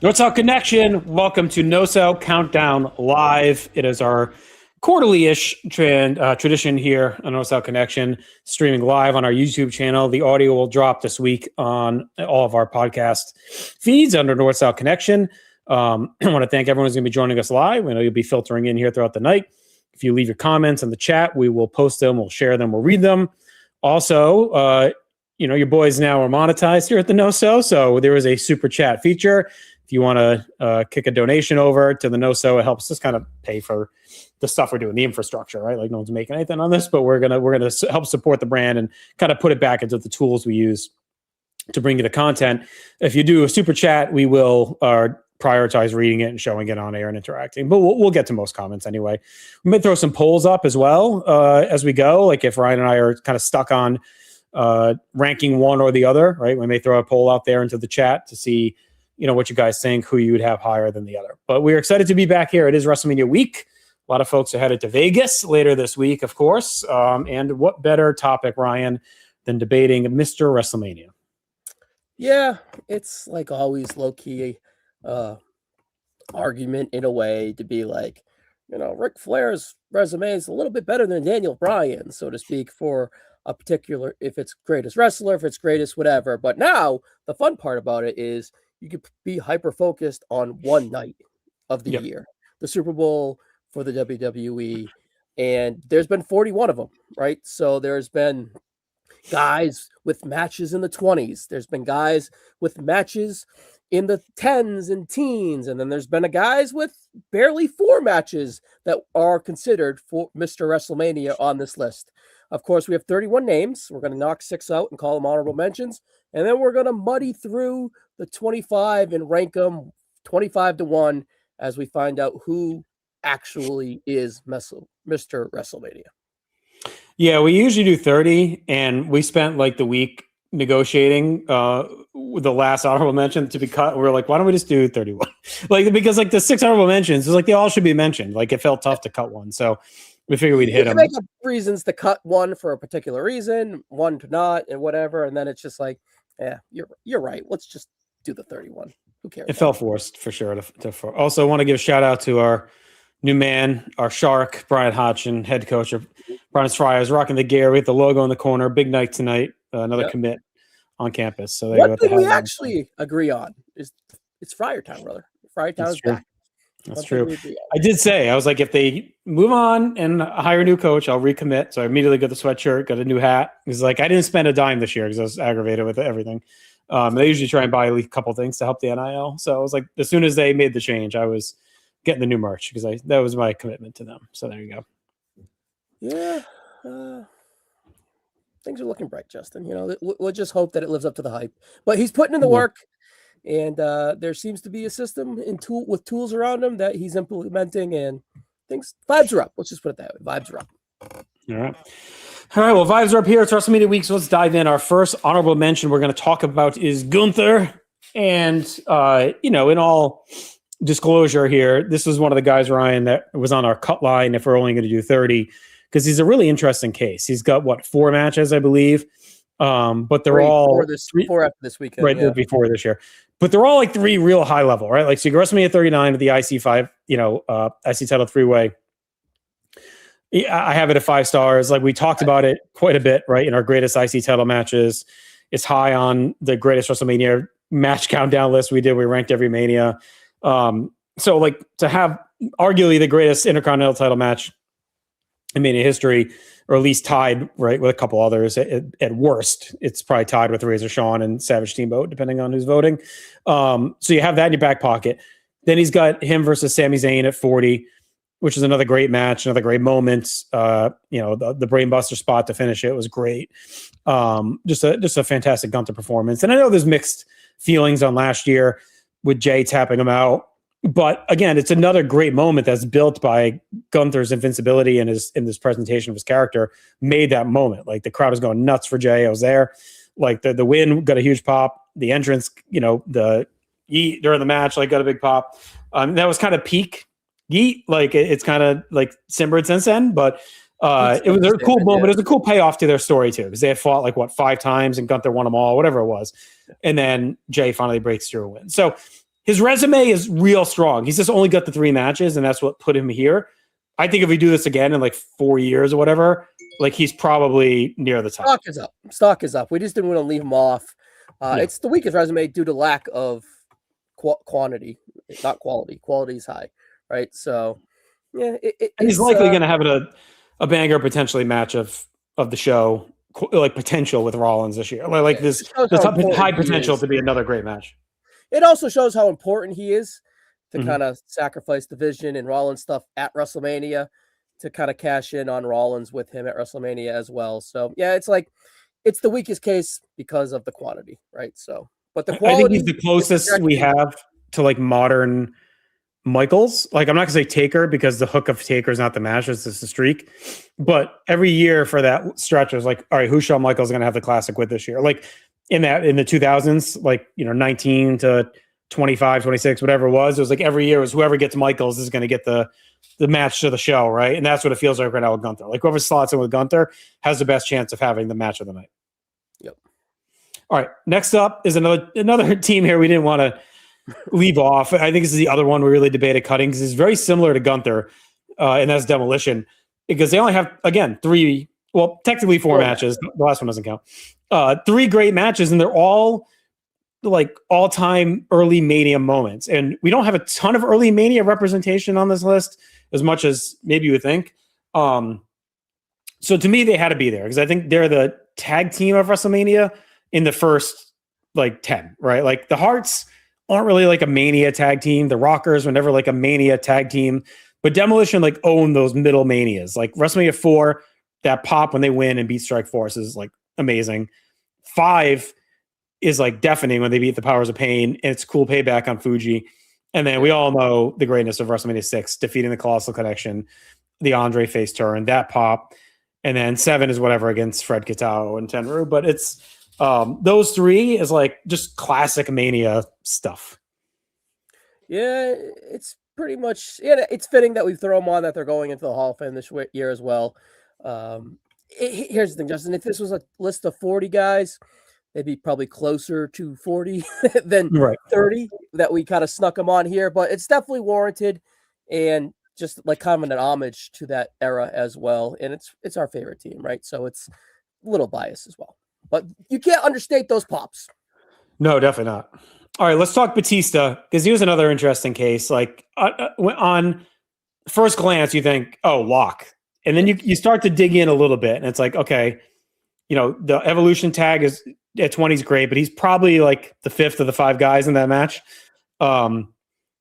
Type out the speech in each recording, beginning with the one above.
NoSo Connection. Welcome to NoSo Countdown Live. It is our quarterly-ish tradition here on NoSo Connection, streaming live on our YouTube channel. The audio will drop this week on all of our podcast feeds under NoSo Connection. I want to thank everyone who's going to be joining us live. I know you'll be filtering in here throughout the night. If you leave your comments in the chat, we will post them, we'll share them, we'll read them. Also, your boys now are monetized here at the NoSo, so there is a super chat feature. If you want to kick a donation over to the NoSo, it helps us kind of pay for the stuff we're doing, the infrastructure, right? Like no one's making anything on this, but we're gonna help support the brand and kind of put it back into the tools we use to bring you the content. If you do a super chat, we will prioritize reading it and showing it on air and interacting. But we'll get to most comments anyway. We may throw some polls up as well as we go. Like if Ryan and I are kind of stuck on ranking one or the other, right? We may throw a poll out there into the chat to see what you guys think, who you would have higher than the other. But we're excited to be back here. It is WrestleMania week. A lot of folks are headed to Vegas later this week, of course. And what better topic, Ryan, than debating Mr. WrestleMania? Yeah, it's like always low-key argument in a way to be like, Ric Flair's resume is a little bit better than Daniel Bryan, so to speak, for a particular, if it's greatest wrestler, if it's greatest whatever. But now the fun part about it is you could be hyper-focused on one night of the year, the Super Bowl for the WWE, and there's been 41 of them, right? So there's been guys with matches in the 20s. There's been guys with matches in the 10s and teens, and then there's been guys with barely 4 matches that are considered for Mr. WrestleMania on this list. Of course, we have 31 names. We're going to knock 6 out and call them honorable mentions. And then we're going to muddy through the 25 and rank them 25 to 1 as we find out who actually is Mr. WrestleMania. Yeah, we usually do 30, and we spent like the week negotiating with the last honorable mention to be cut. We were like, why don't we just do 31? Because the 6 honorable mentions, it's like they all should be mentioned. Like it felt tough to cut one. So we figured we'd hit them. Make up reasons to cut one for a particular reason, one to not, and whatever. And then it's just like, yeah, you're right. Let's just do the 31. Who cares? It felt forced for sure. Also, want to give a shout out to our new man, our shark, Brian Hodgson, head coach of Brian's Friars, rocking the gear with the logo in the corner. Big night tonight. Another commit on campus. So one thing we actually agree on is it's Friar Town, brother. Friar Town is back. That's true. I did say, I was like, if they move on and hire a new coach, I'll recommit. So I immediately got the sweatshirt, got a new hat. It was like, I didn't spend a dime this year because I was aggravated with everything. They usually try and buy a couple things to help the NIL. So I was like, as soon as they made the change, I was getting the new merch because that was my commitment to them. So there you go. Yeah. Things are looking bright, Justin. We'll just hope that it lives up to the hype. But he's putting in the work. And there seems to be a system with tools around him that he's implementing, and vibes are up. Let's just put it that way. Vibes are up. All right. Well, vibes are up here. It's WrestleMania week, so let's dive in. Our first honorable mention we're going to talk about is Gunther. And, in all disclosure here, this was one of the guys, Ryan, that was on our cut line if we're only going to do 30, because he's a really interesting case. He's got, 4 matches, I believe. But they're all 4 after this weekend, right? Before this year, but they're all like 3 real high level, right? Like so, you go WrestleMania 39 with the IC5, IC title 3-way. I have it at 5 stars. Like we talked about it quite a bit, right? In our greatest IC title matches, it's high on the greatest WrestleMania match countdown list we did. We ranked every Mania. So like to have arguably the greatest Intercontinental title match in Mania history, or at least tied, right, with a couple others. At worst, it's probably tied with Razor Shawn and Savage Steamboat, depending on who's voting. So you have that in your back pocket. Then he's got him versus Sami Zayn at 40, which is another great match, another great moment. The brainbuster spot to finish it was great. Just a fantastic Gunther performance. And I know there's mixed feelings on last year with Jay tapping him out. But again, it's another great moment that's built by Gunther's invincibility and in this presentation of his character made that moment. Like the crowd was going nuts for Jay. I was there. Like the win got a huge pop. The entrance, the Yeet during the match, got a big pop. That was kind of peak Yeet. It's kind of simmered since then, but it was a cool moment. It was a cool payoff to their story too, because they had fought 5 times and Gunther won them all, whatever it was. And then Jay finally breaks through a win. So his resume is real strong. He's just only got the 3 matches, and that's what put him here. I think if we do this again in like 4 years or whatever, like he's probably near the top. Stock is up. Stock is up. We just didn't want to leave him off. It's the weakest resume due to lack of quantity, not quality. Quality is high, right? So, yeah, and he's likely going to have a banger potentially match of the show, like potential with Rollins this year. Like this high potential to be another great match. It also shows how important he is to kind of sacrifice the vision and Rollins stuff at WrestleMania to kind of cash in on Rollins with him at WrestleMania as well. So yeah, it's the weakest case because of the quantity, right? So, but the quality, I think he's the closest we have to like modern Michaels. Like I'm not gonna say Taker because the hook of Taker is not the match, it's just the streak. But every year for that stretch, is like, all right, who's Shawn Michaels going to have the classic with this year? Like in the 2000s, like 19 to 25, 26, whatever it was like every year was whoever gets Michaels is going to get the match to the show, right? And that's what it feels like right now with Gunther. Like whoever slots in with Gunther has the best chance of having the match of the night. Yep. All right, next up is another team here we didn't want to leave off. I think this is the other one we really debated cutting because it's very similar to Gunther, and that's Demolition, because they only have, again, technically four matches. The last one doesn't count. 3 great matches, and they're all like all-time early Mania moments. And we don't have a ton of early Mania representation on this list as much as maybe you would think. So to me, they had to be there because I think they're the tag team of WrestleMania in the first like 10, right? Like the Hearts aren't really like a Mania tag team. The Rockers were never like a Mania tag team, but Demolition like owned those middle Manias. Like WrestleMania 4, that pop when they win and beat Strike Force is like amazing. 5 is like deafening when they beat the Powers of Pain, and it's cool payback on Fuji. And then we all know the greatness of WrestleMania 6, defeating the Colossal Connection, the Andre face turn, that pop. And then 7 is whatever against Fred Kitao and Tenryu. But it's those 3 is like just classic Mania stuff. Yeah, it's pretty much, it's fitting that we throw them on, that they're going into the Hall of Fame this year as well. Here's the thing, Justin, if this was a list of 40 guys, they'd be probably closer to 40 than 30 that we kind of snuck them on here, but it's definitely warranted and just like kind of an homage to that era as well. And it's our favorite team, right? So it's a little biased as well, but you can't understate those pops. No, definitely not. All right, let's talk Batista, because he was another interesting case. Like on first glance, you think, oh, lock. And then you start to dig in a little bit and it's like, okay, the Evolution tag is at 20 is great, but he's probably like the 5th of the 5 guys in that match.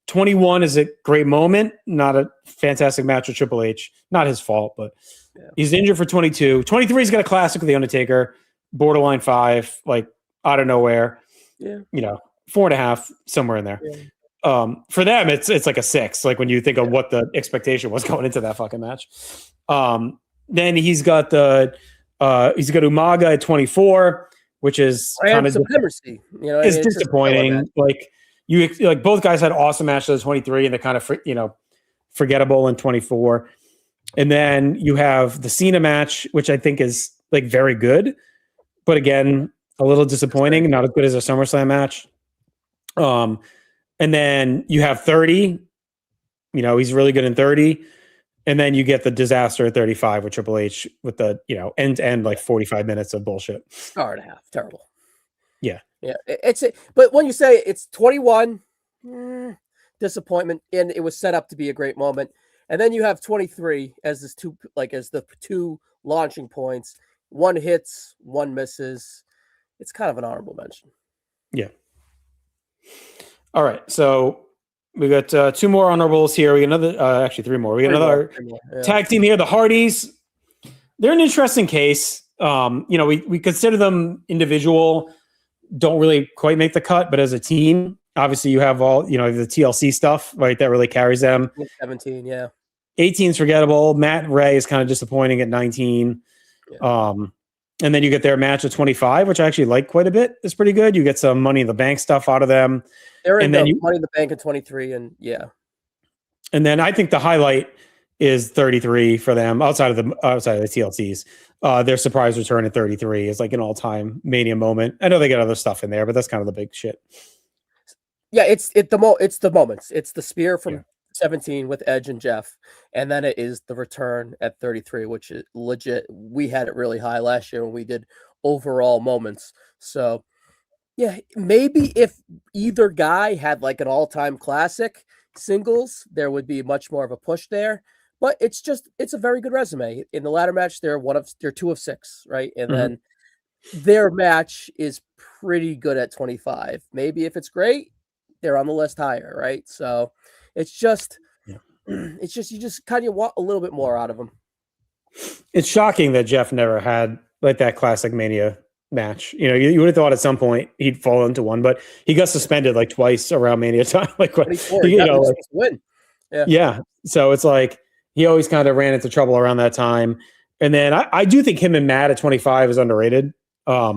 21 is a great moment, not a fantastic match with Triple H. Not his fault, but he's injured for 22. 23 he's got a classic with The Undertaker, borderline 5, like out of nowhere. Yeah. 4.5, somewhere in there. Yeah. For them, it's like a 6, like when you think of what the expectation was going into that fucking match. Then he's got Umaga at 24, which is kind of supremacy. It's disappointing. Like both guys had awesome matches at 23, and they're kind of forgettable in 24. And then you have the Cena match, which I think is like very good, but again a little disappointing. Not as good as a SummerSlam match. And then you have 30. He's really good in 30. And then you get the disaster at 35 with Triple H with the, end like 45 minutes of bullshit. Hour and a half. Terrible. Yeah. Yeah. But when you say it's 21, disappointment, and it was set up to be a great moment. And then you have 23 as the 2 launching points. 1 hits, 1 misses. It's kind of an honorable mention. Yeah. All right. So we got 2 more honorables here. We got another, actually 3 more. We got another tag team here. The Hardys. They're an interesting case. We consider them individual, don't really quite make the cut, but as a team, obviously you have all, the TLC stuff, right? That really carries them. 17, yeah. 18 is forgettable. Matt and Ray is kind of disappointing at 19. Yeah. And then you get their match at 25, which I actually like quite a bit. It's pretty good. You get some Money in the Bank stuff out of them. They're in Money in the Bank at 23, and yeah. And then I think the highlight is 33 for them outside of the TLCs. Their surprise return at 33 is like an all-time Mania moment. I know they got other stuff in there, but that's kind of the big shit. Yeah, it's the moments. It's the spear Yeah. from 17 with Edge and Jeff, and then it is the return at 33, which is legit. We had it really high last year when we did overall moments. So yeah, maybe if either guy had like an all-time classic singles, there would be much more of a push there. But it's a very good resume. In the ladder match, they're 2 of 6, right? And Mhm. then their match is pretty good at 25. Maybe if it's great, they're on the list higher, right? So it's just Yeah. it's just you just kind of want a little bit more out of them. It's shocking that Jeff never had like that classic Mania match. You would have thought at some point he'd fall into one, but he got suspended like twice around Mania time. Like, 24, he was like, supposed to win. Yeah. yeah. So it's like he always kind of ran into trouble around that time. And then I do think him and Matt at 25 is underrated. Yeah.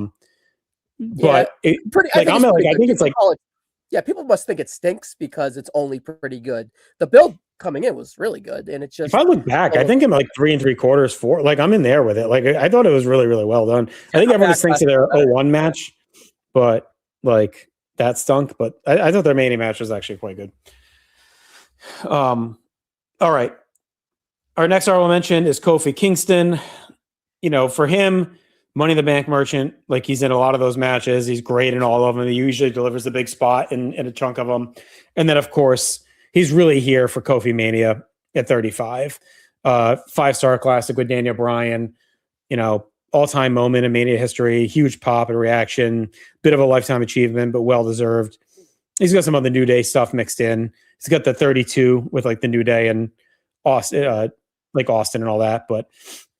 But I like think it's pretty I good. think it's People like call it Yeah, people must think it stinks because it's only pretty good. The build coming in was really good, and it's if I just look back, I oh, think I'm like 3 3/4, 4. Like I'm in there with it. Like I thought it was really, really well done. I think yeah, everyone just thinks backlash of their is better. 01 match, but like that stunk. But I thought their Mania match was actually quite good. All right. Our next honorable mention is Kofi Kingston. For him, Money in the Bank merchant, like he's in a lot of those matches. He's great in all of them. He usually delivers the big spot in a chunk of them. And then, of course, he's really here for Kofi Mania at 35. 5-star classic with Daniel Bryan, all-time moment in Mania history, huge pop and reaction, bit of a lifetime achievement, but well-deserved. He's got some other New Day stuff mixed in. He's got the 32 with like the New Day and Austin, like Austin and all that. But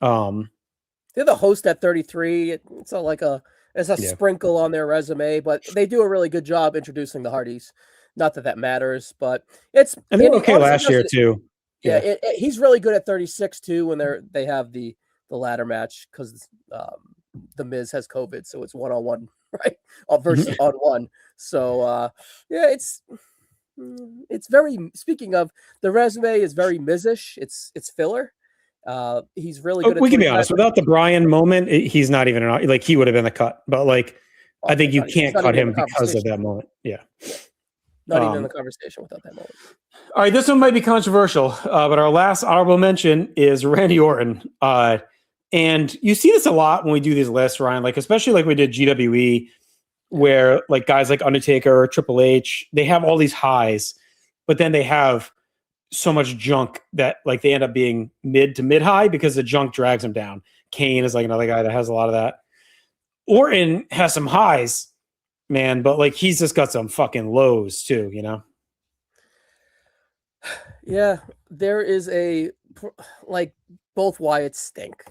They're the host at 33. It's a yeah. sprinkle on their resume, but they do a really good job introducing the Hardys. Not that that matters, but And they were okay honestly last does year it. too. Yeah, Yeah. he's really good at 36 too when they have the ladder match because the Miz has COVID, so it's 1-on-1, right? Versus on one. So yeah, it's very. Speaking of, the resume is very Mizish. It's filler. He's really good at We can be 25. honest. Without the Brian moment, he's not even like he would have been the cut. But like, Oh I yeah, think you he's can't not cut even in the him because of conversation. that moment. Yeah. Yeah, not even in the conversation without that moment. All right, this one might be controversial, but our last honorable mention is Randy Orton. And you see this a lot when we do these lists, Ryan. Like especially like we did GWE, where like guys like Undertaker or Triple H, they have all these highs, but then they have so much junk that like they end up being mid to mid high because the junk drags them down. Kane is like another guy that has a lot of that. Orton has some highs, man, but like he's just got some fucking lows too. Yeah, there is like both Wyatts stink.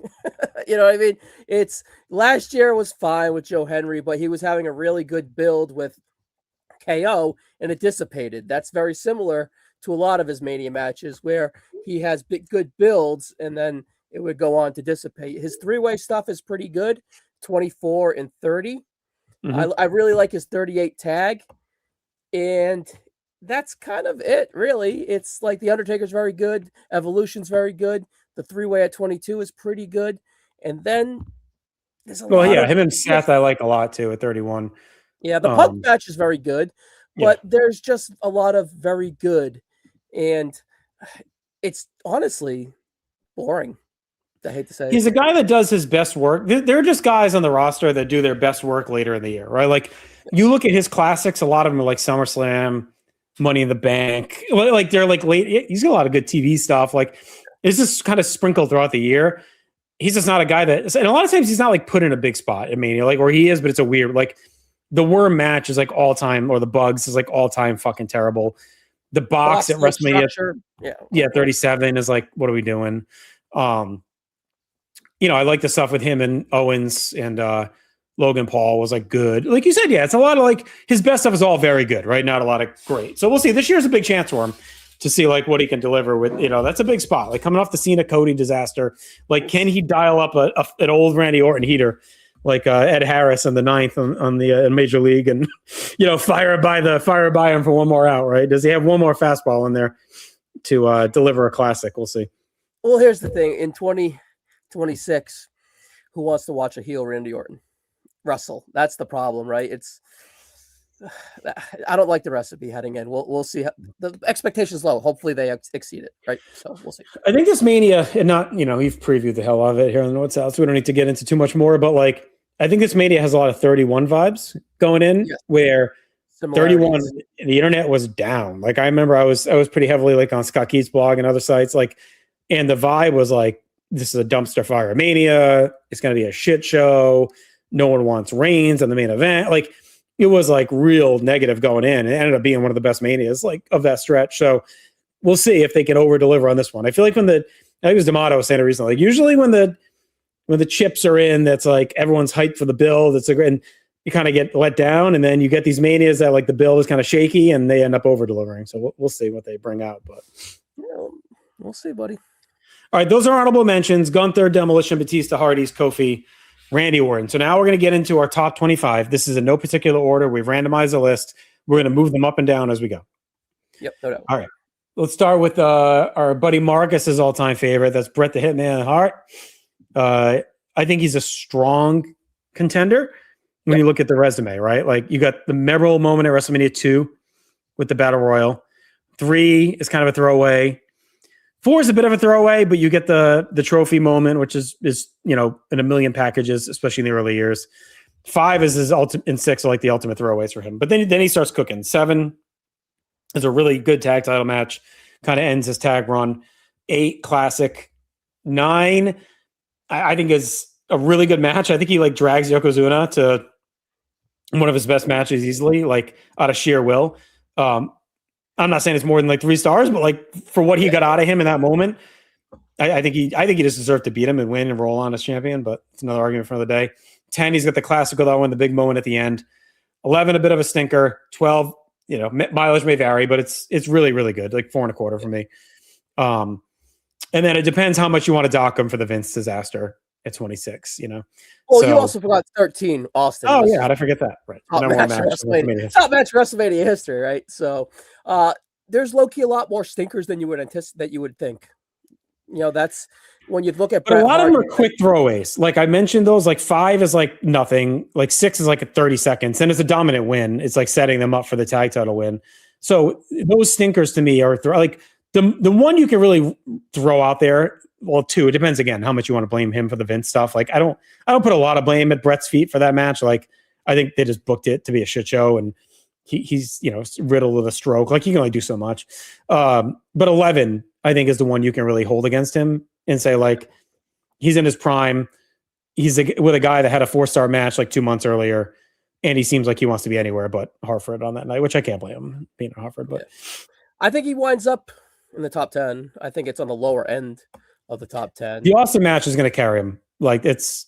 You know what I mean? It's last year was fine with Joe Henry, but he was having a really good build with KO and it dissipated. That's very similar to a lot of his Mania matches where he has good builds and then it would go on to dissipate. His three-way stuff is pretty good, 24 and 30. Mm-hmm. I really like his 38 tag. And that's kind of it, really. It's like the Undertaker's very good, Evolution's very good, the three-way at 22 is pretty good, and then there's a Well, lot yeah, of him and Seth I like a lot too at 31. yeah. The Punk match is very good, Yeah. but there's just a lot of very good, and it's honestly boring. I hate to say He's it. a guy that does his best work. There are just guys on the roster that do their best work later in the year, right? Like you look at his classics, a lot of them are like SummerSlam, Money in the Bank. Like they're like late. He's got a lot of good TV stuff. Like it's just kind of sprinkled throughout the year. He's just not a guy that, and a lot of times he's not like put in a big spot. I mean, like where he is, but it's a weird, like the Worm match is like all time, or the Bugs is like all time fucking terrible. The box at Like WrestleMania, structure, yeah, 37 is like, what are we doing? I like the stuff with him and Owens and Logan Paul was like good. Like you said, yeah, it's a lot of like his best stuff is all very good, right? Not a lot of great. So we'll see. This year's a big chance for him to see like what he can deliver with, that's a big spot. Like coming off the Cena Cody disaster, like can he dial up an old Randy Orton heater like Ed Harris in the ninth on the Major League and fire by him for one more out, right? Does he have one more fastball in there to deliver a classic? We'll see. Well, here's the thing: in 2026, who wants to watch a heel Randy Orton wrestle? That's the problem, right? I don't like the recipe heading in. We'll see. The expectation's low. Hopefully they exceed it, right? So we'll see. I think this Mania, and not, you've previewed the hell out of it here on the North South, so we don't need to get into too much more, but like, I think this Mania has a lot of 31 vibes going in, Yes. where 31, Similarities. the internet was down. Like, I remember I was pretty heavily like on Scott Keith's blog and other sites, like, and the vibe was like, this is a dumpster fire Mania. It's going to be a shit show. No one wants Reigns on the main event. Like, it was like real negative going in. It ended up being one of the best Manias like of that stretch. So we'll see if they can over deliver on this one. I feel like I think it was D'Amato was saying it recently, like usually when the chips are in, that's like everyone's hyped for the build. It's a great, and you kind of get let down, and then you get these Manias that like the build is kind of shaky and they end up over delivering. So we'll see what they bring out, but yeah, we'll see, buddy. All right, those are honorable mentions: Gunther, Demolition, Batista, Hardy's, Kofi, Randy Orton. So now we're going to get into our top 25. This is in no particular order. We've randomized the list. We're going to move them up and down as we go. Yep, no doubt. All right. Let's start with our buddy Marcus's all-time favorite. That's Bret the Hitman Hart. I think he's a strong contender when you look at the resume, right? Like, you got the memorable moment at WrestleMania 2 with the Battle Royal. 3 is kind of a throwaway. 4 is a bit of a throwaway, but you get the trophy moment, which is in a million packages, especially in the early years. 5 is his ultimate, and 6 are like the ultimate throwaways for him. But then he starts cooking. 7 is a really good tag title match, kind of ends his tag run. 8, classic. 9, I think is a really good match. I think he like drags Yokozuna to one of his best matches easily, like out of sheer will. I'm not saying it's more than like 3 stars, but like for what he got out of him in that moment, I think he just deserved to beat him and win and roll on as champion. But it's another argument for another day. 10, he's got the classical that one, the big moment at the end. 11, a bit of a stinker. 12, mileage may vary, but it's really, really good. Like 4.25 for me. And then it depends how much you want to dock him for the Vince disaster at 26. Well, so, you also forgot 13, Austin. Oh yeah, how'd I forget that? Right, top match WrestleMania history, right? So there's low key a lot more stinkers than you would anticipate, that you would think. That's when you look at. But a lot of them are quick throwaways. Like I mentioned, those like 5 is like nothing. Like 6 is like a 30 seconds, and it's a dominant win. It's like setting them up for the tag title win. So those stinkers to me are like the one you can really throw out there. Well, 2, it depends again how much you want to blame him for the Vince stuff. Like I don't put a lot of blame at Bret's feet for that match. Like I think they just booked it to be a shit show, and he's riddled with a stroke. Like he can only do so much. But 11, I think, is the one you can really hold against him and say like he's in his prime. He's with a guy that had a 4-star match like 2 months earlier, and he seems like he wants to be anywhere but Hartford on that night, which I can't blame him being at Hartford. But I think he winds up in the top 10. I think it's on the lower end of the top 10. The Austin match is going to carry him. Like it's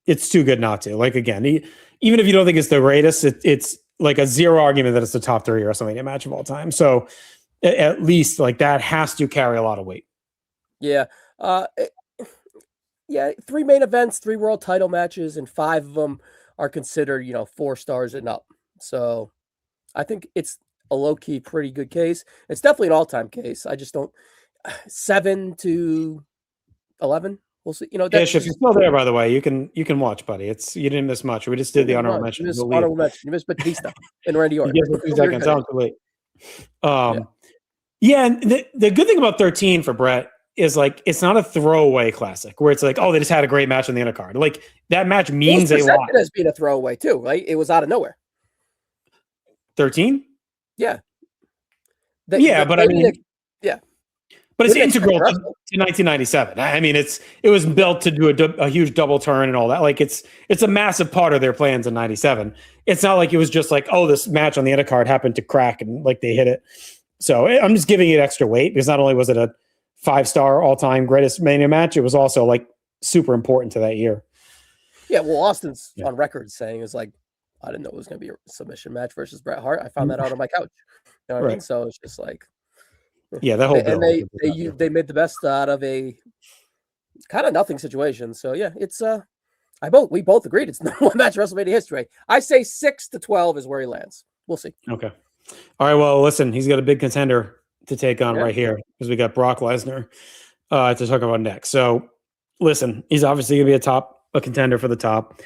too good not to. Like again, even if you don't think it's the greatest, it's like a zero argument that it's the top 3 WrestleMania match of all time. So at least like that has to carry a lot of weight. Yeah. 3 main events, 3 world title matches, and 5 of them are considered, 4 stars and up. So I think it's a low key, pretty good case. It's definitely an all-time case. I just don't 7 to 11. We'll see. Ish, if you're still there, by the way, you can watch, buddy. You didn't miss much. We just did the honorable mention. You missed Batista and Randy Orton. You guys 2 seconds. I'm too late. Yeah, and the good thing about 13 for Bret is like it's not a throwaway classic where it's like, oh, they just had a great match on the undercard. Like that match means a lot. It has been a throwaway too, right? It was out of nowhere. 13? Yeah. But it's integral to 1997. I mean, it was built to do a huge double turn and all that. Like it's a massive part of their plans in 97. It's not like it was just like, oh, this match on the undercard happened to crack and like they hit it. So I'm just giving it extra weight because not only was it a 5-star all-time greatest Mania match, it was also like super important to that year. Yeah, well, Austin's on record saying is like, I didn't know it was going to be a submission match versus Bret Hart. I found that out on my couch. You know what I mean? So it's just like, yeah, that whole and they made the best out of a kind of nothing situation. So yeah, it's we both agreed it's number 1 match WrestleMania history. I say 6 to 12 is where he lands. We'll see. Okay. All right. Well, listen, he's got a big contender to take on right here because we got Brock Lesnar to talk about next. So listen, he's obviously going to be a contender for the top.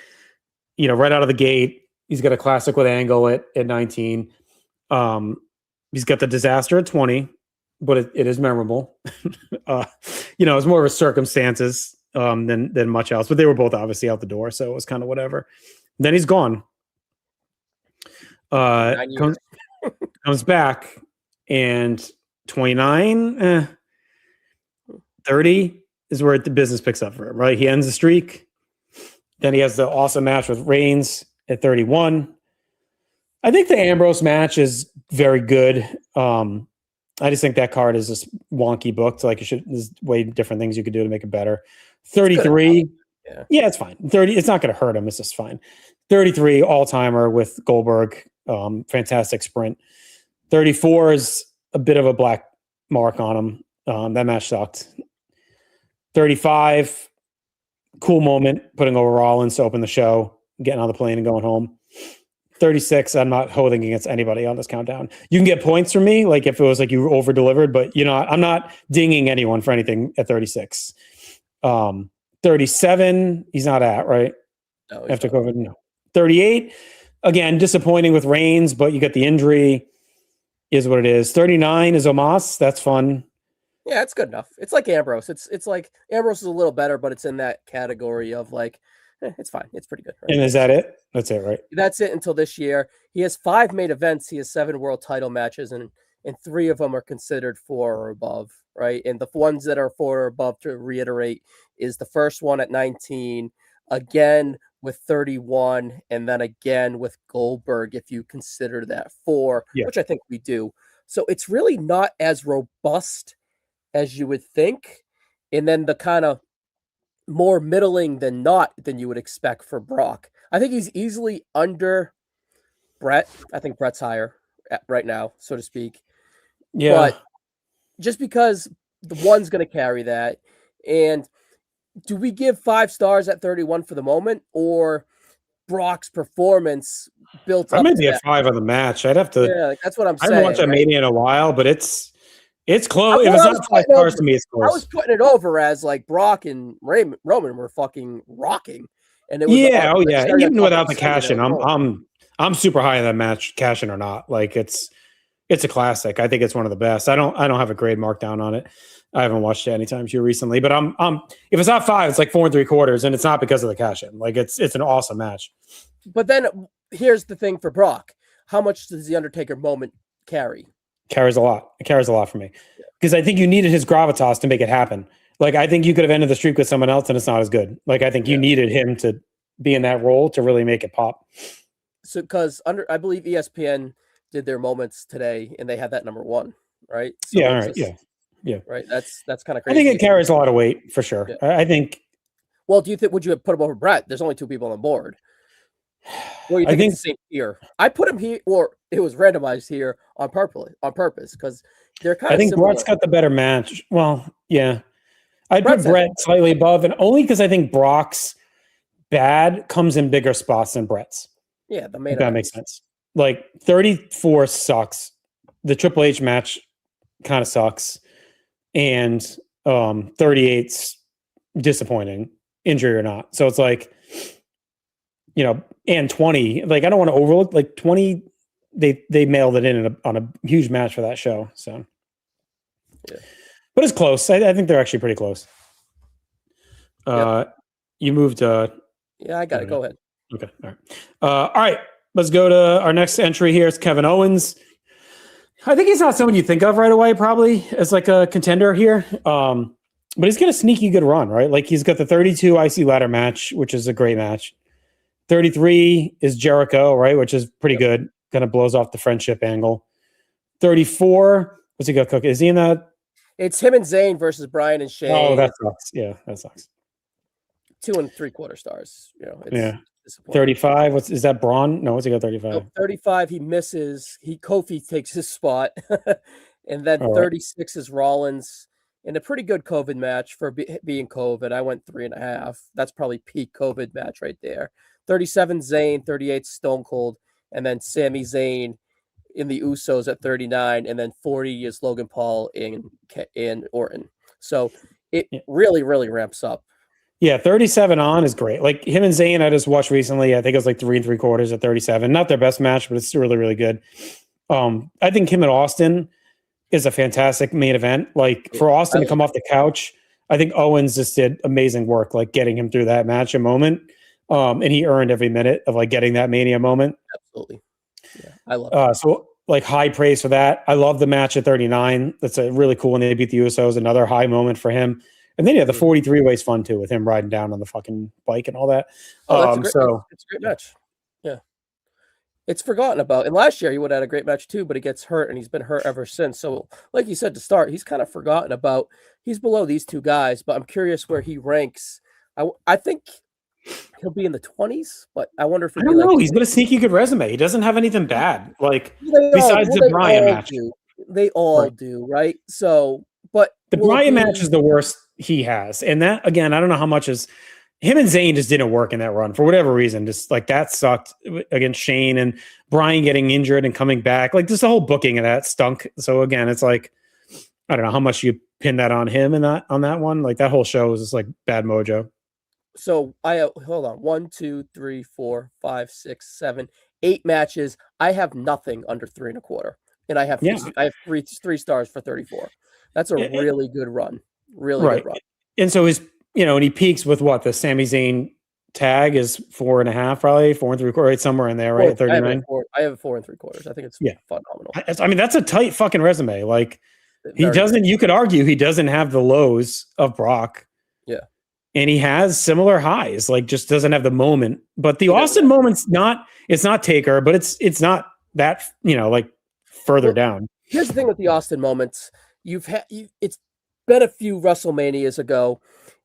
Right out of the gate, He's got a classic with Angle at 19. He's got the disaster at 20, but it is memorable. It's more of a circumstances than much else. But they were both obviously out the door, so it was kind of whatever. Then he's gone. 9 years. Comes back, and 29, 30 is where the business picks up for him, right? He ends the streak. Then he has the awesome match with Reigns at 31. I think the Ambrose match very good. I just think that card is just wonky booked. Like there's way different things you could do to make it better. 33. Yeah, it's fine. 30. It's not going to hurt him. It's just fine. 33 all-timer with Goldberg. Fantastic sprint. 34 is a bit of a black mark on him. That match sucked. 35, cool moment, putting over Rollins to open the show, getting on the plane and going home. 36, I'm not holding against anybody on this countdown. You can get points from me, like if it was like you over-delivered, but I'm not dinging anyone for anything at 36. 37, he's not at, right? No, after COVID, no. 38, again, disappointing with Reigns, but you get the injury, is what it is. 39 is Omos, that's fun. Yeah, it's good enough. It's like Ambrose. It's like Ambrose is a little better, but it's in that category of like, it's fine. It's pretty good. Right? And is that it? That's it, right? That's it until this year. He has 5 main events. He has 7 world title matches, and 3 of them are considered 4 or above, right? And the ones that are 4 or above, to reiterate, is the first one at 19, again with 31, and then again with Goldberg, if you consider that 4, which I think we do. So it's really not as robust as you would think. And then the kind of more middling than you would expect for Brock. I think he's easily under Brett. I think Brett's higher right now, so to speak. Yeah. But just because the one's going to carry that. And do we give 5 stars at 31 for the moment, or Brock's performance built up? I might be at 5 on the match. I'd have to. Yeah, like that's what I'm saying. I haven't watched Mania in a while, but it's close. Well, if it's not 5 stars to me, it's close. I was putting it over as like Brock and Roman were fucking rocking, and it was and even without the cash in, I'm super high in that match, cash in or not. Like it's a classic. I think it's one of the best. I don't have a grade markdown on it. I haven't watched it anytime too recently, but I'm if it's not 5, it's like 4 3/4, and it's not because of the cash in. Like it's an awesome match. But then here's the thing for Brock: how much does the Undertaker moment carry? Carries a lot. It carries a lot for me because I think you needed his gravitas to make it happen. Like I think you could have ended the streak with someone else, and it's not as good. Like I think you needed him to be in that role to really make it pop. So because I believe ESPN did their moments today, and they had that number 1, right? So yeah. All right. Yeah. Right. That's kind of crazy. I think it carries a lot of weight for sure. Yeah. I think. Well, would you have put him over Brett? There's only 2 people on board. Well, you think it's the same here? I put him here, or it was randomized here on purpose, because they're kind of. I think similar. Brett's got the better match. Well, yeah, I'd put Brett slightly above, and only because I think Brock's bad comes in bigger spots than Brett's. Yeah, the main. If that makes sense. Like 34 sucks. The Triple H match kind of sucks, and 38's disappointing, injury or not. So it's like. And 20, like I don't want to overlook like 20. They mailed it in on a huge match for that show. So, but it's close. I think they're actually pretty close. You moved. Yeah, I got it. Go ahead. Okay. All right. Let's go to our next entry here. It's Kevin Owens. I think he's not someone you think of right away, probably as like a contender here. But he's got a sneaky good run, right? Like he's got the 32 IC ladder match, which is a great match. 33 is Jericho, right? Which is pretty good. Kind of blows off the friendship angle. 34, what's he got cooking? Is he in that? It's him and Zayn versus Bryan and Shane. Oh, that sucks. Yeah, that sucks. 2 3/4 stars. It's 35. Is that Braun? No, what's he got? 35. No, 35. He misses. Kofi takes his spot, and then 36 is Rollins. In a pretty good COVID match for being COVID. I went 3.5. That's probably peak COVID match right there. 37 Zayn, 38 Stone Cold, and then Sami Zayn in the Usos at 39, and then 40 is Logan Paul in Orton. So it really, really ramps up. Yeah, 37 on is great. Like him and Zayn, I just watched recently. I think it was like 3 3/4 at 37. Not their best match, but it's really, really good. I think him and Austin is a fantastic main event. Like Yeah, for I Austin to love come off the couch, I think Owens just did amazing work, like getting him through that match a moment. And he earned every minute of like getting that Mania moment. absolutely. Yeah, I loved it. So like high praise for that. I love the match at 39. That's a really cool, and they beat the Usos. Another high moment for him. And then yeah, the Mhm. 43 way's fun too, with him riding down on the fucking bike and all that. Oh, that's a great. So It's a great match. Yeah, it's forgotten about. And last year he would have had a great match too, but he gets hurt, and he's been hurt ever since. So, like you said to start, he's kind of forgotten about. He's below these two guys, but I'm curious where he ranks. I think he'll be in the 20s, but I wonder if I he'll be don't like know. He's got a sneaky good resume. He doesn't have anything bad, like besides well, the they Bryan all match. do. They all Right. do, right? So, but The will it Bryan match be is the worst he has. And that again, I don't know how much is him and Zayn just didn't work in that run for whatever reason. Just like that sucked against Shane, and Bryan getting injured and coming back. Like just the whole booking of that stunk. So again, it's like I don't know how much you pin that on him and that on that one. Like that whole show was just like bad mojo. so I hold on. 1, 2, 3, 4, 5, 6, 7, 8 matches. I have nothing under 3 1/4. And Yeah. I have three stars for 34. That's a It- really good run. Really good right. run. And so his, and he peaks with what the Sami Zayn tag is 4.5, probably 4 3/4, right? Somewhere in there, right? At I have it at 39. 4. I have a 4 3/4. I think it's Yeah. phenomenal. I mean, that's a tight fucking resume. Like he Very doesn't, nice. you could argue he doesn't have the lows of Brock, Yeah. and he has similar highs, like just doesn't have the moment. But the He doesn't Austin have moment's not, it's not Taker, but it's not that, like further well, down. here's the thing with the Austin moments. It's been a few WrestleManias ago,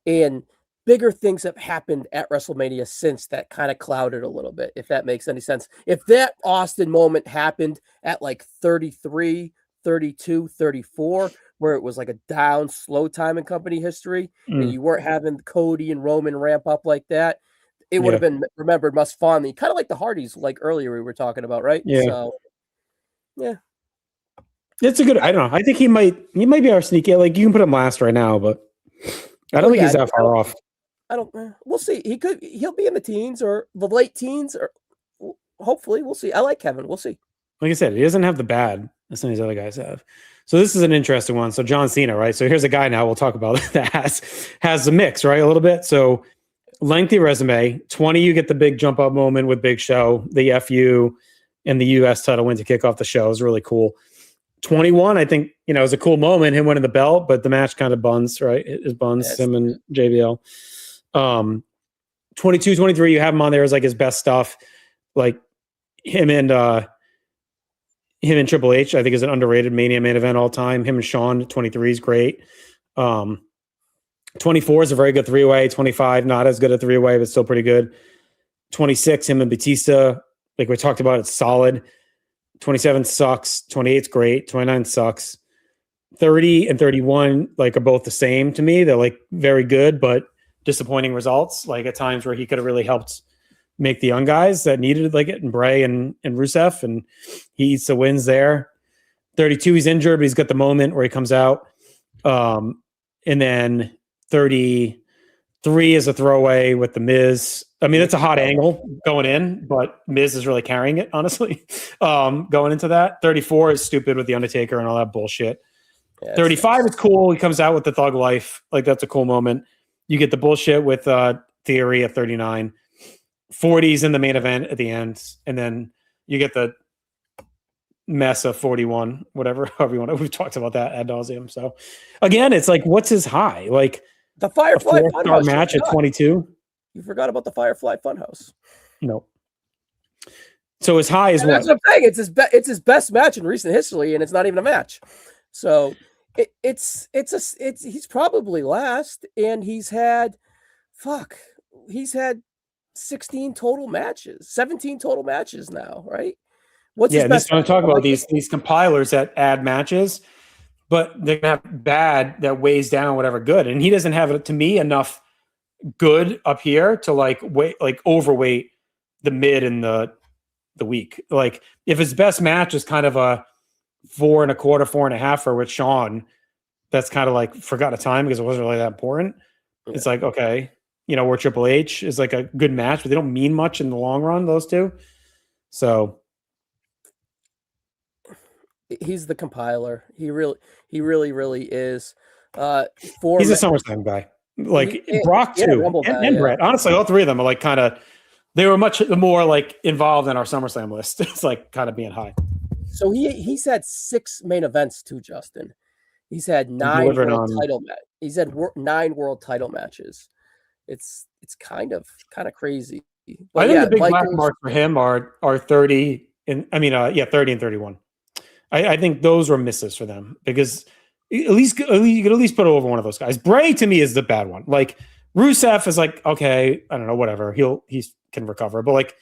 and bigger things have happened at WrestleMania since that kind of clouded a little bit, if that makes any sense. If that Austin moment happened at like 33, 32, 34, where it was like a down, slow time in company history, and Mm, you weren't having Cody and Roman ramp up like that, it would have yeah. been remembered most fondly, kind of like the Hardys, like earlier we were talking about, right? Yeah. So, yeah. It's a good, I don't know. I think he might be our sneaky. Like you can put him last right now, but I don't Well, think yeah, he's that far off. I don't. We'll see. He'll be in the teens or the late teens, or hopefully we'll see. I like Kevin. We'll see. Like I said, he doesn't have the bad that some of these other guys have. So this is an interesting one. So John Cena, right? So here's a guy now we'll talk about that has the mix, right? A little bit. So lengthy resume. 20, you get the big jump up moment with Big Show, the FU, and the US title win to kick off the show is really cool. 21, I think, is a cool moment, him winning the belt, but the match kind of buns, right? It buns Yes. him and JBL. 22, 23, you have him on there as like his best stuff. Like him and Triple H, I think, is an underrated Mania main event all time. Him and Shawn, 23 is great. 24 is a very good three-way. 25, not as good a three-way, but still pretty good. 26, him and Batista, like we talked about, it's solid. 27 sucks. 28's great. 29 sucks. 30 and 31 like are both the same to me. They're like very good, but disappointing results. Like at times where he could have really helped make the young guys that needed like it, and Bray and Rusev, and he eats the wins there. 32, he's injured, but he's got the moment where he comes out. And then 33 is a throwaway with the Miz. I mean, it's a hot angle going in, but Miz is really carrying it, honestly. Going into that. 34 is stupid with the Undertaker and all that bullshit. Yeah, 35 is cool. He comes out with the Thug Life. Like that's a cool moment. You get the bullshit with Theory at 39. 40's in the main event at the end, and then you get the mess of 41, whatever, however you want to. We've talked about that ad nauseum. So again, it's like, what's his high? Like the a Firefly 4-star match at 22? You forgot about the Firefly Funhouse. No. So his high is And what? that's what I'm saying. It's his best match in recent history, and it's not even a match. So he's probably last, and he's had 16 total matches, 17 total matches now, right? What's his best? This I'm talking about these compilers that add matches, but they're gonna have bad that weighs down whatever good, and he doesn't have, to me, enough good up here to like overweight the mid and the weak. Like if his best match is kind of a 4.25, 4.5 for with Shawn, that's kind of like forgot a time because it wasn't really that important. Yeah. It's like, okay, or Triple H is like a good match, but they don't mean much in the long run, those two. So he's the compiler. He really is. He's a SummerSlam guy. Like Brock too, Rumble guy, and Brett. Honestly, all three of them are like kind of. They were much more like involved in our SummerSlam list. It's like kind of being high. So he's had 6 main events too, Justin. He's had 9 world title matches. He's had 9 world title matches. It's kind of crazy. But I think the big black marks for him are 30 and 30 and 31. I think those were misses for them because at least you could at least put over one of those guys. Bray to me is the bad one. Like Rusev is like, okay, I don't know, whatever. He can recover, but like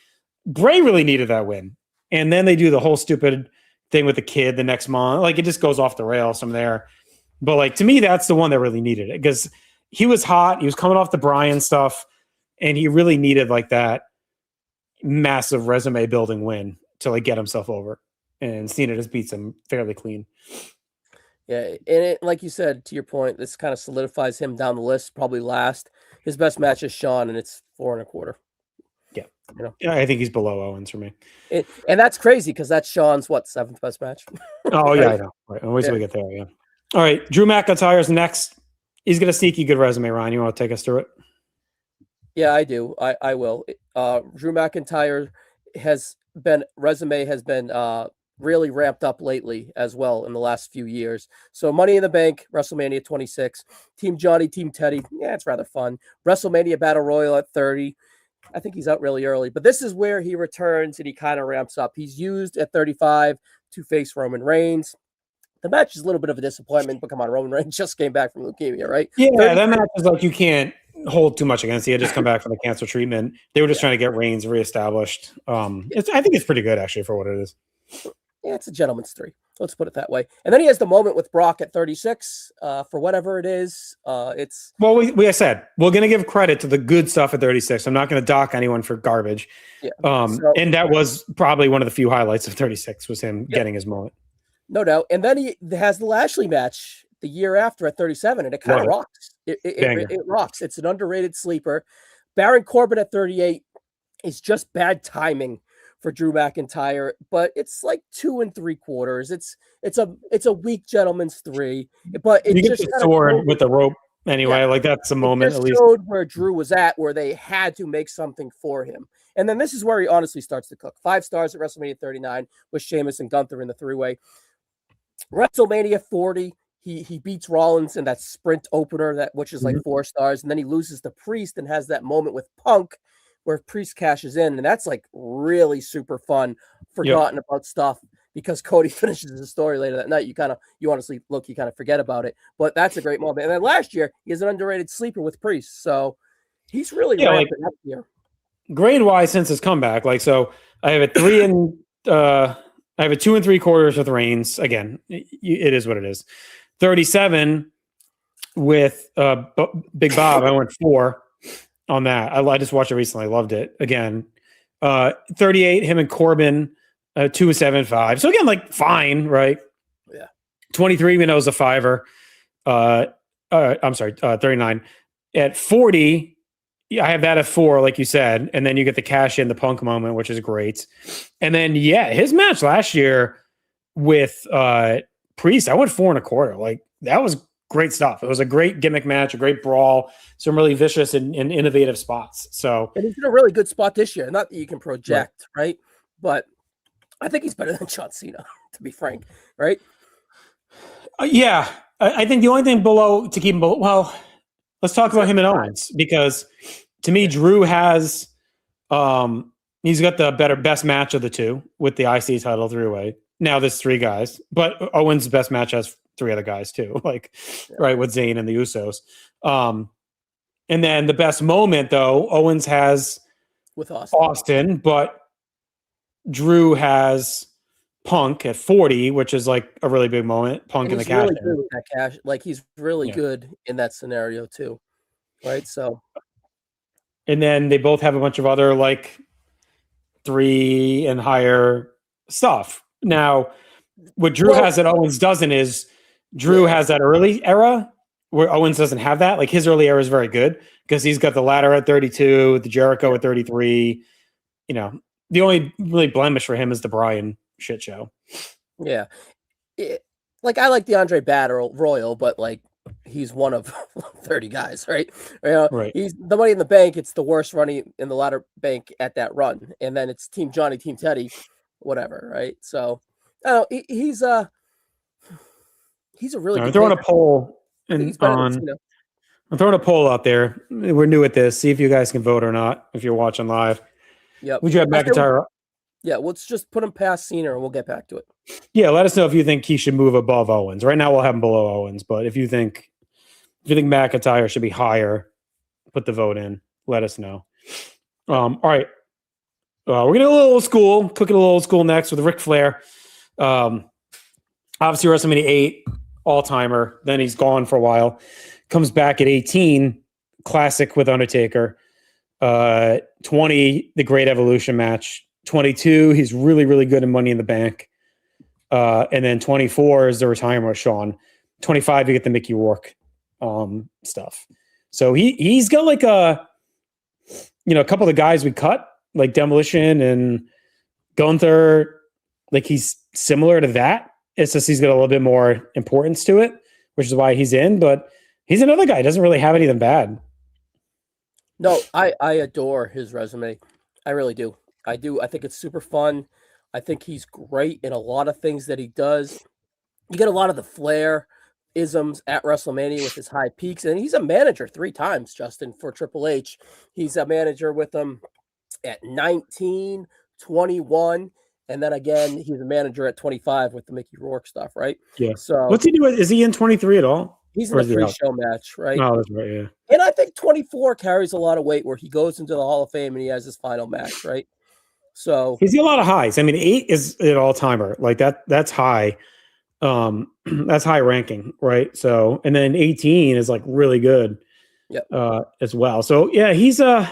Bray really needed that win. And then they do the whole stupid thing with the kid the next month. Like it just goes off the rails from there. But like to me, that's the one that really needed it because he was hot. He was coming off the Bryan stuff, and he really needed like that massive resume building win to like get himself over. And Cena just beats him fairly clean. Yeah, and like you said, to your point, this kind of solidifies him down the list, probably last. His best match is Shawn, and it's 4 1/4. Yeah, yeah, I think he's below Owens for me. And that's crazy because that's Shawn's 7th best match. Oh yeah, I know. Right. Always we get there. Yeah. All right, Drew McIntyre's next. He's got a sneaky good resume. Ryan, you want to take us through it? Yeah, I do. I will. Drew McIntyre has been really ramped up lately as well in the last few years. So Money in the Bank, WrestleMania 26, Team Johnny, Team Teddy. Yeah, it's rather fun. WrestleMania Battle Royal at 30. I think he's out really early, but this is where he returns and he kind of ramps up. He's used at 35 to face Roman Reigns. The match is a little bit of a disappointment, but come on, Roman Reigns just came back from leukemia, right? Yeah, that match is like you can't hold too much against. He had just come back from the cancer treatment. They were just trying to get Reigns reestablished. I think it's pretty good actually for what it is. Yeah, it's a gentleman's 3. Let's put it that way. And then he has the moment with Brock at 36 for whatever it is. It's I said we're going to give credit to the good stuff at 36. I'm not going to dock anyone for garbage. Yeah. And that was probably one of the few highlights of 36 was him getting his moment. No doubt. And then he has the Lashley match the year after at 37, and it kind of rocks. It rocks. It's an underrated sleeper. Baron Corbin at 38 is just bad timing for Drew McIntyre, but it's like 2 3/4. It's a weak gentleman's 3, but it just get the sword with the rope anyway. Like that's a moment at least. Showed where Drew was at, where they had to make something for him. And then this is where he honestly starts to cook. 5 stars at WrestleMania 39 with Sheamus and Gunther in the 3-way. WrestleMania 40, he beats Rollins in that sprint opener, which is like 4 stars, and then he loses to Priest and has that moment with Punk where Priest cashes in, and that's like really super fun, forgotten about stuff because Cody finishes his story later that night. You honestly forget about it, but that's a great moment. And then last year he has an underrated sleeper with Priest, so he's really ramping up here. Grade wise since his comeback, so I have a 3 and I have a 2 3/4 with Reigns. Again, it is what it is. 37 with Big Bob. I went 4 on that. I just watched it recently. I loved it. Again, 38, him and Corbin, 2 7 5. So again, like fine, right? Yeah. 23, we know is a 5er. I'm sorry, 39. At 40, I have that at 4, like you said, and then you get the cash in the Punk moment, which is great. And then his match last year with Priest, I went 4 1/4. Like that was great stuff. It was a great gimmick match, a great brawl, some really vicious and innovative spots. So and he's in a really good spot this year. Not that you can project, right? But I think he's better than John Cena, to be frank, right? I think the only thing below to keep him below. Well, let's talk about him and Owens because to me, Drew has he's got the best match of the two with the IC title 3-way. Now there's 3 guys, but Owens' best match has 3 other guys too, right, with Zayn and the Usos. And then the best moment though, Owens has with Austin, but Drew has Punk at 40, which is like a really big moment. Punk in the cash. Really good with that cash. Like he's really good in that scenario too. Right. So and then they both have a bunch of other like 3 and higher stuff. Now, what Drew has that Owens doesn't is Drew has that early era where Owens doesn't have that. Like his early era is very good because he's got the ladder at 32, the Jericho at 33. You know, the only really blemish for him is the Bryan shit show. Yeah. Like I like the Andre Battle Royal, but like he's one of 30 guys, right? You know, Right. he's the Money in the Bank. It's the worst running in the ladder bank at that run, and then it's Team Johnny, Team Teddy, whatever, right? So, he's a really I'm good throwing pick. a poll I think he's better than Cena. I'm throwing a poll out there. We're new at this. See if you guys can vote or not if you're watching live. Yep. Would you have McIntyre? Yeah, let's just put him past Cena and we'll get back to it. Yeah, let us know if you think he should move above Owens. Right now we'll have him below Owens, but if you think McIntyre should be higher, put the vote in. Let us know. All right. We're gonna go a little old school, cooking a little old school next with Ric Flair. Obviously WrestleMania 8, all-timer. Then he's gone for a while. Comes back at 18, classic with Undertaker. 20, the Great Evolution match. 22, he's really, really good in Money in the Bank. And then 24 is the retirement with Shawn. 25, you get the Mickey Rourke stuff. So he's got like a couple of the guys we cut, like Demolition and Gunther. Like he's similar to that. It's just he's got a little bit more importance to it, which is why he's in. But he's another guy. He doesn't really have anything bad. No, I adore his resume. I really do. I do. I think it's super fun. I think he's great in a lot of things that he does. You get a lot of the Flair isms at WrestleMania with his high peaks, and he's a manager 3 times, Justin, for Triple H. He's a manager with him at 19, 21, and then again, he's a manager at 25 with the Mickey Rourke stuff, right? Yeah. So what's he doing? Is he in 23 at all? He's in the pre-show match, right? Oh, that's right, yeah. And I think 24 carries a lot of weight where he goes into the Hall of Fame and he has his final match, right? So he's got a lot of highs. I mean, 8 is an all-timer. Like that's high. That's high ranking, right? So, and then 18 is like really good. Yep. As well. So yeah, he's I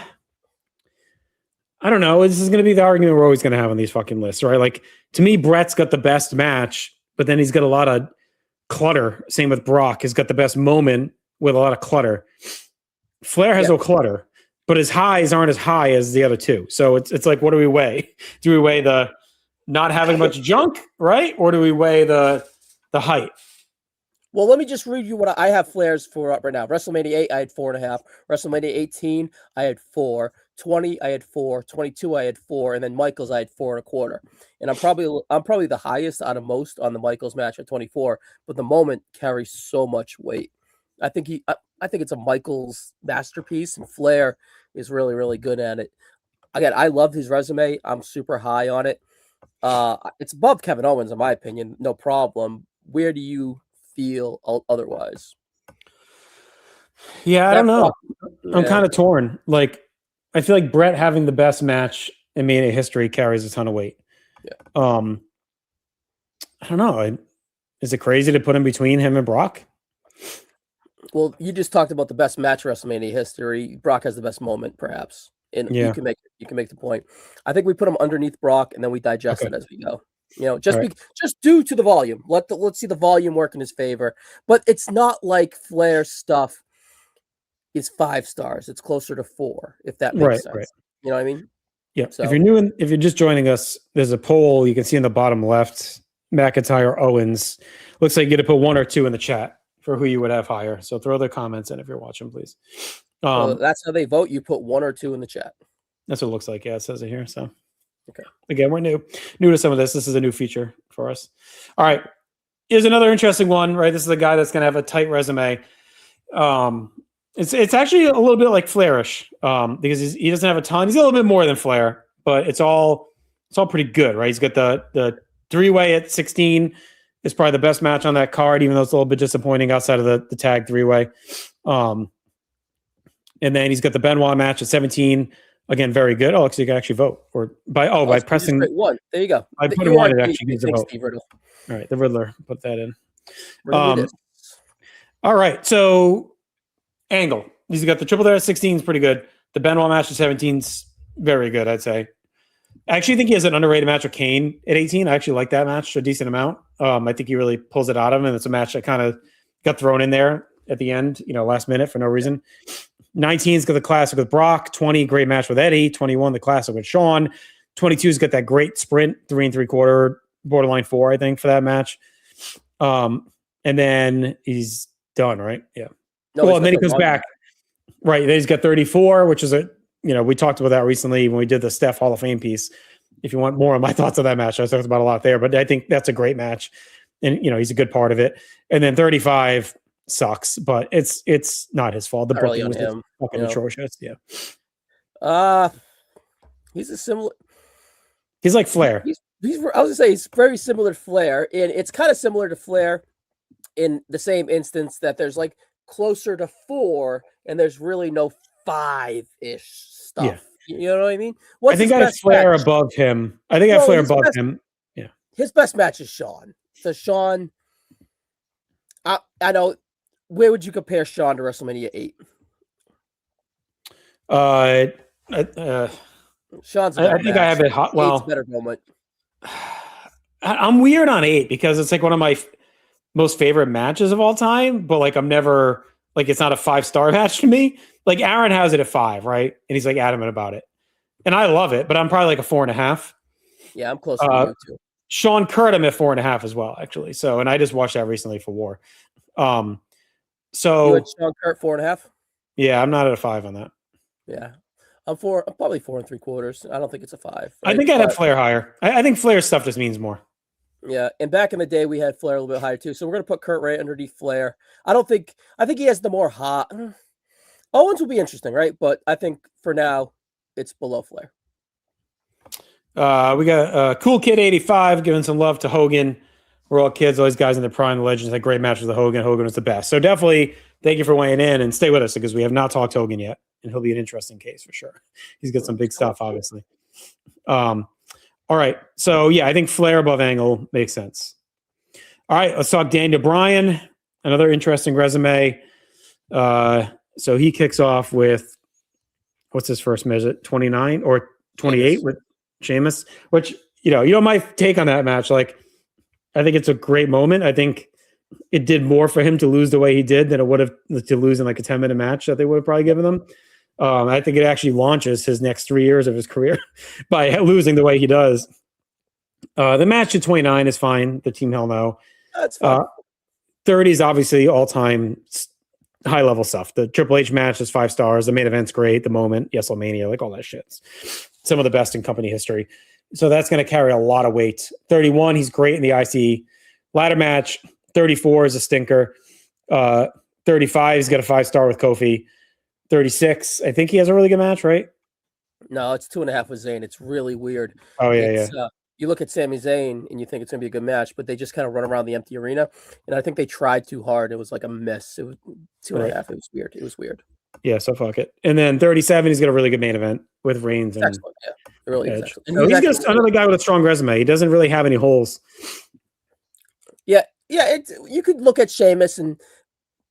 don't know. This is going to be the argument we're always going to have on these fucking lists, right? Like to me, Brett's got the best match, but then he's got a lot of clutter. Same with Brock. He's got the best moment with a lot of clutter. Flair has no clutter, but his highs aren't as high as the other two. So it's like, what do we weigh? Do we weigh the not having much junk, right? Or do we weigh the height? Well, let me just read you what I have Flair's for up right now. WrestleMania 8, I had 4.5. WrestleMania 18, I had 4. 20, I had 4. 22, I had 4. And then Michaels, I had 4.25. And I'm probably the highest out of most on the Michaels match at 24. But the moment carries so much weight. I think it's a Michaels masterpiece, and Flair is really, really good at it. Again, I love his resume. I'm super high on it. It's above Kevin Owens, in my opinion, no problem. Where do you feel otherwise? Yeah, I don't know. I'm kind of torn. Like, I feel like Brett having the best match in Mania history carries a ton of weight. Yeah. I don't know. Is it crazy to put him between him and Brock? Well, you just talked about the best match WrestleMania history. Brock has the best moment, perhaps. And you can make the point. I think we put him underneath Brock, and then we digest it as we go. Just due to the volume. Let's see the volume work in his favor. But it's not like Flair's stuff is 5 stars. It's closer to 4, if that makes sense. Right. You know what I mean? Yeah. So, if you're just joining us, there's a poll you can see in the bottom left. McIntyre, Owens. Looks like you get to put 1 or 2 in the chat for who you would have higher. So throw their comments in if you're watching, please. That's how they vote. You put 1 or 2 in the chat. That's what it looks like. Yeah, it says it here. So, okay. Again, we're new to some of this. This is a new feature for us. All right. Here's another interesting one, right? This is a guy that's going to have a tight resume. It's actually a little bit like Flairish because he doesn't have a ton. He's a little bit more than Flair, but it's all pretty good, right? He's got the 3-way at 16 is probably the best match on that card, even though it's a little bit disappointing outside of the tag 3-way. And then he's got the Benoit match at 17. Again, very good. Oh, so you can actually vote by pressing 1. There you go. By putting 1, it actually gives a vote. All right, the Riddler, put that in. All right, so Angle. He's got the triple there at 16 is pretty good. The Benoit match at 17 is very good, I'd say. I actually think he has an underrated match with Kane at 18. I actually like that match a decent amount. I think he really pulls it out of him, and it's a match that kind of got thrown in there at the end, last minute for no reason. 19's got the classic with Brock. 20, great match with Eddie. 21, the classic with Shawn. 22's got that great sprint, 3 3/4, borderline 4, I think, for that match. And then he's done, right? Yeah. No, and then he comes back. Right. Then he's got 34, which is we talked about that recently when we did the Steph Hall of Fame piece. If you want more of my thoughts on that match, I talked about a lot there, but I think that's a great match. And, he's a good part of it. And then 35 sucks, but it's not his fault. The booking was fucking atrocious. Yeah. He's a similar. He's like Flair. I was gonna say he's very similar to Flair, and it's kind of similar to Flair in the same instance that there's like closer to 4, and there's really no 5-ish stuff. Yeah. You know what I mean? I think I have Flair above him. I think I have Flair above him. Yeah. His best match is Shawn. So Shawn, I know. Where would you compare Shawn to WrestleMania 8? Shawn's. I think I have it hot. Well, better moment. I'm weird on 8 because it's like one of my most favorite matches of all time, but like I'm never like it's not a 5-star match to me. Like Aaron has it at 5, right? And he's like adamant about it, and I love it, but I'm probably like a 4.5. Yeah, I'm close to you too. Sean Kurt, I'm at 4.5 as well, actually. So, and I just watched that recently for War. So you had Sean Kurt 4.5. Yeah, I'm not at a 5 on that. Yeah, I'm probably 4 3/4. I don't think it's a 5. Right? I think I'd have Flair higher. I think Flair's stuff just means more. Yeah, and back in the day, we had Flair a little bit higher too. So we're gonna put Kurt right underneath Flair. I think he has the more hot. Owens will be interesting, right? But I think for now, it's below Flair. We got Cool Kid 85 giving some love to Hogan. We're all kids, all these guys in their prime, the legends had great matches with Hogan. Hogan was the best. So definitely thank you for weighing in and stay with us because we have not talked Hogan yet. And he'll be an interesting case for sure. He's got some big stuff, obviously. All right. So yeah, I think Flair above Angle makes sense. All right, let's talk Daniel Bryan. Another interesting resume. So he kicks off with what's his first measure? 29 or 28 with Sheamus, which my take on that match. Like, I think it's a great moment. I think it did more for him to lose the way he did than it would have to lose in like a 10-minute match that they would have probably given him. I think it actually launches his next 3 years of his career by losing the way he does. The match at 29 is fine. The Team Hell No. That's fine. 30 is obviously all-time high-level stuff. The Triple H match is 5 stars. The main event's great. The moment, WrestleMania, like all that shit. Some of the best in company history. So that's going to carry a lot of weight. 31, he's great in the IC ladder match. 34 is a stinker. 35, he's got a 5-star with Kofi. 36, I think he has a really good match, right? No, it's 2.5 with Zayn. It's really weird. Oh, yeah. You look at Sami Zayn and you think it's going to be a good match, but they just kind of run around the empty arena. And I think they tried too hard. It was like a miss. It was 2.5. Right. It was weird. Yeah, so fuck it. And then 37, he's got a really good main event with Reigns and excellent. Yeah, it really is excellent. And he's just another guy with a strong resume. He doesn't really have any holes. Yeah. You could look at Sheamus and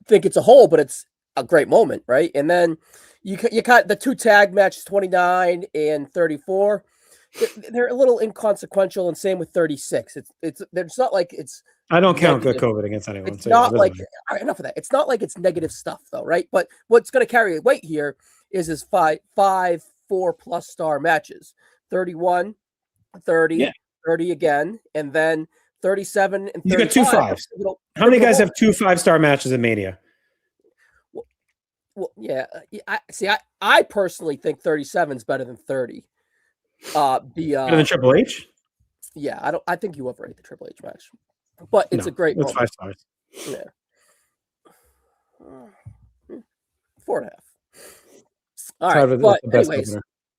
think it's a hole, but it's a great moment, right? And then you got the 2 tag matches, 29 and 34. They're a little inconsequential, and same with 36. It's not like it's. I don't count good COVID against anyone. It's not like enough of that. It's not like it's negative stuff, though, right? But what's going to carry weight here is his 5 4+ star matches: 31, 30, 30 again, and then 37 and 35. You got 2 5s. How many guys have 2 5-star matches in Mania? Well, yeah. I personally think 37 is better than 30. Better than Triple H? Yeah, I think you overrate the Triple H match, but it's a great. It's 5 stars. Yeah, 4.5. All right, but anyways,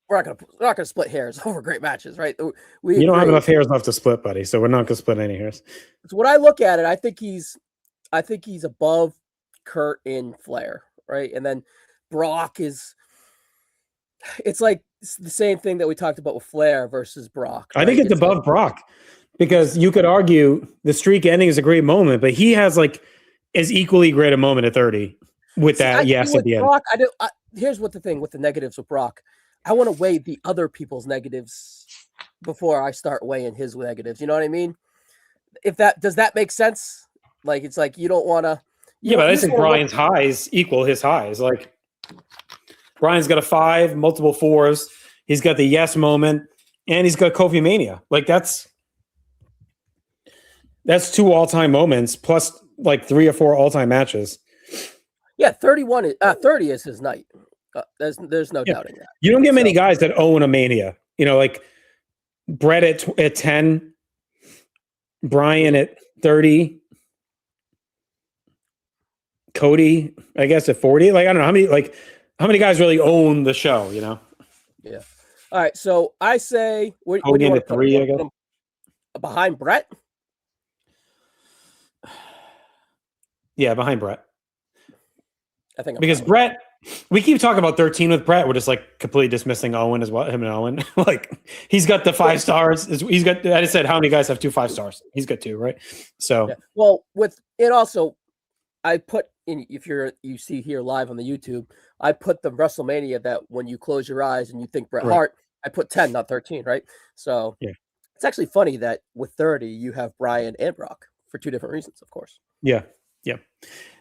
we're not gonna split hairs over great matches, right? You don't have enough hairs left to split, buddy. So we're not gonna split any hairs. So when I look at it, I think he's above Kurt and Flair, right? And then Brock is. It's like the same thing that we talked about with Flair versus Brock. Right? I think it's above Brock because you could argue the streak ending is a great moment, but he has like as equally great a moment at 30 with that at the Brock, end. Here's what the thing with the negatives with Brock. I want to weigh the other people's negatives before I start weighing his negatives. You know what I mean? Does that make sense? Like it's like you don't want to. Yeah, but I think Brian's highs equal his highs. Like Brian's got a 5, multiple 4s. He's got the yes moment, and he's got Kofi Mania. Like that's 2 all-time moments plus like 3 or 4 all-time matches. Yeah, 30 is his night. There's no doubting that. You don't get many guys that own a Mania. You know, like Brett at 10, Brian at 30, Cody, I guess, at 40. Like I don't know how many guys really own the show. You know. Yeah. All right. So I say what do you want to 3? I guess behind Brett. Yeah, behind Brett. I think because Brett, we keep talking about 13 with Brett. We're just like completely dismissing Owen as well. Him and Owen, like he's got the 5 stars. He's got. I just said how many guys have 2 5 stars? He's got 2, right? So well, with it also, I put in if you see here live on the YouTube, I put the WrestleMania that when you close your eyes and you think Bret Hart, I put 10, not 13, right? So it's actually funny that with 30 you have Brian and Brock for 2 different reasons, of course. Yeah.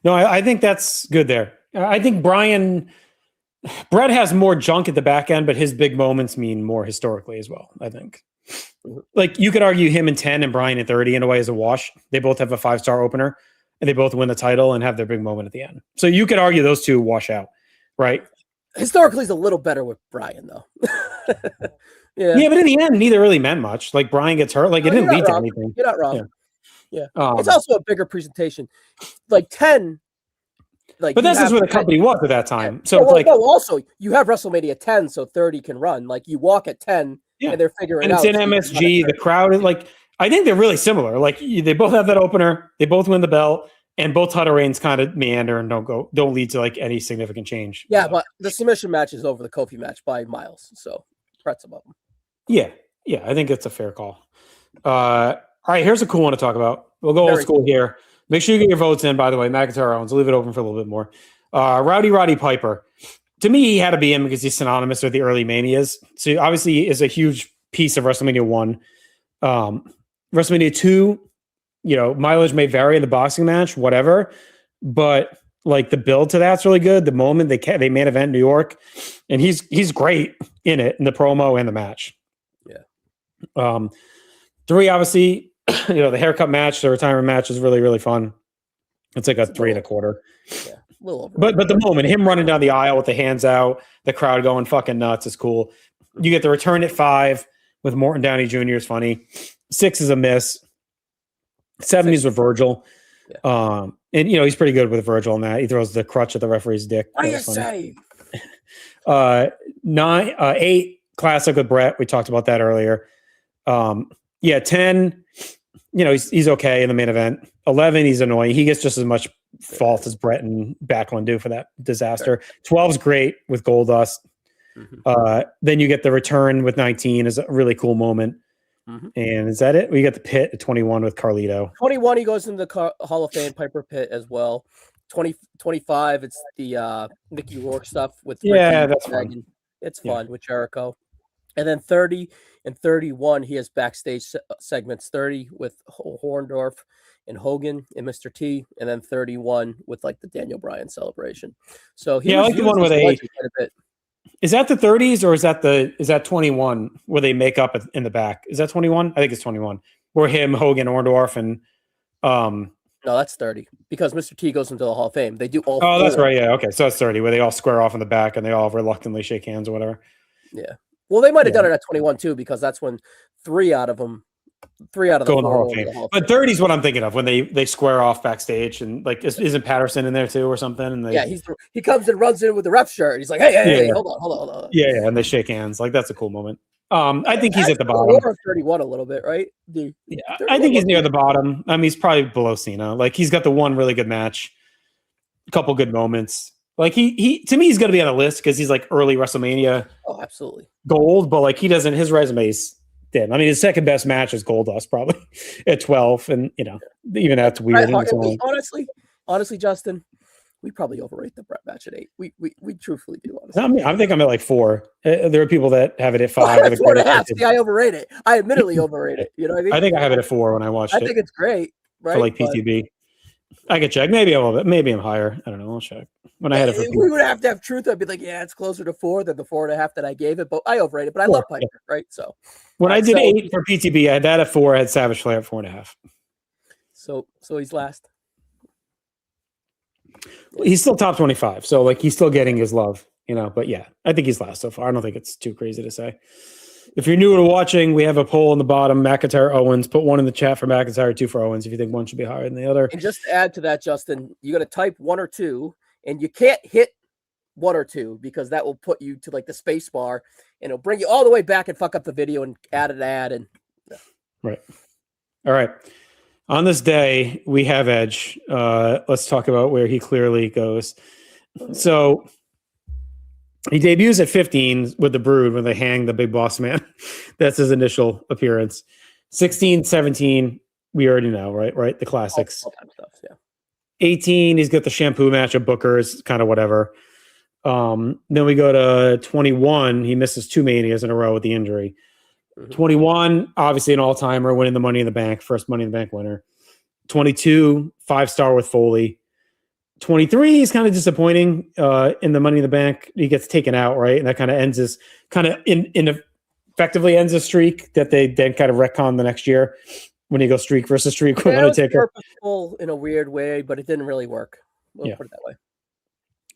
No, I think that's good there. I think Brett has more junk at the back end, but his big moments mean more historically as well. I think, like you could argue him in 10 and Brian in 30 in a way as a wash. They both have a 5-star opener, and they both win the title and have their big moment at the end. So you could argue those 2 wash out, right? Historically, is a little better with Brian though. Yeah, but in the end, neither really meant much. Like Brian gets hurt, like it didn't lead to anything. You're not wrong. Yeah. It's also a bigger presentation. Like 10. Like, but that's just where the company was at that time. Yeah. So it's also you have WrestleMania 10, so 30 can run. Like you walk at 10, and they're figuring out. And it's in MSG, the crowd is like, I think they're really similar. Like they both have that opener, they both win the belt, and both title reigns kind of meander and don't lead to like any significant change. Yeah, so. But the submission match is over the Kofi match by miles. So Brett's above them. Yeah, I think it's a fair call. All right, here's a cool one to talk about. We'll go old school here. Make sure you get your votes in, by the way. McIntyre Owens. Leave it open for a little bit more. Roddy Piper. To me, he had to be in because he's synonymous with the early Manias. So obviously he is a huge piece of WrestleMania 1. WrestleMania 2, mileage may vary in the boxing match, whatever. But like the build to that's really good. The moment they main event New York, and he's great in it, in the promo and the match. Yeah. 3, obviously, the haircut match, the retirement match is really, really fun. It's like a 3 1/4. Yeah, a little over. But the moment, him running down the aisle with the hands out, the crowd going fucking nuts is cool. You get the return at 5 with Morton Downey Jr. is funny. 6 is a miss. 7 is with Virgil. Yeah. And he's pretty good with Virgil in that. He throws the crutch at the referee's dick. What do you say? 8, classic with Brett. We talked about that earlier. 10, he's okay in the main event. 11, he's annoying. He gets just as much fault as Brett and Backlund do for that disaster. 12 is great with Goldust. Mm-hmm. Then you get the return with 19 is a really cool moment. Mm-hmm. And is that it? We got the pit at 21 with Carlito. 21, he goes into the Hall of Fame Piper pit as well. 25, it's the Mickey Rourke stuff with Ricky. That's fun. It's fun with Jericho. And then 30 and 31, he has backstage segments. 30 with Horndorf and Hogan and Mr. T, and then 31 with like the Daniel Bryan celebration. So I like the one where they. Is that the 30s or is that 21 where they make up in the back? Is that 21? I think it's 21. Where him, Hogan, Orndorff, and no, that's 30 because Mr. T goes into the Hall of Fame. They do all. Oh, that's right. Yeah, okay. So that's 30 where they all square off in the back and they all reluctantly shake hands or whatever. Yeah. Well, they might have done it at 21 too because that's when 3 out of the go in the Hall of Fame. But 30 is what I'm thinking of when they square off backstage and like isn't Patterson in there too or something? And he comes and runs in with the ref shirt. He's like, hey, hold on. Yeah, and they shake hands. Like that's a cool moment. I think he's at the bottom. 31 a little bit, right? I think he's near the bottom. I mean, he's probably below Cena. Like he's got the one really good match, a couple good moments. Like he to me, he's going to be on the list because he's like early WrestleMania. Oh, absolutely. Gold, but like he doesn't. His resume's dim. I mean, his second best match is Goldust probably at 12, and even that's weird. Honestly, Justin, we probably overrate the Brett match at 8. We truthfully do. Honestly. I think I'm at like 4. There are people that have it at 5. 4.5. See, I overrate it. I admittedly overrate it. You know what I mean? I think I have it at 4 when I watched it. I think it's great, right? For like PTB. I could check. Maybe a little bit. Maybe I'm higher. I don't know. I'll check. When I had it for We would have to have truth. I'd be like, yeah, it's closer to 4 than the 4.5 that I gave it, but I overrated. But I love Piper, right? So when I did so, 8 for PTB, I had that at 4. I had Savage Flair at 4.5. So he's last. He's still top 25, so like he's still getting his love, you know. But yeah, I think he's last so far. I don't think it's too crazy to say. If you're new to watching, we have a poll on the bottom: McIntyre, Owens. Put 1 in the chat for McIntyre, 2 for Owens. If you think one should be higher than the other. And just to add to that, Justin, you got to type 1 or 2, and you can't hit 1 or 2 because that will put you to like the space bar, and it'll bring you all the way back and fuck up the video and add an ad. And right. All right. On this day, we have Edge. Let's talk about where he clearly goes. So he debuts at 15 with the Brood when they hang the big boss man. That's his initial appearance. 16, 17, we already know, right? The classics. All-time stuff, yeah. 18, he's got the shampoo match at Booker's, kind of whatever. Then we go to 21. He misses 2 Manias in a row with the injury. 21, obviously an all-timer, winning the Money in the Bank, first Money in the Bank winner. 22, 5-star with Foley. 23, he's kind of disappointing in the Money in the Bank. He gets taken out, right? And that kind of ends his effectively ends a streak that they then kind of retcon the next year when he goes streak versus streak with Undertaker. It was purposeful in a weird way, but it didn't really work. We'll put it that way.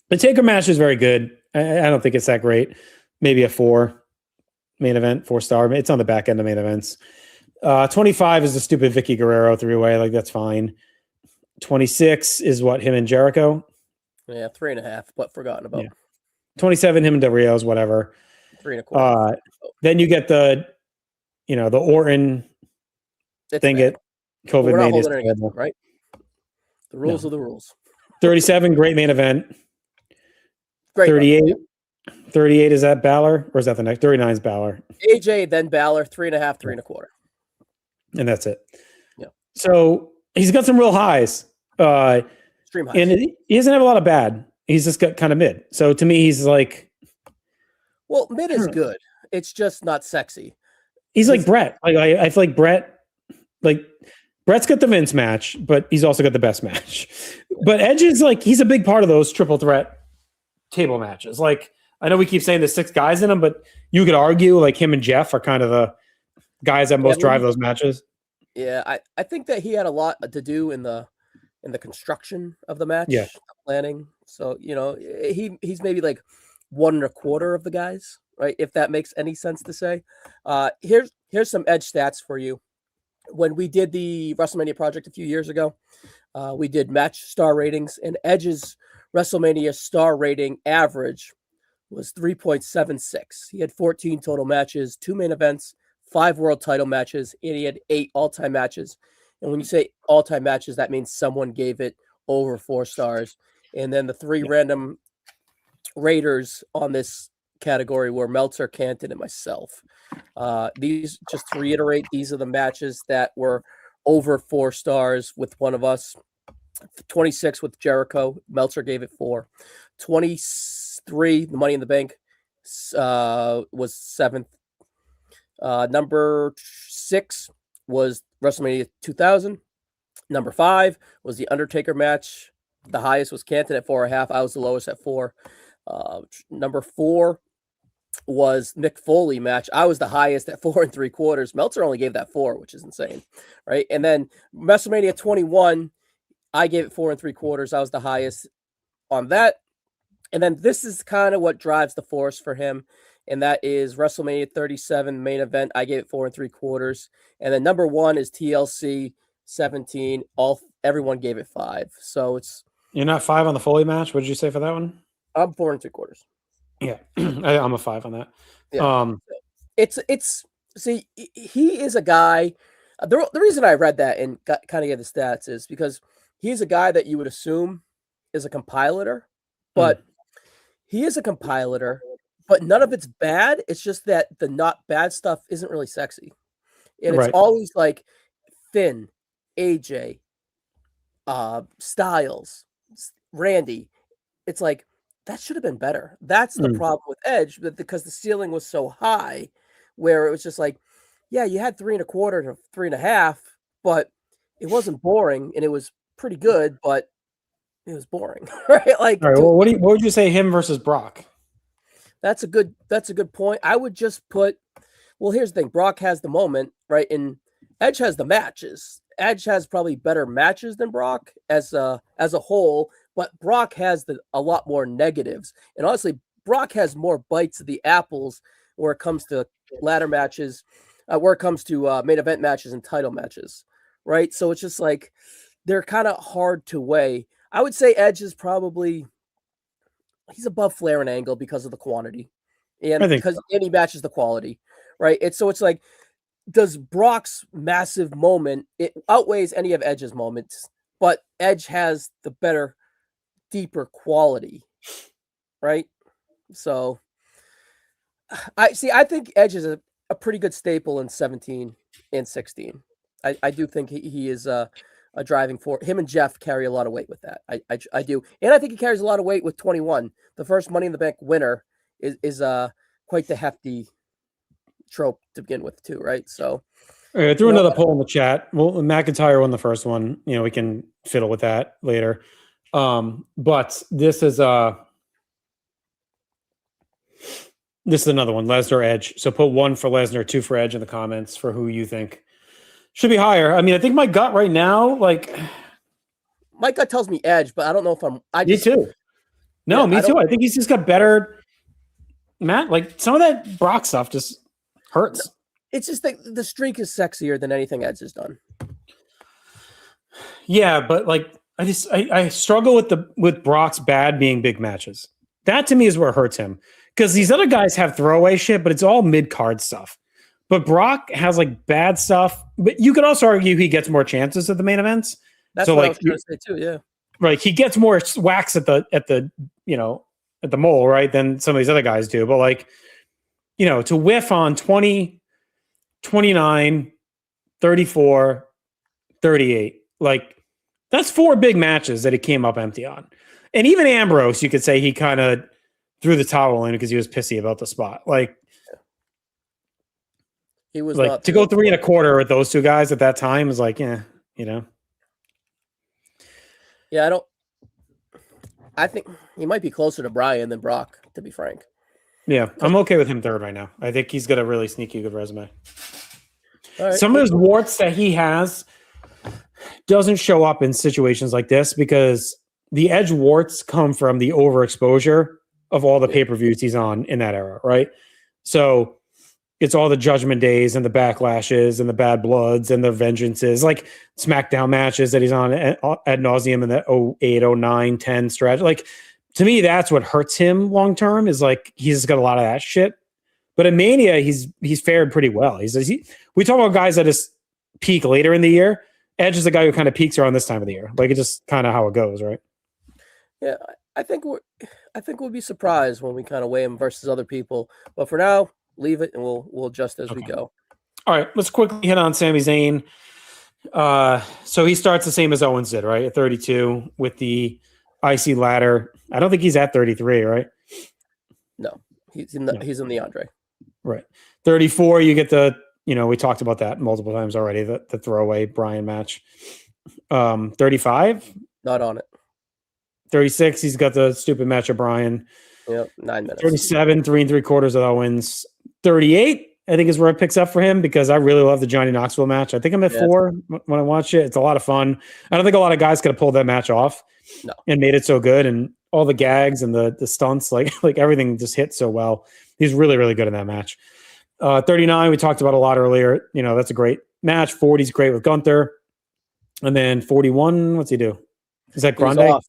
The Taker match is very good. I don't think it's that great. Maybe a 4 main event, 4-star. It's on the back end of main events. 25 is the stupid Vicky Guerrero 3-way. Like, that's fine. 26 is what, him and Jericho? Yeah, 3.5, but forgotten about. Yeah. 27, him and Del Rio's, whatever. 3.25. Then you get the Orton thing at COVID Mania. Right? The rules are the rules. 37, great main event. Great 38. 38 is that Balor, or is that the next? 39 is Balor. AJ, then Balor, 3.5, 3.25. And that's it. Yeah. So he's got some real highs. Extreme highs. And he doesn't have a lot of bad. He's just got kind of mid. So to me, he's like... Well, mid is good. It's just not sexy. He's like Brett. I feel like Brett's got the Vince match, but he's also got the best match. But Edge is like, he's a big part of those triple threat table matches. Like, I know we keep saying there's 6 guys in them, but you could argue like him and Jeff are kind of the guys that most drive those matches. Yeah, I think that he had a lot to do in the construction of the match, planning. So, he's maybe like 1.25 of the guys, right? If that makes any sense to say. Here's some Edge stats for you. When we did the WrestleMania project a few years ago, we did match star ratings, and Edge's WrestleMania star rating average was 3.76. He had 14 total matches, 2 main events, 5 world title matches, and he had 8 all-time matches. And when you say all-time matches, that means someone gave it over 4 stars. And then the 3 random raters on this category were Meltzer, Canton, and myself. These, just to reiterate, these are the matches that were over 4 stars with one of us. 26 with Jericho. Meltzer gave it 4. 23, the Money in the Bank was 7th. Number 6 was WrestleMania 2000. Number 5 was the Undertaker match. The highest was Canton at 4.5. I was the lowest at 4. Number 4 was Mick Foley match. I was the highest at 4.75. Meltzer only gave that 4, which is insane, right? And then WrestleMania 21, I gave it 4.75. I was the highest on that. And then this is kind of what drives the force for him, and that is WrestleMania 37 main event. I gave it 4.75. And then number 1 is TLC 17. Everyone gave it 5. So it's... You're not 5 on the Foley match? What did you say for that one? I'm 4.75. Yeah, I'm a 5 on that. Yeah. It's see, he is a guy. The reason I read that and kind of get the stats is because he's a guy that you would assume is a compilator, but he is a compilator, but none of it's bad. It's just that the not bad stuff isn't really sexy, and it's always like Finn, AJ, Styles, Randy. It's like, that should have been better. That's the problem with Edge, because the ceiling was so high, where it was just like, yeah, you had 3.25 to 3.5, but it wasn't boring, and it was pretty good, but it was boring, right? Like, All right. Well, what would you say him versus Brock? that's a good point. I would just put. Well, here's the thing: Brock has the moment, right? And Edge has the matches. Edge has probably better matches than Brock as a whole, but Brock has a lot more negatives. And honestly, Brock has more bites of the apples where it comes to ladder matches, where it comes to main event matches and title matches, right? So it's just like they're kind of hard to weigh. I would say Edge is probably he's above Flair and Angle because of the quantity, and because he matches the quality, right? It's like, does Brock's massive moment, it outweighs any of Edge's moments, but Edge has the better, deeper quality, right? So I think Edge is a pretty good staple in 17 and 16. I do think he is a driving force. Him and Jeff carry a lot of weight with that. I do. And I think he carries a lot of weight with 21. The first Money in the Bank winner is quite the hefty trope to begin with too, right? So I threw another poll in the chat. Well, McIntyre won the first one. We can fiddle with that later. But this is another one, Lesnar Edge. So put 1 for Lesnar, 2 for Edge in the comments for who you think should be higher. I mean, I think my gut right now, like my gut tells me Edge, but I don't know if me too. No, me too. I think he's just got better. Matt, like some of that Brock stuff just hurts. It's just that the streak is sexier than anything Edge has done. Yeah, but like I struggle with Brock's bad being big matches. That to me is where it hurts him. Because these other guys have throwaway shit, but it's all mid-card stuff. But Brock has like bad stuff. But you could also argue he gets more chances at the main events. That's what I was trying to say too, yeah. Right. He gets more whacks at the mole, right, than some of these other guys do. But like, to whiff on 20, 29, 34, 38, like that's 4 big matches that he came up empty on. And even Ambrose, you could say he kind of threw the towel in because he was pissy about the spot. Like he was like to go 3 1/4 with those 2 guys at that time is like, Yeah, I think he might be closer to Bryan than Brock, to be frank. Yeah, I'm okay with him 3rd right now. I think he's got a really sneaky good resume. Right. Some of his warts that he has doesn't show up in situations like this because the Edge warts come from the overexposure of all the pay-per-views he's on in that era, right? So it's all the Judgment Days and the Backlashes and the Bad Bloods and the Vengeances, like SmackDown matches that he's on ad nauseum in the 08, 09, 10 stretch. Like, to me, that's what hurts him long-term is like he's got a lot of that shit. But in Mania, he's fared pretty well. We talk about guys that just peak later in the year. Edge is the guy who kind of peaks around this time of the year. Like, it's just kind of how it goes, right? Yeah, I think we'll be surprised when we kind of weigh him versus other people. But for now, leave it and we'll adjust as we go. All right, let's quickly hit on Sami Zayn. So he starts the same as Owens did, right? At 32 with the IC ladder. I don't think he's at 33, right? No, he's in the Andre. Right. 34, you get the, we talked about that multiple times already, the throwaway Bryan match. 35? Not on it. 36, he's got the stupid match of Bryan. Yep, 9 minutes. 37, 3 3/4 of Owens. 38, I think is where it picks up for him because I really love the Johnny Knoxville match. I think I'm at 4 when I watch it. It's a lot of fun. I don't think a lot of guys could have pulled that match off and made it so good. And all the gags and the stunts, like everything just hit so well. He's really, really good in that match. 39, we talked about a lot earlier. That's a great match. 40's great with Gunther. And then 41, what's he do? Is that Grande?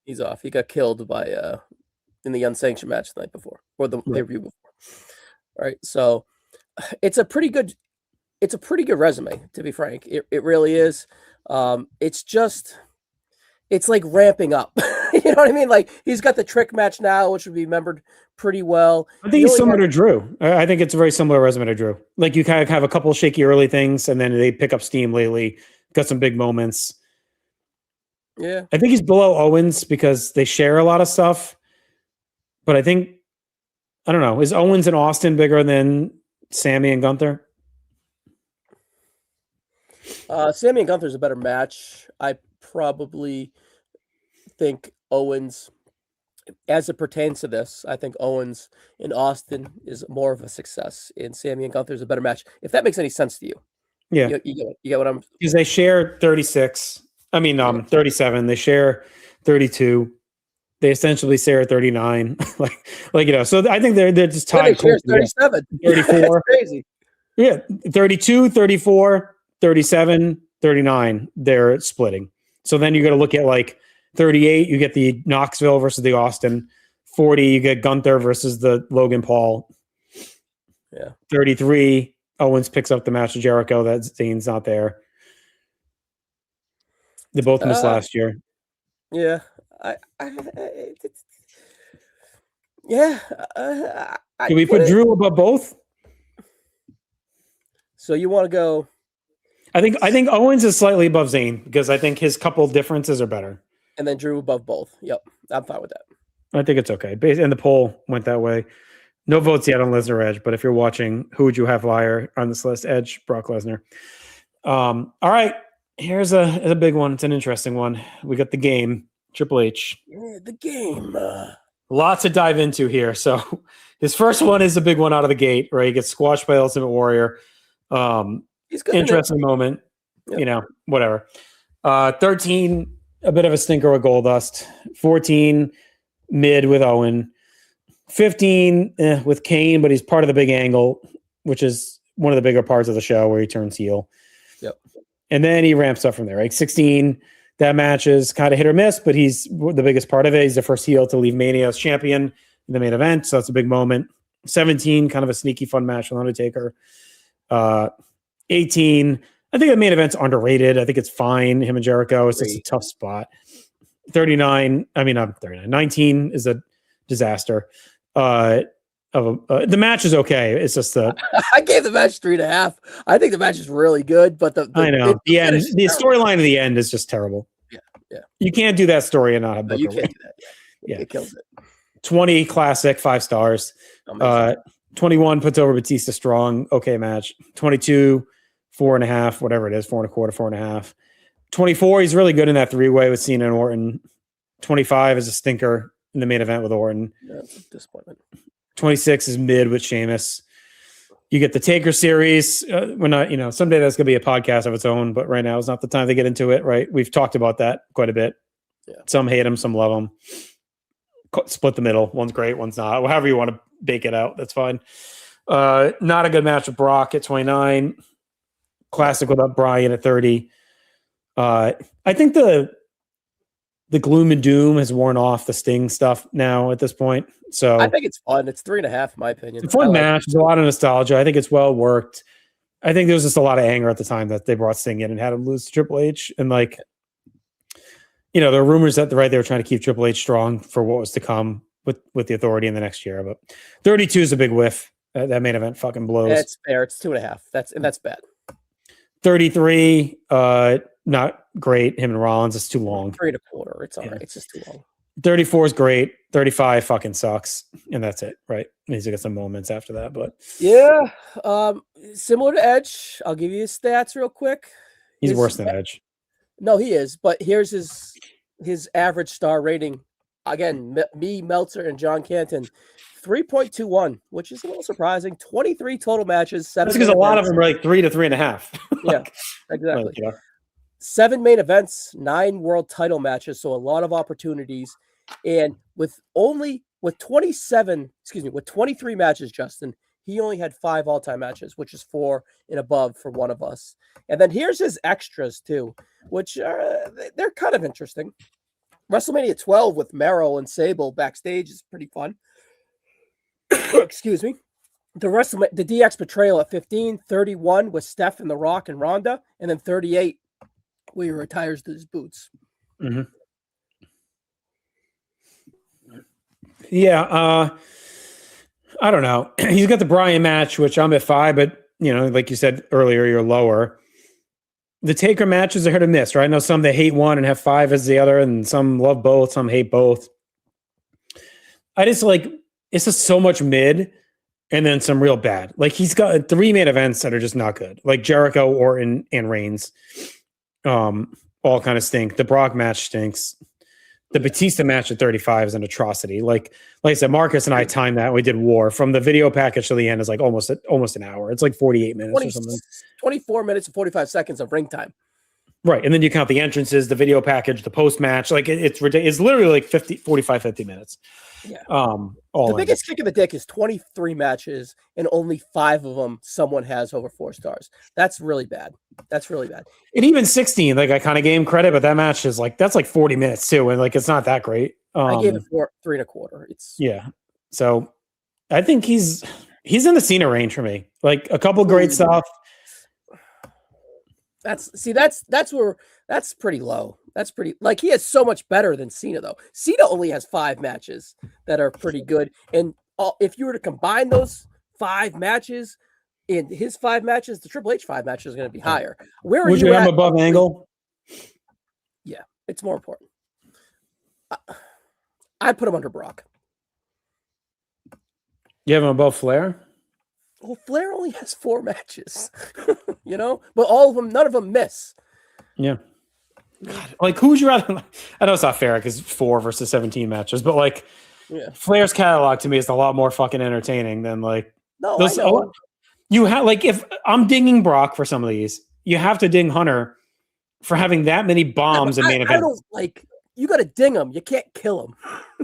He's off. He got killed by in the unsanctioned match the night before or the pay-per-view before. All right, so it's a pretty good resume, to be frank. It really is. It's like ramping up. You know what I mean? Like he's got the trick match now, which would be remembered pretty well. I think he's similar to Drew. I think it's a very similar resume to Drew. Like you kind of have a couple shaky early things, and then they pick up steam lately. Got some big moments. Yeah, I think he's below Owens because they share a lot of stuff. But I think, I don't know, is Owens and Austin bigger than Sammy and Gunther? Sammy and Gunther's a better match. I probably think Owens, as it pertains to this, I think Owens in Austin is more of a success, and Sammy and Gunther's a better match. If that makes any sense to you, Yeah, you get what I'm. because they share 36. I mean, 37. They share 32. They essentially share 39. So I think they're just tied. They share 37. 34. Crazy. Yeah, 32, 34, 37, 39. They're splitting. So then you got to look at like 38. You get the Knoxville versus the Austin. 40. You get Gunther versus the Logan Paul. Yeah. 33. Owens picks up the match with Jericho. That Zayn's not there. They both missed last year. Yeah. Can we put Drew above both? So you want to go? I think Owens is slightly above Zayn because I think his couple differences are better. And then Drew above both. Yep, I'm fine with that. I think it's okay. And the poll went that way. No votes yet on Lesnar Edge, but if you're watching, who would you have higher on this list? Edge, Brock Lesnar. All right, here's a big one. It's an interesting one. We got the game, Triple H. Yeah, the game. Lots to dive into here. So his first one is a big one out of the gate, right? He gets squashed by Ultimate Warrior. He's good. Interesting moment. Yep. Whatever. 13, a bit of a stinker with Goldust. 14, mid with Owen. 15 with Kane, but he's part of the big angle, which is one of the bigger parts of the show where he turns heel. Yep. And then he ramps up from there. Like 16, that match is kind of hit or miss, but he's the biggest part of it. He's the first heel to leave Mania as champion in the main event, so that's a big moment. 17, kind of a sneaky fun match with Undertaker. 18, I think the main event's underrated. I think it's fine. Him and Jericho, it's just a tough spot. 39, 19 is a disaster. The match is okay. It's just I gave the match 3.5. I think the match is really good, but the storyline of the end is just terrible. Yeah. You can't do that story and not have Booker. You can't do that. Yeah. It kills it. 20 classic, 5 stars. 21 puts over Batista strong. Okay match. 22, 4.5, whatever it is, 4.25, 4.5. 24, he's really good in that 3-way with Cena and Orton. 25 is a stinker in the main event with Orton. Yeah, it's a disappointment. 26 is mid with Sheamus. You get the Taker series. We're not, someday that's going to be a podcast of its own, but right now is not the time to get into it, right? We've talked about that quite a bit. Yeah. Some hate him, some love him. Split the middle. One's great, one's not. However you want to bake it out, that's fine. Not a good match with Brock at 29. Classic without Bryan at 30. I think the gloom and doom has worn off the Sting stuff now at this point. So I think it's fun. It's 3.5, in my opinion. It's a fun match. There's a lot of nostalgia. I think it's well worked. I think there was just a lot of anger at the time that they brought Sting in and had him lose to Triple H. And there are rumors that they were trying to keep Triple H strong for what was to come with the Authority in the next year. But 32 is a big whiff. That main event fucking blows. That's fair. It's 2.5. That's bad. 33, not great. Him and Rollins, it's too long. 3.25. It's all right. It's just too long. 34 is great. 35 fucking sucks. And that's it, right? Needs to get some moments after that. But yeah. Similar to Edge. I'll give you his stats real quick. He's worse than Edge. No, he is. But here's his average star rating. Again, me, Meltzer, and John Canton. 3.21, which is a little surprising. 23 total matches. That's because a lot of them are like 3 to 3.5. Yeah, exactly. 7 main events, 9 world title matches, so a lot of opportunities. And with 23 matches, Justin, he only had 5 all-time matches, which is 4 and above for one of us. And then here's his extras too, which they're kind of interesting. WrestleMania 12 with Mero and Sable backstage is pretty fun. Excuse me. The DX betrayal at 15, 31 with Steph and The Rock and Ronda, and then 38 where he retires his boots. Mm-hmm. Yeah, I don't know. He's got the Bryan match, which I'm at 5, but like you said earlier, you're lower. The Taker matches are hit or miss, right? I know some they hate one and have 5 as the other, and some love both, some hate both. I just it's just so much mid and then some real bad. Like he's got 3 main events that are just not good. Like Jericho, Orton, and Reigns, all kind of stink. The Brock match stinks. The Batista match at 35 is an atrocity. Like I said, Marcus and I timed that. We did War from the video package to the end is like almost an hour. It's like 48 minutes or something. 24 minutes and 45 seconds of ring time. Right. And then you count the entrances, the video package, the post match. Like it's ridiculous. It's literally like 50 minutes. Yeah. The biggest kick in the dick is 23 matches and only 5 of them someone has over 4 stars. That's really bad. And even 16, like I kind of gave him credit, but that match is like that's like 40 minutes too, and like it's not that great. I gave it 3.25. It's So I think he's in the Cena range for me. Like a couple great stuff. That's pretty low. That's pretty like he has so much better than Cena though. Cena only has 5 matches that are pretty good, and if you were to combine those 5 matches in his 5 matches, the Triple H 5 matches are going to be higher. Where are Would you have him above Angle? Yeah, it's more important. I'd put him under Brock. You have him above Flair? Well, Flair only has 4 matches, but all of them, none of them miss. Yeah. God, like who would you rather? I know it's not fair because 4 versus 17 matches, but like, Flair's catalog to me is a lot more fucking entertaining than like those. I know. You have like if I'm dinging Brock for some of these, you have to ding Hunter for having that many bombs in main events. I don't like. You got to ding him. You can't kill him.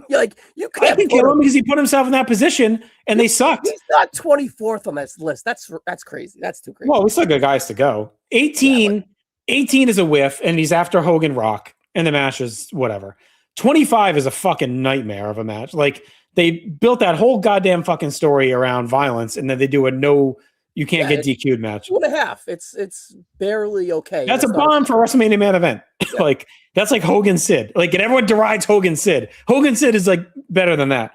You can't. I can kill him because he put himself in that position and they sucked. He's not 24th on this list. That's crazy. That's too crazy. Well, we still got guys to go. 18 is a whiff, and he's after Hogan Rock, and the match is whatever. 25 is a fucking nightmare of a match. Like they built that whole goddamn fucking story around violence, and then they do you can't get DQ'd match. 2.5. It's barely okay. That's a bomb for a WrestleMania main event. Yeah. Like that's like Hogan Sid. Like and everyone derides Hogan Sid. Hogan Sid is like better than that.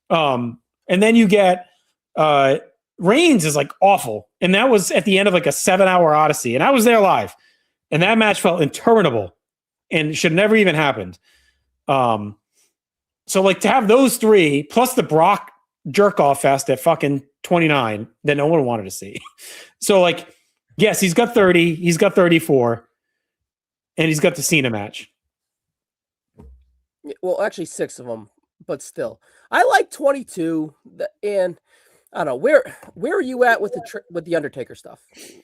And then you get Reigns is like awful, and that was at the end of like a 7-hour odyssey, and I was there live, and that match felt interminable, and should never even happened. So like to have those 3 plus the Brock jerk off fest at fucking 29 that no one wanted to see. So like, yes, he's got 30, he's got 34, and he's got the Cena match. Well, actually 6 of them, but still, I like 22. And I don't know where are you at with the Undertaker stuff?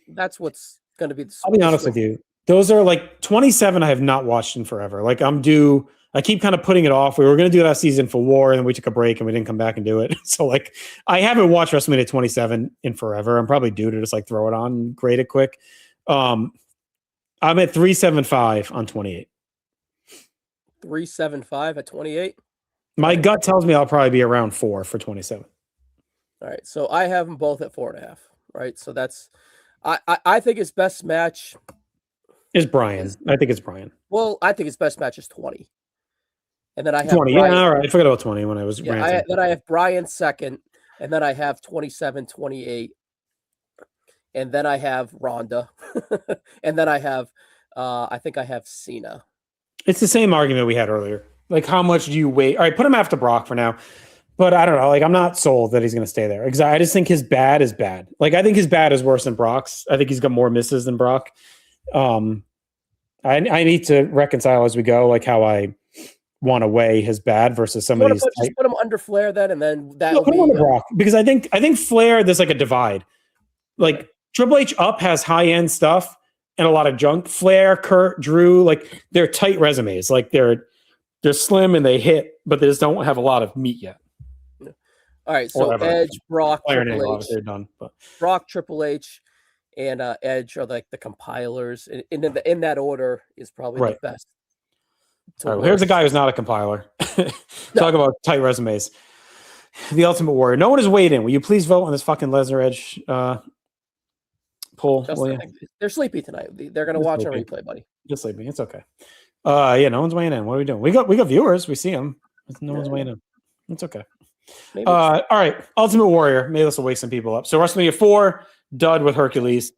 That's what's going to be. I'll be honest with you. Those are like 27. I have not watched in forever. Like I'm due. I keep kind of putting it off. We were going to do that season for War, and then we took a break and we didn't come back and do it. So like, I haven't watched WrestleMania 27 in forever. I'm probably due to just like throw it on and grade it quick. I'm at 375 on 28. 375 at 28. My gut tells me I'll probably be around 4 for 27. All right, so I have them both at 4.5. Right, so that's I think his best match is Bryan. I think it's Bryan. Well, I think his best match is 20. And then I have 20. Bryan. Yeah, all right. I forgot about 20 when I was ranting. Then I have Bryan second, and then I have 27, 28, and then I have Ronda, and then I have I think I have Cena. It's the same argument we had earlier. Like, how much do you wait? All right, put him after Brock for now. But I don't know. Like, I'm not sold that he's going to stay there. Because I just think his bad is bad. Like, I think his bad is worse than Brock's. I think he's got more misses than Brock. I need to reconcile as we go, like how I want to weigh his bad versus somebody's. Just put him under Flair then, and then that'll put him under Brock, because I think Flair, there's like a divide. Like Triple H up has high end stuff and a lot of junk. Flair, Kurt, Drew, like they're tight resumes. Like they're slim and they hit, but they just don't have a lot of meat yet. All right, so Edge, Brock, Triple H. They're done. But Brock, Triple H, and Edge are like the compilers, and in that order is probably the best. Right, well, here's a guy who's not a compiler. Talk about tight resumes. The Ultimate Warrior. No one is weighed in. Will you please vote on this fucking Lesnar Edge poll? They're sleepy tonight. They're going to watch on replay, buddy. Just sleeping. It's okay. Yeah, no one's weighing in. What are we doing? We got viewers. We see them. No one's weighing in. It's okay. All right. Ultimate Warrior. Maybe this will wake some people up. So WrestleMania 4, dud with Hercules.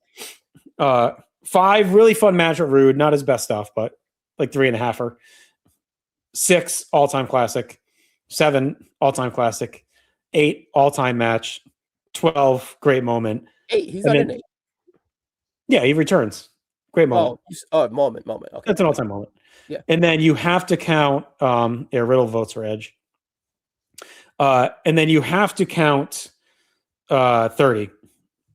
5, really fun match with Rude. Not his best stuff, but like 3.5. 6, all-time classic. 7, all-time classic. 8, all-time match. 12, great moment. 8. He's And not then, in 8. yeah, he returns. Great moment. Moment. Okay. That's an all-time moment. Yeah. And then you have to count, Riddle votes for Edge. And then you have to count 30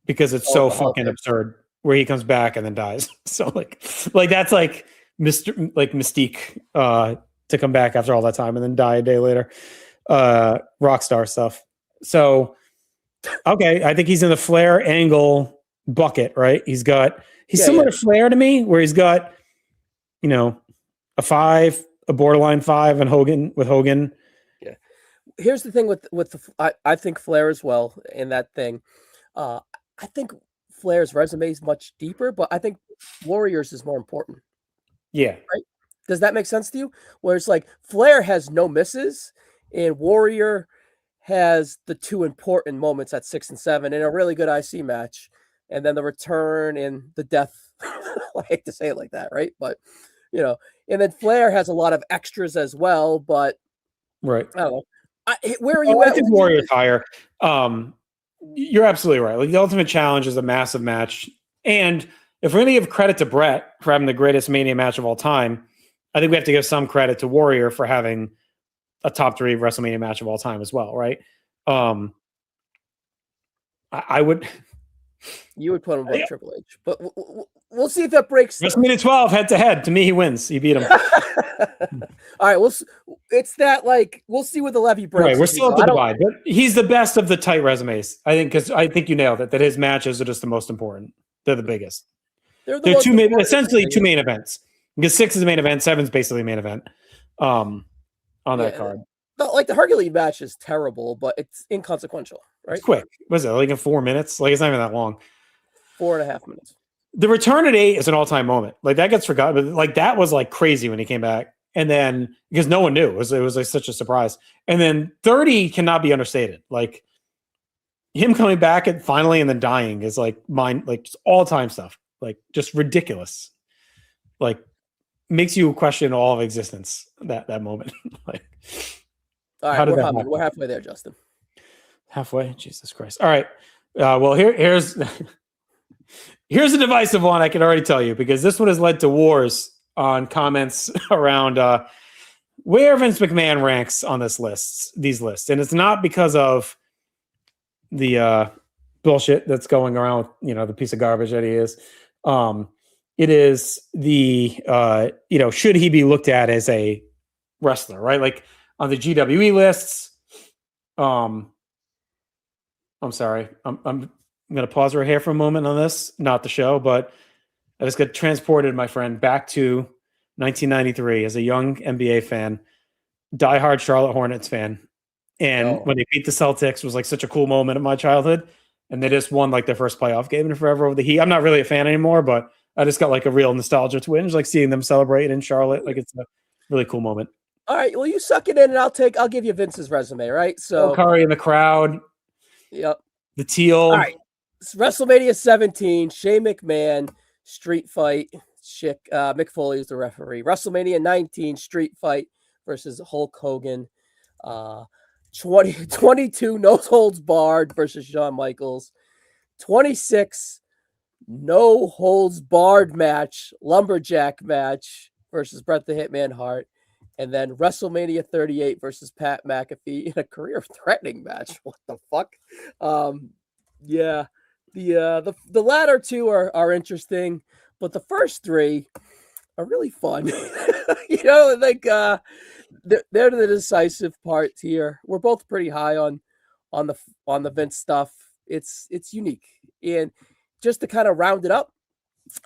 because it's so the Hulk fucking thing. absurd where he comes back and then dies. So like that's like Mystique to come back after all that time and then die a day later. Rockstar stuff. So okay, I think he's in the Flair Angle bucket, right? He's similar to Flair to me, where he's got, a 5, a borderline 5, and Hogan. Yeah. Here's the thing I think Flair as well in that thing. I think Flair's resume is much deeper, but I think Warriors is more important. Yeah. Right? Does that make sense to you? Where it's like Flair has no misses and Warrior has the 2 important moments at 6 and 7 in a really good IC match. And then the return and the death. I hate to say it like that, right? But, and then Flair has a lot of extras as well, but Right. I don't know. Where are you I at? think Warriors higher. You're absolutely right. Like the Ultimate Challenge is a massive match. And if we're going to give credit to Brett for having the greatest Mania match of all time, I think we have to give some credit to Warrior for having a top 3 WrestleMania match of all time as well, right? I would. You would put him above Triple H, but we'll see if that breaks. WrestleMania 12 head to head. To me, he wins. He beat him. All right, it's that we'll see what the levy breaks. Right, we're still at the divide, but he's the best of the tight resumes. I think because I think you nailed it. That his matches are just the most important. They're the biggest. They're essentially 2 main events. Because 6 is the main event, 7 is basically the main event. On that card. Like the Hercules match is terrible, but it's inconsequential, right? It's quick. What is it, like in 4 minutes? Like it's not even that long. 4.5 minutes. The return at 8 is an all-time moment. Like that gets forgotten, but like that was like crazy when he came back. And then because no one knew, it was like such a surprise. And then 30 cannot be understated. Like him coming back and finally and then dying is like just all-time stuff. Like just ridiculous. Like makes you question all of existence. That moment. Like. All right, we're halfway there, Justin. Halfway? Jesus Christ. All right. Well, here's a divisive one, I can already tell you, because this one has led to wars on comments around where Vince McMahon ranks on these lists. And it's not because of the bullshit that's going around with, the piece of garbage that he is. It is the, should he be looked at as a wrestler, right? Like, on the GWE lists, I'm sorry. I'm going to pause right here for a moment on this. Not the show, but I just got transported, my friend, back to 1993 as a young NBA fan, diehard Charlotte Hornets fan. And when they beat the Celtics, was like such a cool moment in my childhood. And they just won like their first playoff game in forever over the Heat. I'm not really a fan anymore, but I just got like a real nostalgia twinge, like seeing them celebrate in Charlotte. Like it's a really cool moment. All right, well, you suck it in, and I'll give you Vince's resume, right? So Curry in the crowd. Yep. The teal. All right. It's WrestleMania 17, Shane McMahon, street fight. Mick Foley is the referee. WrestleMania 19, street fight versus Hulk Hogan. 22, no holds barred versus Shawn Michaels. 26, no holds barred match, lumberjack match versus Bret the Hitman Hart. And then WrestleMania 38 versus Pat McAfee in a career-threatening match. What the fuck? Yeah. The latter 2 are interesting, but the first 3 are really fun. They're the decisive parts here. We're both pretty high on the Vince stuff. It's unique. And just to kind of round it up,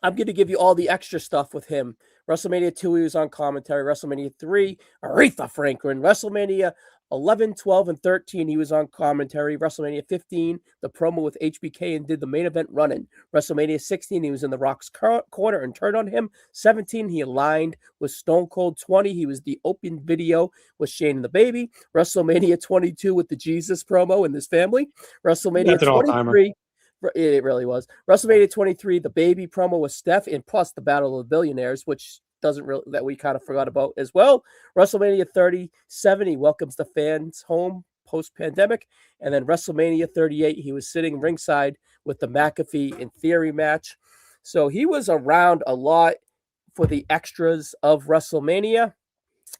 I'm going to give you all the extra stuff with him. WrestleMania 2, he was on commentary. WrestleMania 3, Aretha Franklin. WrestleMania 11, 12, and 13, he was on commentary. WrestleMania 15, the promo with HBK and did the main event run-in. WrestleMania 16, he was in The Rock's corner and turned on him. 17, he aligned with Stone Cold. 20, he was the open video with Shane and the Baby. WrestleMania 22 with the Jesus promo and his family. WrestleMania 23. It really was. WrestleMania 23, the Baby promo with Steph, and plus the Battle of the Billionaires, which that we kind of forgot about as well. WrestleMania 37, he welcomes the fans home post-pandemic. And then WrestleMania 38, he was sitting ringside with the McAfee and Theory match. So he was around a lot for the extras of WrestleMania.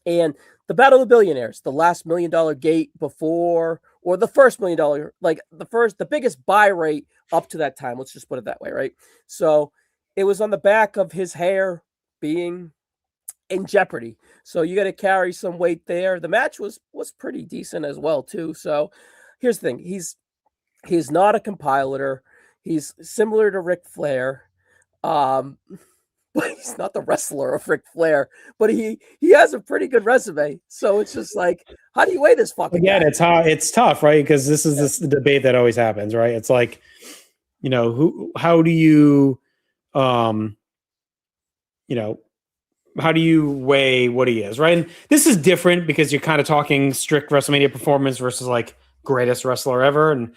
And the Battle of the Billionaires, the last $1 Million Gate before, or the first $1 Million, like the biggest buy rate up to that time. Let's just put it that way, right? So it was on the back of his hair being in jeopardy. So you got to carry some weight there. The match was pretty decent as well too. So here's the thing: he's not a compiler. He's similar to Ric Flair. But he's not the wrestler of Ric Flair, but he has a pretty good resume. So it's just like, how do you weigh this fucking guy? It's tough, right? Because this is the debate that always happens, right? It's like, how do you, how do you weigh what he is, right? And this is different because you're kind of talking strict WrestleMania performance versus like greatest wrestler ever and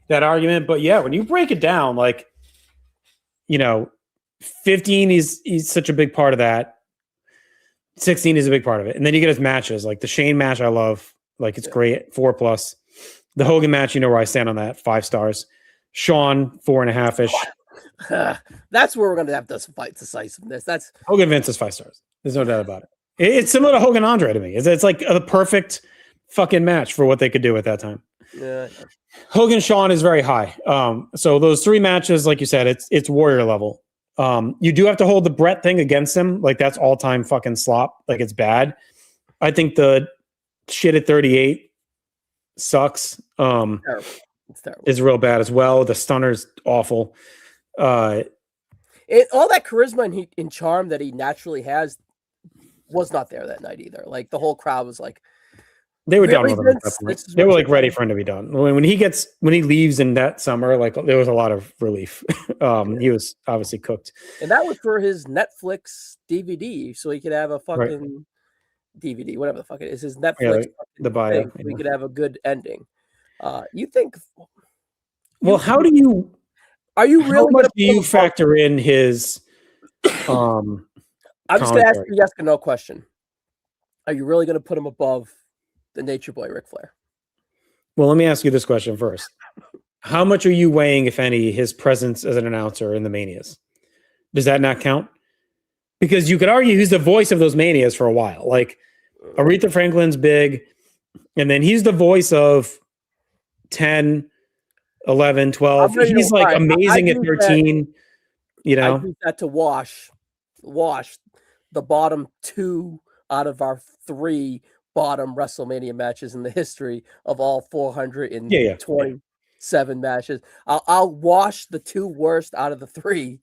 that argument. But yeah, when you break it down, like, 15, he's such a big part of that. 16 is a big part of it. And then you get his matches, like the Shane match I love. Like it's great, 4+. The Hogan match, where I stand on that, 5 stars. Shawn, 4.5-ish. That's where we're going to have to fight decisiveness. That's Hogan Vince is 5 stars. There's no doubt about it. It's similar to Hogan Andre to me. It's like the perfect fucking match for what they could do at that time. Yeah. Hogan Shawn is very high. So those 3 matches, like you said, it's Warrior level. You do have to hold the Brett thing against him. Like that's all time fucking slop. Like it's bad. I think the shit at 38 sucks. It's terrible. Is real bad as well. The stunner's awful. All that charisma and charm that he naturally has was not there that night either. Like the whole crowd was like, they were done with him at that point. They were like ready for him to be done. When he leaves in that summer, like there was a lot of relief. He was obviously cooked. And that was for his Netflix DVD, so he could have a fucking DVD, whatever the fuck it is, his Netflix the bio. Thing, we could have a good ending. You think? Well, how do you? Are you really? How much do you factor in his? I'm just going to ask you a yes or no question. Are you really going to put him above the Nature Boy Ric Flair? Well, let me ask you this question first. How much are you weighing, if any, his presence as an announcer in the Manias? Does that not count? Because you could argue he's the voice of those Manias for a while. Like Aretha Franklin's big, and then he's the voice of 10, 11, 12. He's like amazing at 13. I use that to wash the bottom 2 out of our 3 bottom WrestleMania matches in the history of all 427 matches. I'll wash the 2 worst out of the 3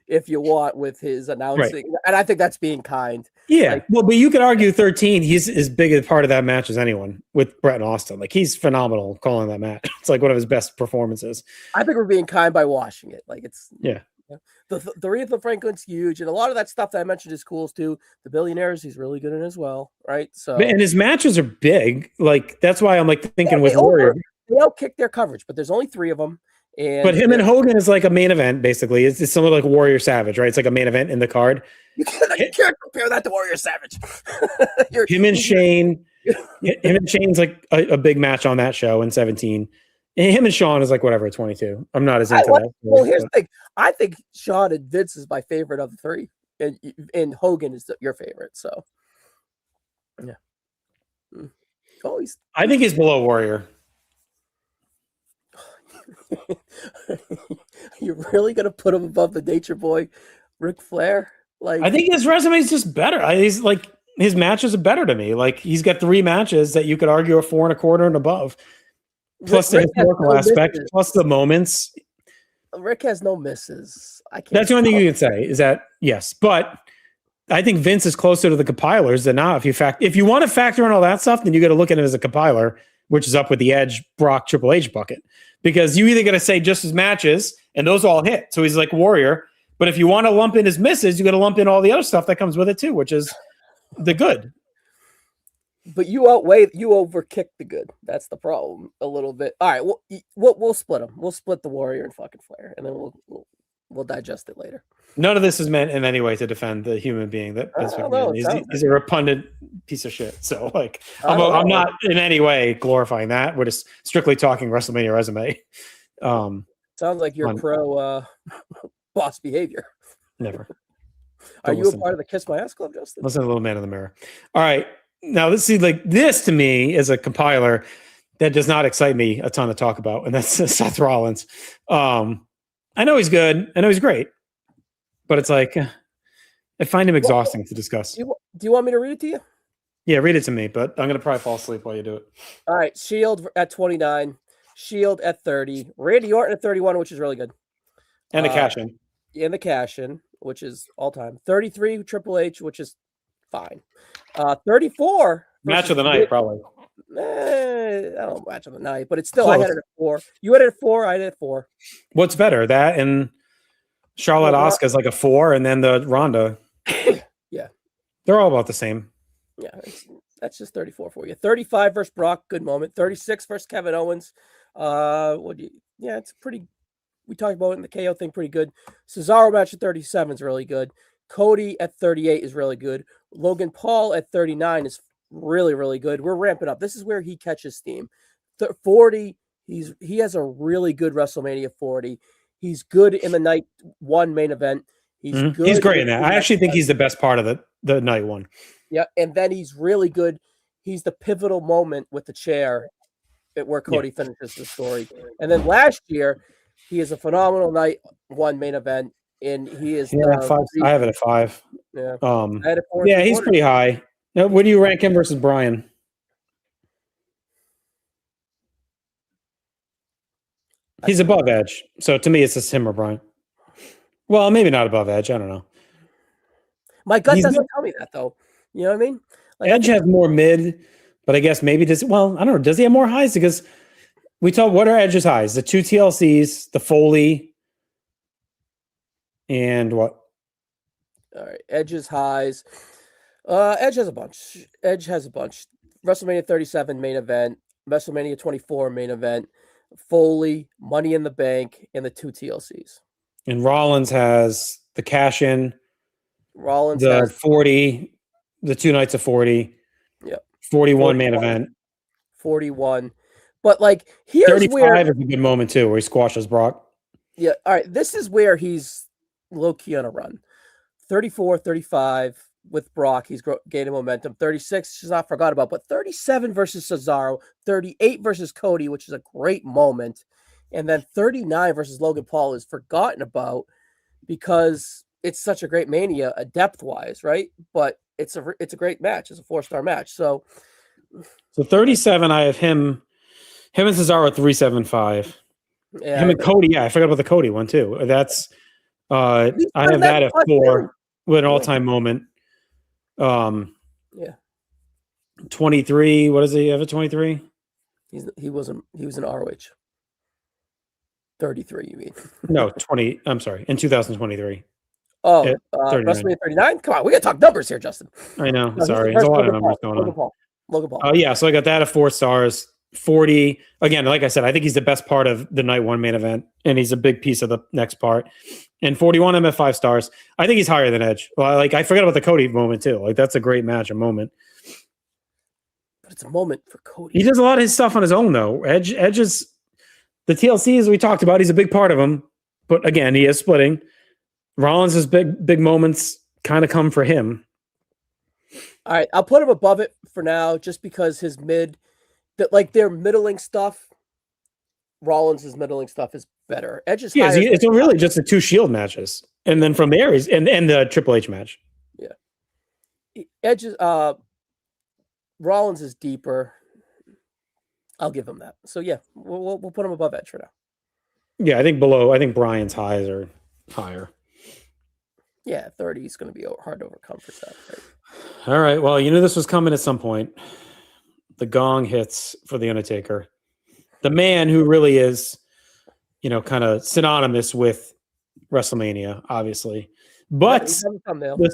if you want with his announcing. Right. And I think that's being kind. Yeah. But you could argue 13, he's as big a part of that match as anyone with Bret and Austin. Like he's phenomenal calling that match. It's like one of his best performances. I think we're being kind by washing it. Like it's yeah. The Aretha Franklin's huge, and a lot of that stuff that I mentioned is cool too. The Billionaires, he's really good in as well, right? So, and his matches are big. Like that's why I'm like thinking with Warrior, they outkick their coverage, but there's only 3 of them. But him and Hogan is like a main event, basically. It's similar like Warrior Savage, right? It's like a main event in the card. You can't compare that to Warrior Savage. Him and Shane's like a big match on that show in 17. And him and Shawn is like whatever, 22. I'm not as into that. Well, here's the thing. I think Shawn and Vince is my favorite of the 3, and Hogan is your favorite. So, yeah. I think he's below Warrior. You're really gonna put him above the Nature Boy, Ric Flair? Like, I think his resume is just better. He's like his matches are better to me. Like he's got 3 matches that you could argue are 4.25 and above. Plus the historical aspect, plus the moments. Rick has no misses. That's the only thing you can say is that yes, but I think Vince is closer to the compilers than not. If you want to factor in all that stuff, then you got to look at it as a compiler, which is up with the Edge, Brock, Triple H bucket. Because you either got to say just his matches, and those all hit. So he's like Warrior. But if you want to lump in his misses, you got to lump in all the other stuff that comes with it too, which is the good. But you overkick the good. That's the problem a little bit. All right, we'll split them. We'll split the Warrior and fucking Flair, and then we'll We'll digest it later. None of this is meant in any way to defend the human being that Vince McMahon is. He's a repugnant piece of shit. So, like, I'm not in any way glorifying that. We're just strictly talking WrestleMania resume. Sounds like you're pro boss behavior. Never. Are you a part of the Kiss My Ass Club, Justin? Listen to Little Man in the Mirror. All right. Now, this to me is a compiler that does not excite me a ton to talk about, and that's Seth Rollins. I know he's good. I know he's great. But it's like, I find him exhausting to discuss. Do you want me to read it to you? Yeah, read it to me, but I'm going to probably fall asleep while you do it. All right. Shield at 29. Shield at 30. Randy Orton at 31, which is really good. And the cash-in. And the cash-in, which is all-time. 33, Triple H, which is fine. 34. Match of the night, probably. I don't match of the night, but it's still, close. I had it at 4. You had it at 4, I had it at 4. What's better, that and Charlotte Asuka's like a 4, and then the Ronda. Yeah. They're all about the same. Yeah, that's just 34 for you. 35 versus Brock, good moment. 36 versus Kevin Owens. It's pretty. We talked about it in the KO thing, pretty good. Cesaro match at 37 is really good. Cody at 38 is really good. Logan Paul at 39 is really, really good. We're ramping up. This is where he catches steam. 40, he has a really good WrestleMania 40. He's good in the night one main event. He's good. He's great in that. I actually think he's the best part of the night one. Yeah, and then he's really good. He's the pivotal moment with the chair where Cody finishes the story. And then last year, he is a phenomenal night one main event, and he is. I have it at 5. Yeah, I had it 4. Yeah, he's pretty high. Now, where do you rank him versus Bryan? He's above Edge. So to me, it's just him or Bryan. Well, maybe not above Edge. I don't know. My gut doesn't tell me that, though. You know what I mean? Like, Edge has more mid, but I guess maybe does. Well, I don't know. Does he have more highs? Because we talk. What are Edge's highs? The 2 TLCs, the Foley, and what? All right, Edge's highs. Edge has a bunch. WrestleMania 37 main event, WrestleMania 24 main event, Foley, Money in the Bank, and the 2 TLCs. And Rollins has the cash-in. Rollins the has 40, the 2 nights of 40. Yep. 41 main event. 41. But like here's 35 where is a good moment too, where he squashes Brock. Yeah. All right. This is where he's low key on a run. 34, 35 with Brock. He's gaining momentum. 36, she's not forgot about, but 37 versus Cesaro, 38 versus Cody, which is a great moment. And then 39 versus Logan Paul is forgotten about because it's such a great Mania, depth-wise, right? But it's a great match. It's a 4-star match. So 37, I have him and Cesaro at 375. Yeah, him and Cody, yeah, I forgot about the Cody one too. That's I have that at 4 with an all-time moment. 23. What does he have at 23? He was an ROH. 33, you mean? No, 20. I'm sorry, in 2023. Oh, WrestleMania 39. Come on, we gotta talk numbers here, Justin. I know. Sorry, there's a lot of numbers going on. Logan Paul. Oh yeah, so I got that at 4 stars. 40 again. Like I said, I think he's the best part of the night one main event, and he's a big piece of the next part. And 41, I'm at 5 stars. I think he's higher than Edge. Well, like I forgot about the Cody moment too. Like that's a great match, a moment. But it's a moment for Cody. He does a lot of his stuff on his own though. Edge is the TLCs we talked about. He's a big part of them, but again, he is splitting. Rollins' big moments kind of come for him. All right, I'll put him above it for now, just because his their middling stuff. Rollins' middling stuff is better. Edge is higher. It's really just the 2 Shield matches, and then from there is and the Triple H match. Yeah, Edge is Rollins is deeper. I'll give him that. So yeah, we'll put him above Edge for now. Yeah, I think Bryan's highs are higher. Yeah, 30 is going to be hard to overcome for Seth. Right? All right. Well, you knew this was coming at some point. The gong hits for the Undertaker, the man who really is, kind of synonymous with WrestleMania, obviously. But this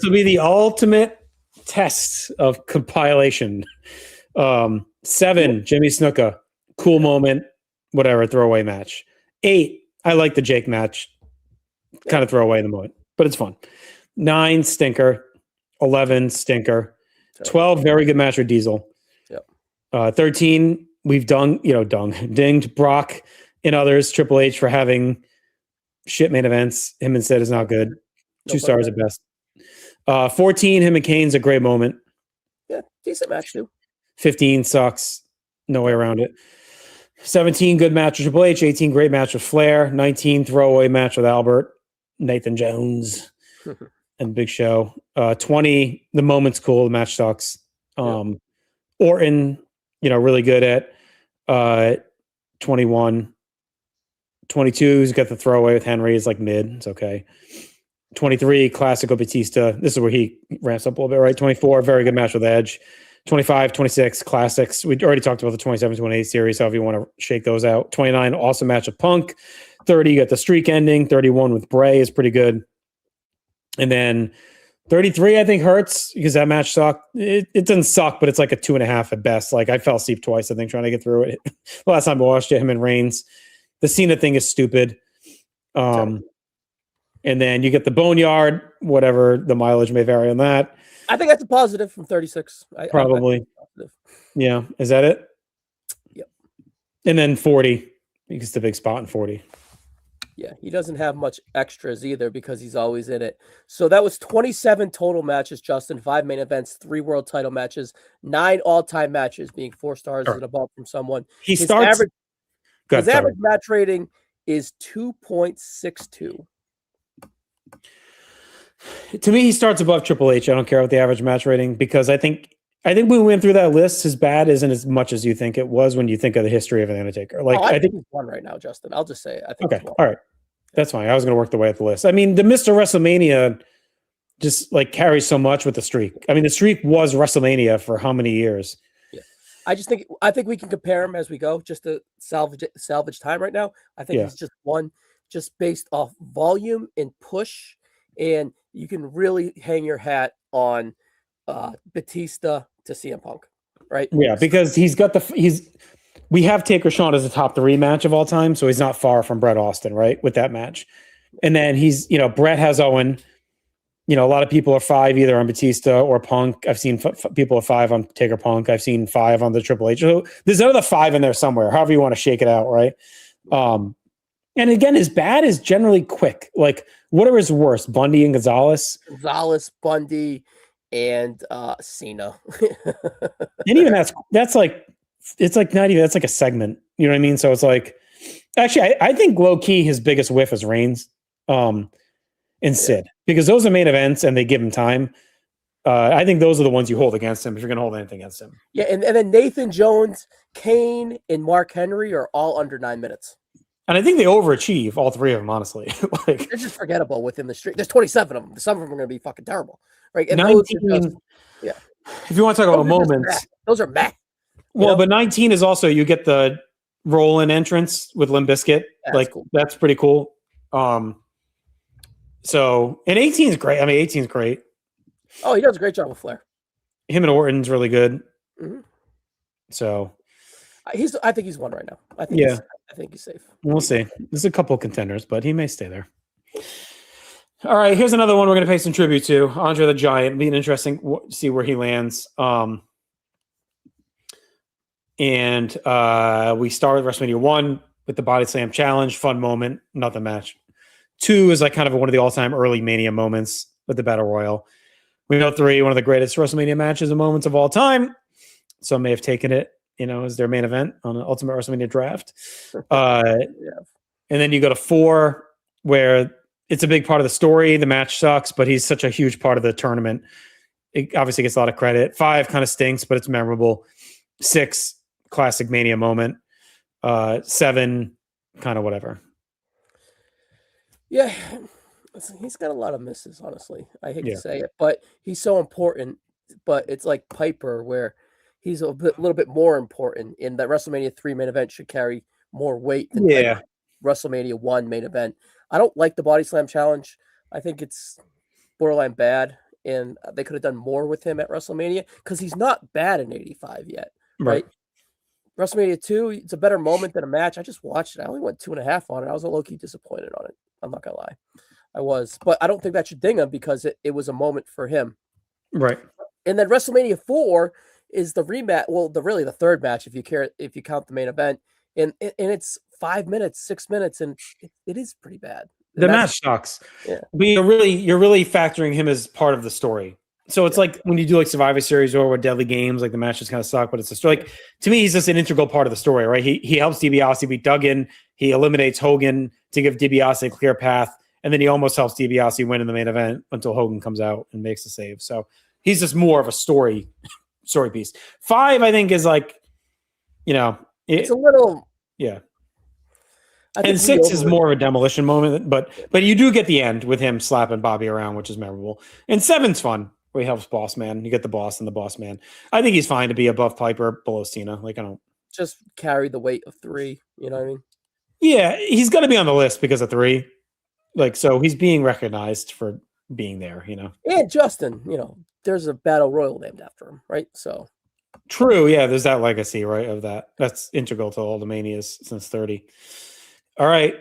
will be the ultimate test of compilation. 7, Jimmy Snuka, cool moment, whatever, throwaway match. 8, I like the Jake match. kind of throw away in the moment, but it's fun. 9 stinker, 11 stinker, 12 very good match with Diesel. Yep. 13 we've dinged Brock and others, Triple H for having shit main events. Him and Sid is not good. 2 stars at best. 14 him and Kane's a great moment. Yeah, decent match too. 15 sucks. No way around it. 17 good match with Triple H. 18 great match with Flair. 19 throwaway match with Albert, Nathan Jones, and Big Show. 20 the moment's cool. The match sucks. Orton, really good at 21. 22 he's got the throwaway with Henry is like mid. It's okay. 23 classical Batista. This is where he ramps up a little bit, right? 24 very good match with Edge. 25, 26 classics. We already talked about the 27, 28 series, however you want to shake those out. 29 awesome match with Punk. 30 you got the streak ending. 31 with Bray is pretty good. And then 33 I think hurts because that match sucked. It doesn't suck, but it's like a 2.5 at best. Like I fell asleep twice I think trying to get through it. The last time I watched it, him and Reigns. The Cena thing is stupid. And then you get the Boneyard, whatever the mileage may vary on that. I think that's a positive from 36. Probably. Yeah. Is that it? Yep. And then 40. Because the big spot in 40. Yeah, he doesn't have much extras either because he's always in it. So that was 27 total matches, Justin. 5 main events, 3 world title matches, 9 all-time matches, being 4 stars and above from someone. His average match rating is 2.62. To me, he starts above Triple H. I don't care about the average match rating because I think when we went through that list, his bad isn't as much as you think it was when you think of the history of the Undertaker. Like I think he's one right now, Justin. I'll just say it. I think okay, all right, that's fine. I was going to work the way up the list. I mean, the Mr. WrestleMania just like carries so much with the streak. I mean, the streak was WrestleMania for how many years? Yeah, I think we can compare him as we go, just to salvage time right now. I think he's just one, just based off volume and push. And you can really hang your hat on Batista to CM Punk, right? Yeah, because we have Taker Shawn as a top 3 match of all time, so he's not far from Bret Austin, right? With that match. And then Bret has Owen. A lot of people are 5 either on Batista or Punk. I've seen people are 5 on Taker Punk. I've seen 5 on the Triple H. So there's another 5 in there somewhere, however you want to shake it out, right? And again, his bad is generally quick. Like, whatever is worse, Bundy and Gonzalez? Gonzalez, Bundy, and Cena. And even that's like, it's like not even, that's like a segment. You know what I mean? So it's like, actually, I think low-key his biggest whiff is Reigns and Sid. Because those are main events and they give him time. I think those are the ones you hold against him if you're going to hold anything against him. Yeah, and then Nathan Jones, Kane, and Mark Henry are all under 9 minutes. And I think they overachieve, all 3 of them, honestly. Like, they're just forgettable within the streak. There's 27 of them. Some of them are going to be fucking terrible, right? And 19, if you want to talk about moments, those are meh. Well, but 19 is also, you get the roll-in entrance with Limp Bizkit. Like, cool. That's pretty cool. So, and 18 is great. I mean, 18 is great. Oh, he does a great job with Flair. Him and Orton's really good. Mm-hmm. So, I think he's one right now. I think he's safe. We'll see. There's a couple of contenders, but he may stay there. All right, here's another one we're going to pay some tribute to. Andre the Giant. Being interesting to see where he lands. And we start with WrestleMania 1 with the Body Slam Challenge. Fun moment. Nothing match. 2 is like kind of one of the all-time early Mania moments with the Battle Royal. We know 3, one of the greatest WrestleMania matches and moments of all time. Some may have taken it, as their main event on an Ultimate WrestleMania draft. And then you go to 4, where it's a big part of the story. The match sucks, but he's such a huge part of the tournament. It obviously gets a lot of credit. 5 kind of stinks, but it's memorable. 6, classic Mania moment. 7, kind of whatever. Yeah, he's got a lot of misses, honestly. I hate to say it, but he's so important. But it's like Piper, where he's a little bit more important in that WrestleMania 3 main event should carry more weight than WrestleMania 1 main event. I don't like the Body Slam Challenge. I think it's borderline bad, and they could have done more with him at WrestleMania because he's not bad in 85 yet, right? WrestleMania 2, it's a better moment than a match. I just watched it. I only went 2.5 on it. I was a low-key disappointed on it. I'm not going to But I don't think that should ding him because it was a moment for him. Right. And then WrestleMania 4 is the rematch. Well, the third match if you count the main event, and it's 5 minutes, 6 minutes, and it is pretty bad. And The match sucks. Yeah. But you're really factoring him as part of the story. So it's like when you do like Survivor Series or with Deadly Games, like the matches kind of suck, but it's a story. Like to me, he's just an integral part of the story, right? He helps DiBiase beat Duggan. He eliminates Hogan to give DiBiase a clear path, and then he almost helps DiBiase win in the main event until Hogan comes out and makes the save. So he's just more of a story piece. 5, I think, is like, it's a little, yeah. And 6 is more of a demolition moment, but you do get the end with him slapping Bobby around, which is memorable. And 7's fun, where he helps Boss Man. You get the Boss and the Boss Man. I think he's fine to be above Piper, below Cena. Like, I don't just carry the weight of 3. You know what I mean? Yeah, he's going to be on the list because of 3. Like, so he's being recognized for being there. And Justin, there's a battle royal named after him, right? So true, yeah. There's that legacy, right? Of that. That's integral to all the Manias since 30. All right.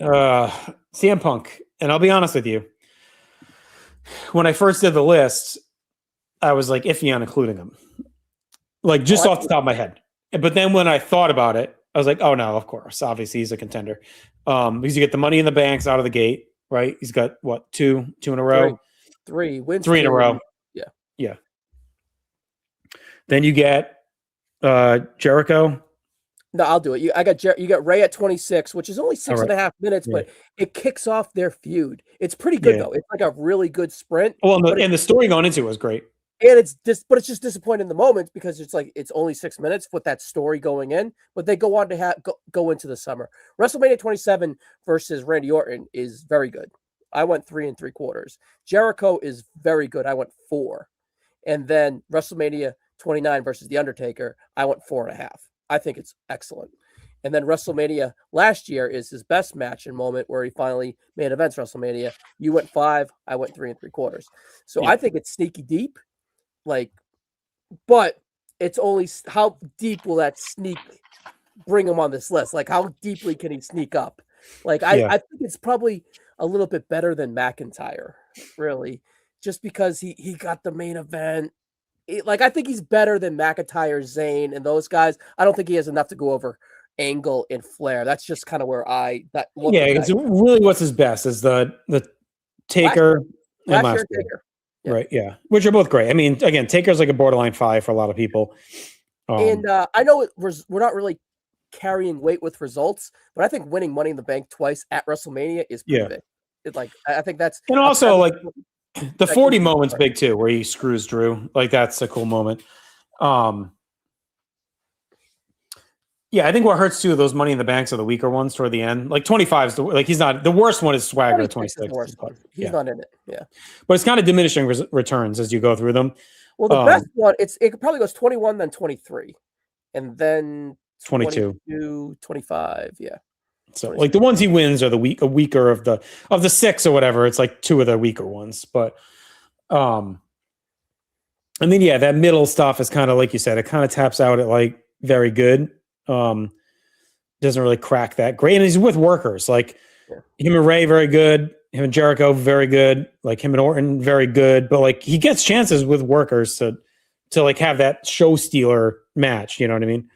CM Punk. And I'll be honest with you. When I first did the list, I was like iffy on including him. Like just off the top of my head. But then when I thought about it, I was like, oh no, of course. Obviously he's a contender. Because you get the Money in the Banks out of the gate, right? He's got what, two in a row? 3 wins. 3 in a row. Yeah. Yeah. Then you get Jericho. No, I'll do it. You got Ray at 26, which is only 6.5 minutes, but it kicks off their feud. It's pretty good though. It's like a really good sprint. Well, and the story going into it was great. And it's just disappointing in the moment because it's only 6 minutes with that story going in, but they go on to go into the summer. WrestleMania 27 versus Randy Orton is very good. I went 3 3/4. Jericho is very good. I went 4. And then WrestleMania 29 versus The Undertaker, I went 4.5. I think it's excellent. And then WrestleMania last year is his best match and moment where he finally made events WrestleMania. You went 5, I went 3 3/4. So I think it's sneaky deep. But it's only how deep will that sneak bring him on this list? Like how deeply can he sneak up? Like I think it's probably a little bit better than McIntyre, really, just because he got the main event. I think he's better than McIntyre, Zayn, and those guys. I don't think he has enough to go over Angle and Flair. That's just kind of where it's really what's his best is the Taker and last year. Taker. Yeah. Right, yeah, which are both great. I mean, again, Taker's like a borderline 5 for a lot of people. And I know we're not really carrying weight with results, but I think winning Money in the Bank twice at WrestleMania is pretty big. I think that's, and also like the 40 moment's big too, where he screws Drew. Like that's a cool moment. Yeah, I think what hurts too, those Money in the Banks are the weaker ones toward the end. Like 25 is he's not the worst one is Swagger at 26. He's not in it. Yeah, but it's kind of diminishing returns as you go through them. Well, the best one, it probably goes 21, then 23, and then 22, 25. Yeah. So 26. Like the ones he wins are the weaker of the 6 or whatever. It's like 2 of the weaker ones, but and then that middle stuff is kind of like you said, it kind of taps out at like very good. Doesn't really crack that great, and he's with workers like him and Ray, very good. Him and Jericho, very good. Like him and Orton, very good. But like he gets chances with workers to like have that show stealer match. You know what I mean?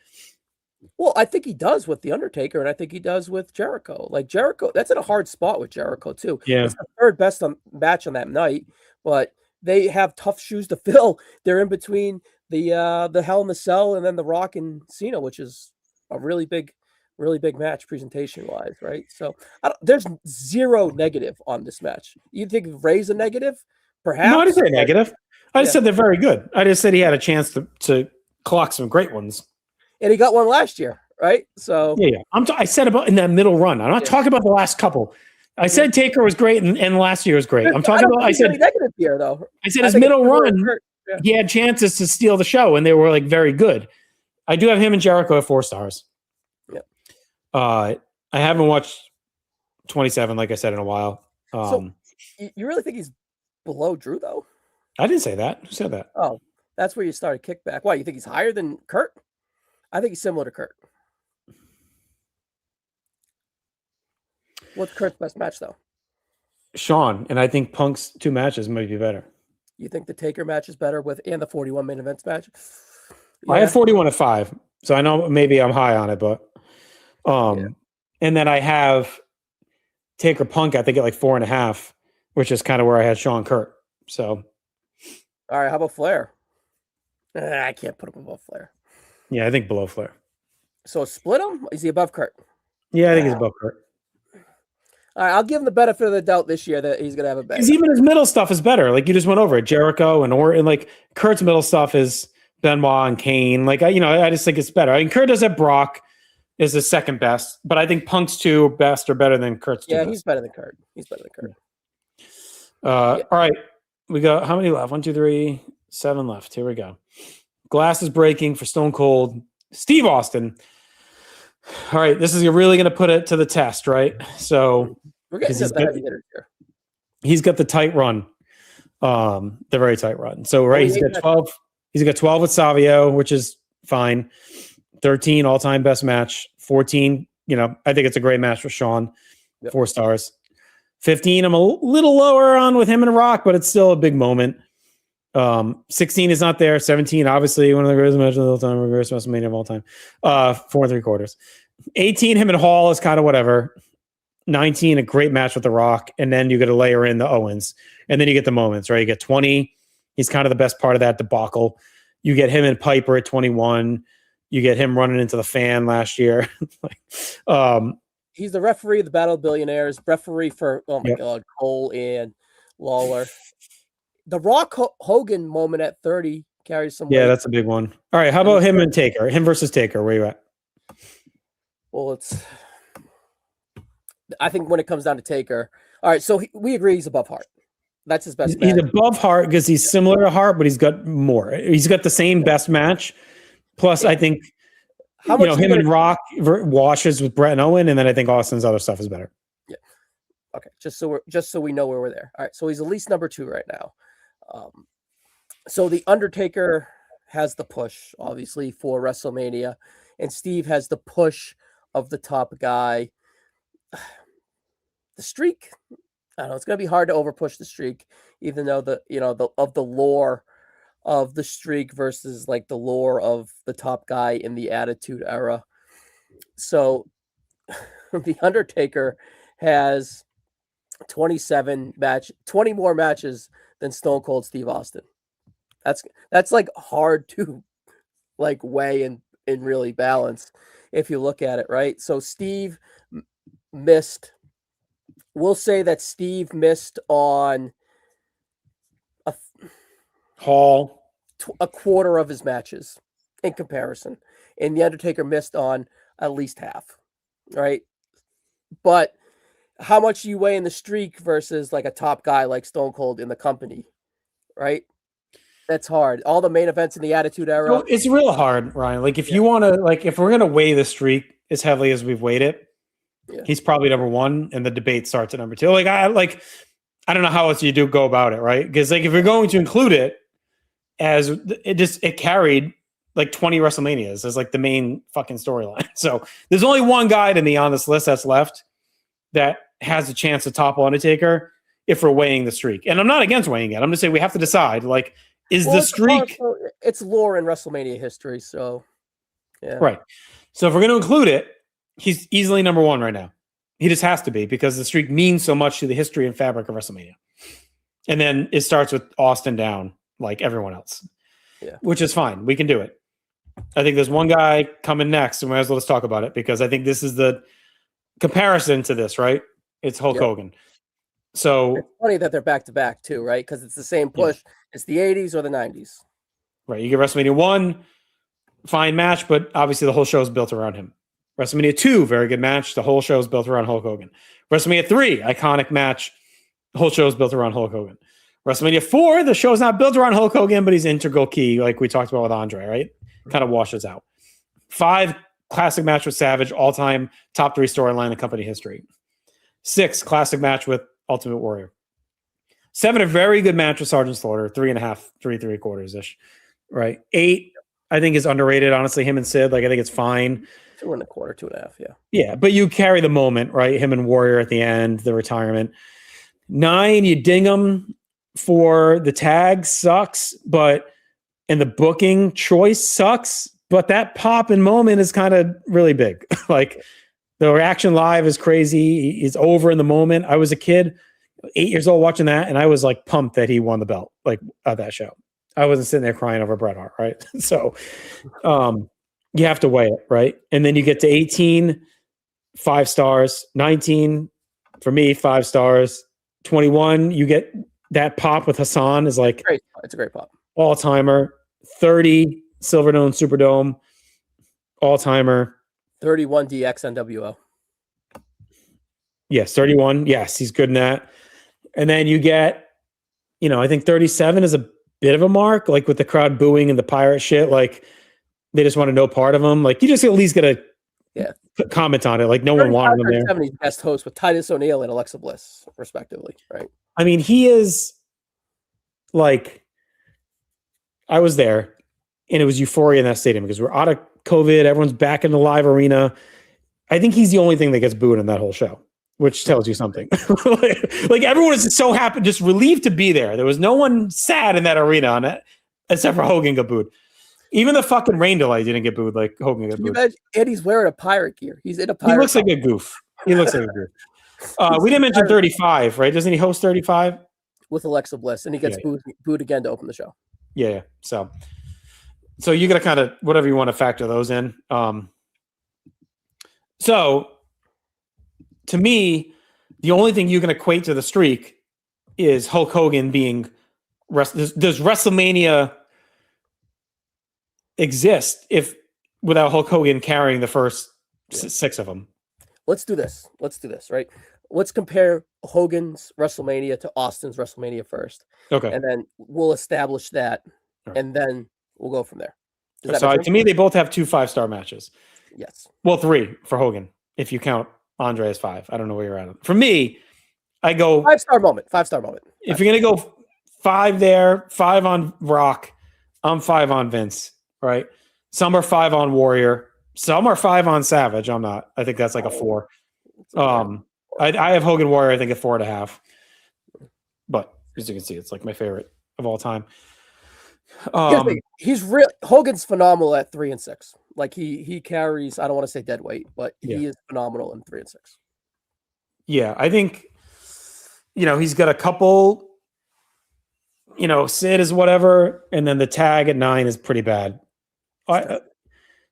Well, I think he does with The Undertaker, and I think he does with Jericho. Like Jericho, that's in a hard spot with Jericho too. Yeah, it's the third best match on that night, but they have tough shoes to fill. They're in between the Hell in the Cell and then the Rock and Cena, which is a really big match presentation wise, right? So there's 0 negative on this match. You think Ray's a negative? Perhaps. No, I didn't say negative. I just said they're very good. I just said he had a chance to clock some great ones. And he got one last year, right? So I said about in that middle run. I'm not talking about the last couple. I said Taker was great and last year was great. I'm talking about. I said negative here though. I said his middle run. He had chances to steal the show, and they were like very good. I do have him and Jericho at 4 stars. Yeah. I haven't watched 27, like I said, in a while. So you really think he's below Drew though? I didn't say that. Who said that? Oh, that's where you started kickback. Why? You think he's higher than Kurt? I think he's similar to Kurt. What's Kurt's best match though? Shawn, and I think Punk's 2 matches might be better. You think the Taker match is better and the 41 main events match? I have 41 at 5, so I know maybe I'm high on it, but and then I have Taker Punk, I think at like 4.5, which is kind of where I had Shawn Kurt. So, all right, how about Flair? I can't put him above Flair. Yeah, I think below Flair. So split him? Is he above Kurt? Yeah, I think he's above Kurt. All right, I'll give him the benefit of the doubt this year that he's going to have a better. Because even his middle stuff is better. Like you just went over it, Jericho and Orton. Like Kurt's middle stuff is Benoit and Kane. Like I just think it's better. I mean, Kurt does have Brock is the second best, but I think Punk's 2 best are better than Kurt's 2 Yeah, best. he's better than Kurt. He's better than Kurt. All right, we got how many left? 1, 2, 3, 7 left. Here we go. Glass is breaking for Stone Cold Steve Austin. All right, this is really going to put it to the test, right? So we're getting to the heavy hitters here. He's got the tight run, the very tight run. So he's got 12. He's got 12 with Savio, which is fine. 13 all-time best match. 14, I think it's a great match with Shawn. Yep. 4 stars. 15, I'm a little lower on with him and Rock, but it's still a big moment. 16 is not there. 17, obviously one of the greatest matches of all time, greatest WrestleMania of all time. 4 3/4. 18, him and Hall is kind of whatever. 19, a great match with The Rock, and then you got to layer in the Owens, and then you get the moments, right? You get 20. He's kind of the best part of that debacle. You get him and Piper at 21. You get him running into the fan last year. He's the referee of the Battle of Billionaires, referee for God, Cole and Lawler. The Rock Hogan moment at 30 carries some weight. Yeah, that's a big one. All right, how about him and Taker? Him versus Taker, where you at? Well, I think when it comes down to Taker, all right, so we agree he's above Hart. That's his best match. He's above Hart because he's similar to Hart, but he's got more. He's got the same best match. Plus, I think him and Rock washes with Brett and Owen, and then I think Austin's other stuff is better. Yeah. Okay, just so we know where we're there. All right, so he's at least number 2 right now. So the Undertaker has the push, obviously, for WrestleMania, and Steve has the push of the top guy. The streak, I don't know, it's going to be hard to overpush the streak, even though the lore of the streak versus like the lore of the top guy in the Attitude Era. So the Undertaker has 20 more matches than Stone Cold Steve Austin. That's like hard to like weigh and really balance if you look at it, right? So Steve missed. We'll say that Steve missed on a quarter of his matches in comparison, and the Undertaker missed on at least half, right? But how much do you weigh in the streak versus like a top guy like Stone Cold in the company, right? That's hard. All the main events in the Attitude Era. Well, it's real hard, Ryan. Like if you want to, like if we're gonna weigh the streak as heavily as we've weighed it, he's probably number 1, and the debate starts at number 2. I don't know how else you go about it, right? Because like if you're going to include it as it carried like 20 WrestleManias as like the main fucking storyline. So there's only one guy to me on this list that's left that has a chance to topple Undertaker if we're weighing the streak. And I'm not against weighing it. I'm just saying we have to decide, like, is the streak... It's lore in WrestleMania history, so... Yeah. Right. So if we're going to include it, he's easily number 1 right now. He just has to be because the streak means so much to the history and fabric of WrestleMania. And then it starts with Austin down like everyone else, which is fine. We can do it. I think there's one guy coming next, and we might as well just talk about it because I think this is the comparison to this, right? It's Hulk Hogan. So it's funny that they're back to back too, right? Because it's the same push. Yeah. It's the 80s or the 90s. Right. You get WrestleMania 1, fine match, but obviously the whole show is built around him. WrestleMania 2, very good match. The whole show is built around Hulk Hogan. WrestleMania 3, iconic match. The whole show is built around Hulk Hogan. WrestleMania 4, the show is not built around Hulk Hogan, but he's integral key, like we talked about with Andre, right? Kind of washes out. 5, classic match with Savage, all-time top 3 storyline in company history. 6, classic match with Ultimate Warrior. 7, a very good match with Sergeant Slaughter, 3.5, 3 3/4-ish, right? 8, I think is underrated, honestly, him and Sid. Like, I think it's fine. 2.25, 2.5, yeah. Yeah, but you carry the moment, right? Him and Warrior at the end, the retirement. 9, you ding them for the tag sucks, and the booking choice sucks, but that pop and moment is kind of really big. Like the reaction live is crazy. He's over in the moment. I was a kid, 8 years old watching that, and I was like pumped that he won the belt, like at that show. I wasn't sitting there crying over Bret Hart, right? So you have to weigh it, right? And then you get to 18, 5 stars, 19, for me, 5 stars, 21, you get that pop with Hassan is like Great. It's a great pop. All-timer. 30, Silverdome, Superdome, all-timer. 31 DX NWO. Yes, 31. Yes, he's good in that. And then you get, I think 37 is a bit of a mark, like with the crowd booing and the pirate shit. Like they just want to know part of him. Like you just at least get a comment on it. Like no one wanted him there. 70 guest host with Titus O'Neil and Alexa Bliss, respectively. Right. I mean, he is like, I was there and it was euphoria in that stadium because we're out of COVID. Everyone's back in the live arena. I think he's the only thing that gets booed in that whole show, which tells you something. like everyone is so happy, just relieved to be there. There was no one sad in that arena on it, except for Hogan got booed. Even the fucking rain delay didn't get booed like Hogan got booed. And he's wearing a pirate gear. He's in a pirate. He looks like a goof. He looks like a goof. We didn't mention 35, right? Doesn't he host 35? With Alexa Bliss, and he gets booed again to open the show. Yeah. So you got to kind of whatever you want to factor those in. So to me, the only thing you can equate to the streak is Hulk Hogan being. Does WrestleMania exist without Hulk Hogan carrying the first 6 of them? Let's do this, right? Let's compare Hogan's WrestleMania to Austin's WrestleMania first. Okay. And then we'll establish that, right. And then we'll go from there. So to me, they both have 2 5-star matches. Yes. Well, 3 for Hogan, if you count Andre as 5. I don't know where you're at. For me, I go 5-star moment. 5-star moment. If you're going to go 5 there, 5 on Rock, I'm 5 on Vince, right? Some are 5 on Warrior. Some are 5 on Savage. I'm not. I think that's like a 4. I have Hogan Warrior, I think, at 4.5. But as you can see, it's like my favorite of all time. He's real. Hogan's phenomenal at 3 and 6. Like he carries, I don't want to say dead weight, but he is phenomenal in 3 and 6. Yeah, I think, he's got a couple, Sid is whatever, and then the tag at 9 is pretty bad.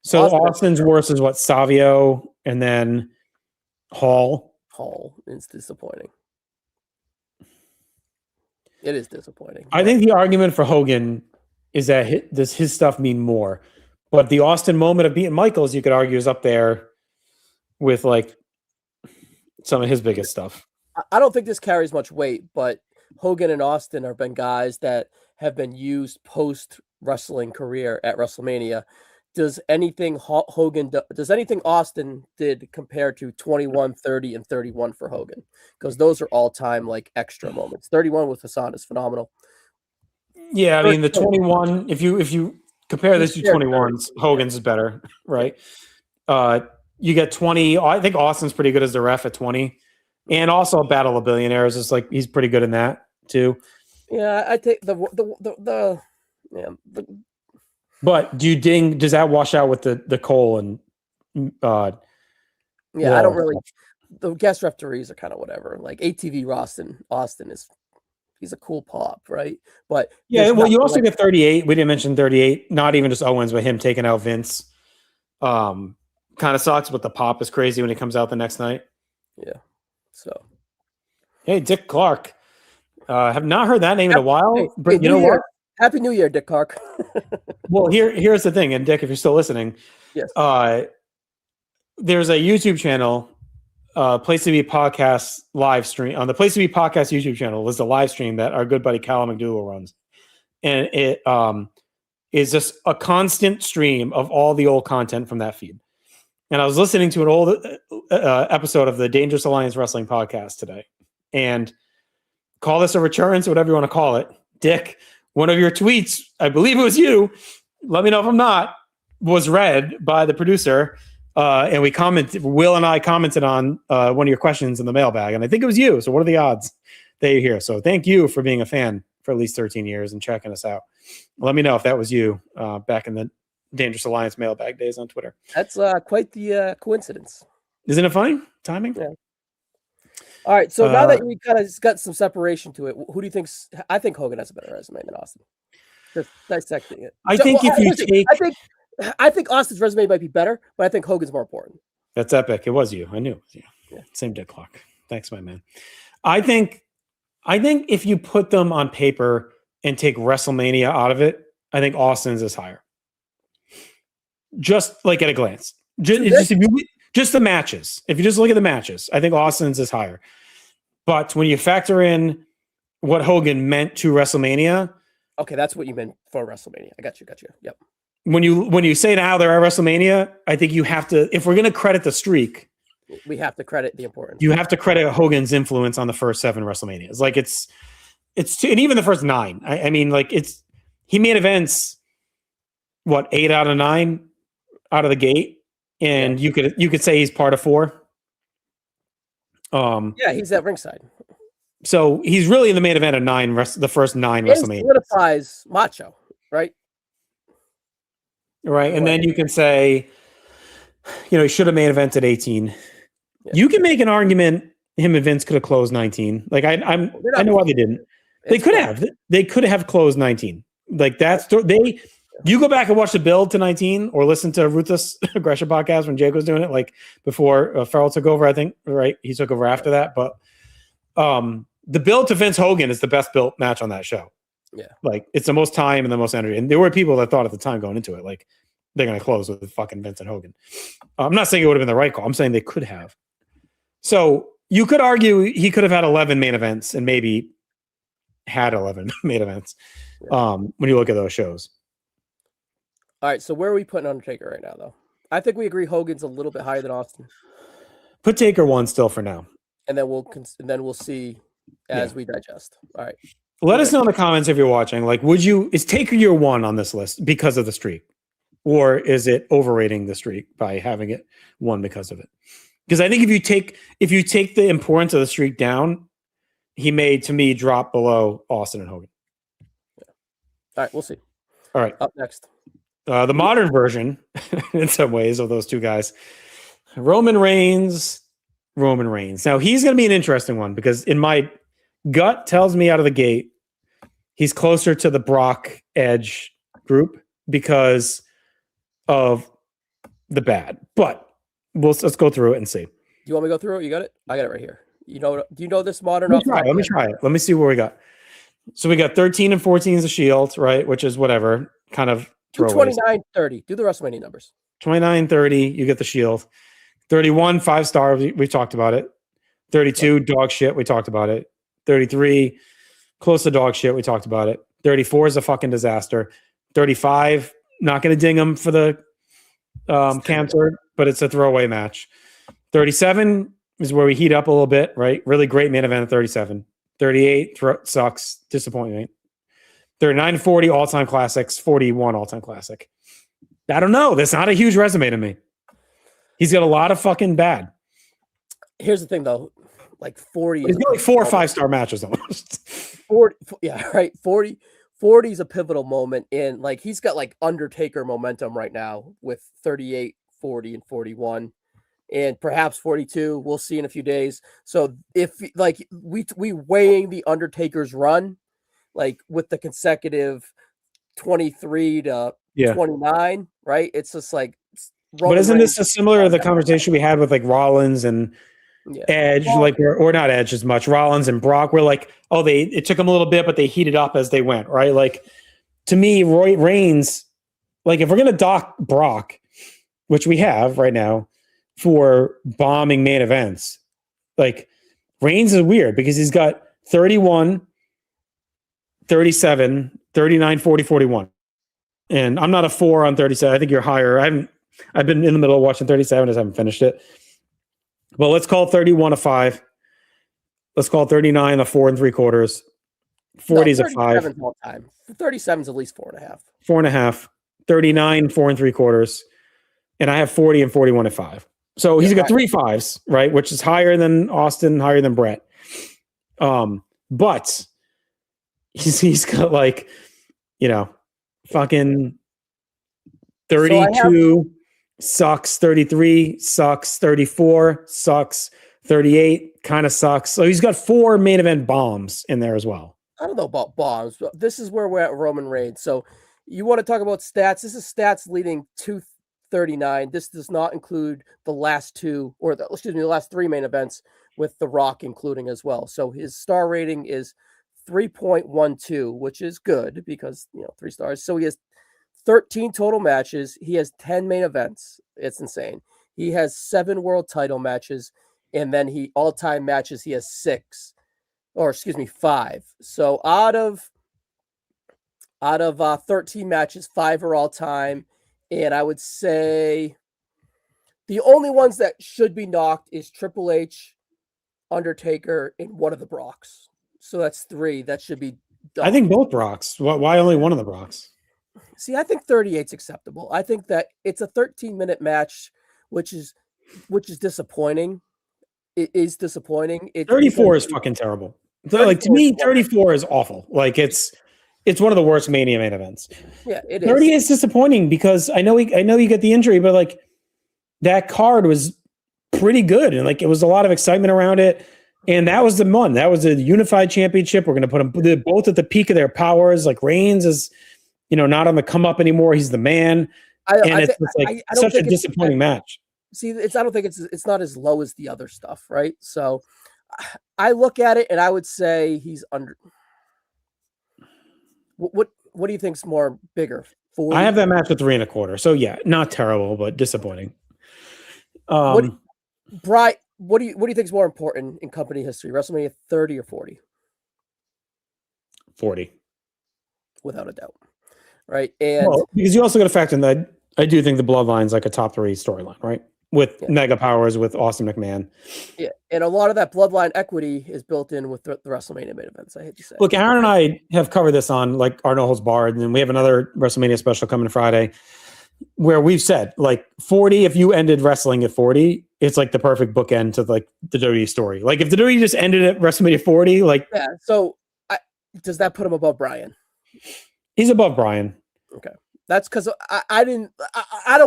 So Austin's worse is what, Savio, and then Hall. Hall is disappointing. It is disappointing. I think the argument for Hogan is that does his stuff mean more? But the Austin moment of beating Michaels, you could argue, is up there with like some of his biggest stuff. I don't think this carries much weight, but Hogan and Austin have been guys that have been used post wrestling career at WrestleMania. Does anything Austin did compare to 21, 30, and 31 for Hogan? Because those are all time like extra moments. 31 with Hassan is phenomenal. Yeah, I mean the 21. If you compare this to 21s, Hogan's is better, right? You get 20. I think Austin's pretty good as the ref at 20, and also Battle of Billionaires is like he's pretty good in that too. Yeah, I think But does that wash out with the Cole and I don't really. The guest referees are kind of whatever. Like ATV Austin he's a cool pop, right? But well, you also get 38. We didn't mention 38. Not even just Owens, but him taking out Vince. Kind of sucks, but the pop is crazy when he comes out the next night. Yeah. So, hey, Dick Clark. Have not heard that name in a while, but you know what? Happy New Year, Dick Clark. Well, here's the thing, and Dick, if you're still listening, yes. There's a YouTube channel, Place to Be Podcast live stream on the Place to Be Podcast YouTube channel. There's a live stream that our good buddy Callum McDougal runs, and it is just a constant stream of all the old content from that feed. And I was listening to an old episode of the Dangerous Alliance Wrestling podcast today, and call this a recurrence, whatever you want to call it, Dick. One of your tweets, I believe it was you, let me know if I'm not, was read by the producer. And Will and I commented on one of your questions in the mailbag. And I think it was you. So what are the odds They hear. So thank you for being a fan for at least 13 years and checking us out. Let me know if that was you back in the Dangerous Alliance mailbag days on Twitter. That's quite the coincidence. Isn't it funny? Timing? Yeah. All right. So now that we kind of got some separation to it, who do you think? I think Hogan has a better resume than Austin. Just dissecting it. I think if you take, I think Austin's resume might be better, but I think Hogan's more important. That's epic. It was you. I knew it was you. Yeah. Same dick clock. Thanks, my man. I think if you put them on paper and take WrestleMania out of it, I think Austin's is higher. Just like at a glance. Just the matches. If you just look at the matches, I think Austin's is higher. But when you factor in what Hogan meant to WrestleMania. Okay, that's what you meant for WrestleMania. I got you. Yep. When you say now they're at WrestleMania, I think you have to, if we're going to credit the streak, we have to credit the importance. You have to credit Hogan's influence on the first 7 WrestleManias. Like it's and even the first 9. I mean, like he made events, 8 out of 9 out of the gate, and you could say he's part of 4. Yeah, he's at ringside. So he's really in the main event of the first 9 WrestleManias. Solidifies Macho, right? Right, and then you can say, he should have main evented 18. Yeah. You can make an argument him and Vince could have closed 19. Like I know why they didn't. They could have. They could have closed 19. Like that's they. You go back and watch the build to 19, or listen to Ruthless Aggression podcast when Jake was doing it, like before Farrell took over. I think right, he took over after that. But the build to Vince Hogan is the best built match on that show. Yeah, like it's the most time and the most energy. And there were people that thought at the time going into it, like they're going to close with fucking Vince and Hogan. I'm not saying it would have been the right call. I'm saying they could have. So you could argue he could have had 11 main events and maybe had 11 main events when you look at those shows. All right, so where are we putting Undertaker right now, though? I think we agree Hogan's a little bit higher than Austin. Put Taker 1 still for now, and then we'll see as we digest. All right. Let us know in the comments if you're watching. Like, is Taker your 1 on this list because of the streak, or is it overrating the streak by having it 1 because of it? Because I think if you take the importance of the streak down, he may, to me, drop below Austin and Hogan. Yeah. All right, we'll see. All right, up next. The modern version, in some ways, of those two guys, Roman Reigns. Now, he's going to be an interesting one because in my gut tells me out of the gate, he's closer to the Brock Edge group because of the bad. But let's go through it and see. Do you want me to go through it? You got it? I got it right here. Do you know this modern? Let me try it. Let me see what we got. So we got 13 and 14 as a Shield, right? Which is whatever kind of. 29-30. Do the WrestleMania numbers. 29-30. You get the Shield. 31 5-star. We talked about it. 32 dog shit. We talked about it. 33 close to dog shit. We talked about it. 34 is a fucking disaster. 35 not going to ding him for the cancer, but it's a throwaway match. 37 is where we heat up a little bit, right? Really great main event at 37. 38 sucks. Disappointment. 39 40 all-time classics. 41 all-time classic. I don't know. That's not a huge resume to me. He's got a lot of fucking bad. Here's the thing, though. Like 40. He's got like 4 or 5-star matches almost. 40, yeah, right. 40 is a pivotal moment. And like he's got like Undertaker momentum right now with 38, 40, and 41. And perhaps 42. We'll see in a few days. So if like we weighing the Undertaker's run, like with the consecutive 23 to 29, right? It's just like. But isn't this similar to the conversation we had with like Rollins and Edge, like or not Edge as much, Rollins and Brock? We're like, it took them a little bit, but they heated up as they went, right? Like to me, Reigns, like if we're gonna dock Brock, which we have right now for bombing main events, like Reigns is weird because he's got 31, 37, 39, 40, 41. And I'm not a 4 on 37. I think you're higher. I've been in the middle of watching 37, just haven't finished it. But let's call 31 a 5. Let's call 39 a 4 3/4. 40 is a 5. All time. 37 is at least 4.5. 4.5. 39 4 3/4. And I have 40 and 41 at 5. So he's got 3 5s, right? Which is higher than Austin, higher than Brett. but he's got like, fucking 32 sucks, 33 sucks, 34 sucks, 38 kind of sucks. So he's got 4 main event bombs in there as well. I don't know about bombs, but this is where we're at Roman Reigns. So you want to talk about stats? This is stats leading to 39. This does not include the last 2, or the last 3 main events with The Rock including as well. So his star rating is 3.12, which is good because 3 stars. So he has 13 total matches. He has 10 main events. It's insane. He has 7 world title matches, and then all-time matches he has 5. So out of 13 matches, 5 are all time, and I would say the only ones that should be knocked is Triple H, Undertaker, and one of the Brocks. So that's 3 that should be done. I think both Brocks. Why only one of the Brocks? See, I think 38's acceptable. I think that it's a 13-minute match, which is disappointing. It is disappointing. 34 is fucking terrible. Like, to me, 34 is awful. Like, it's one of the worst Mania main events. Yeah, it 30 is. is disappointing because I know you get the injury, but like that card was pretty good, and like it was a lot of excitement around it. And that was the one. That was a unified championship. We're going to put them both at the peak of their powers. Like Reigns is, not on the come up anymore. He's the man. It's such a disappointing match. See, I don't think it's not as low as the other stuff, right? So I look at it and I would say he's under. What do you think's more bigger? 40? I have that match at 3.25. So yeah, not terrible, but disappointing. Brian, what do you think is more important in company history? WrestleMania 30 or 40? 40. Without a doubt. Right. And because you also got to factor in that I do think the Bloodline's like a top 3 storyline, right? With Mega Powers, with Austin McMahon. Yeah. And a lot of that Bloodline equity is built in with the WrestleMania main events, I hate to say. Look, Aaron and I have covered this on like our No Holds Barred, and then we have another WrestleMania special coming Friday where we've said like 40, if you ended wrestling at 40, it's like the perfect bookend to like the WWE story. Like if the WWE just ended at WrestleMania 40, like so does that put him above Bryan? He's above Bryan. Okay. That's because I don't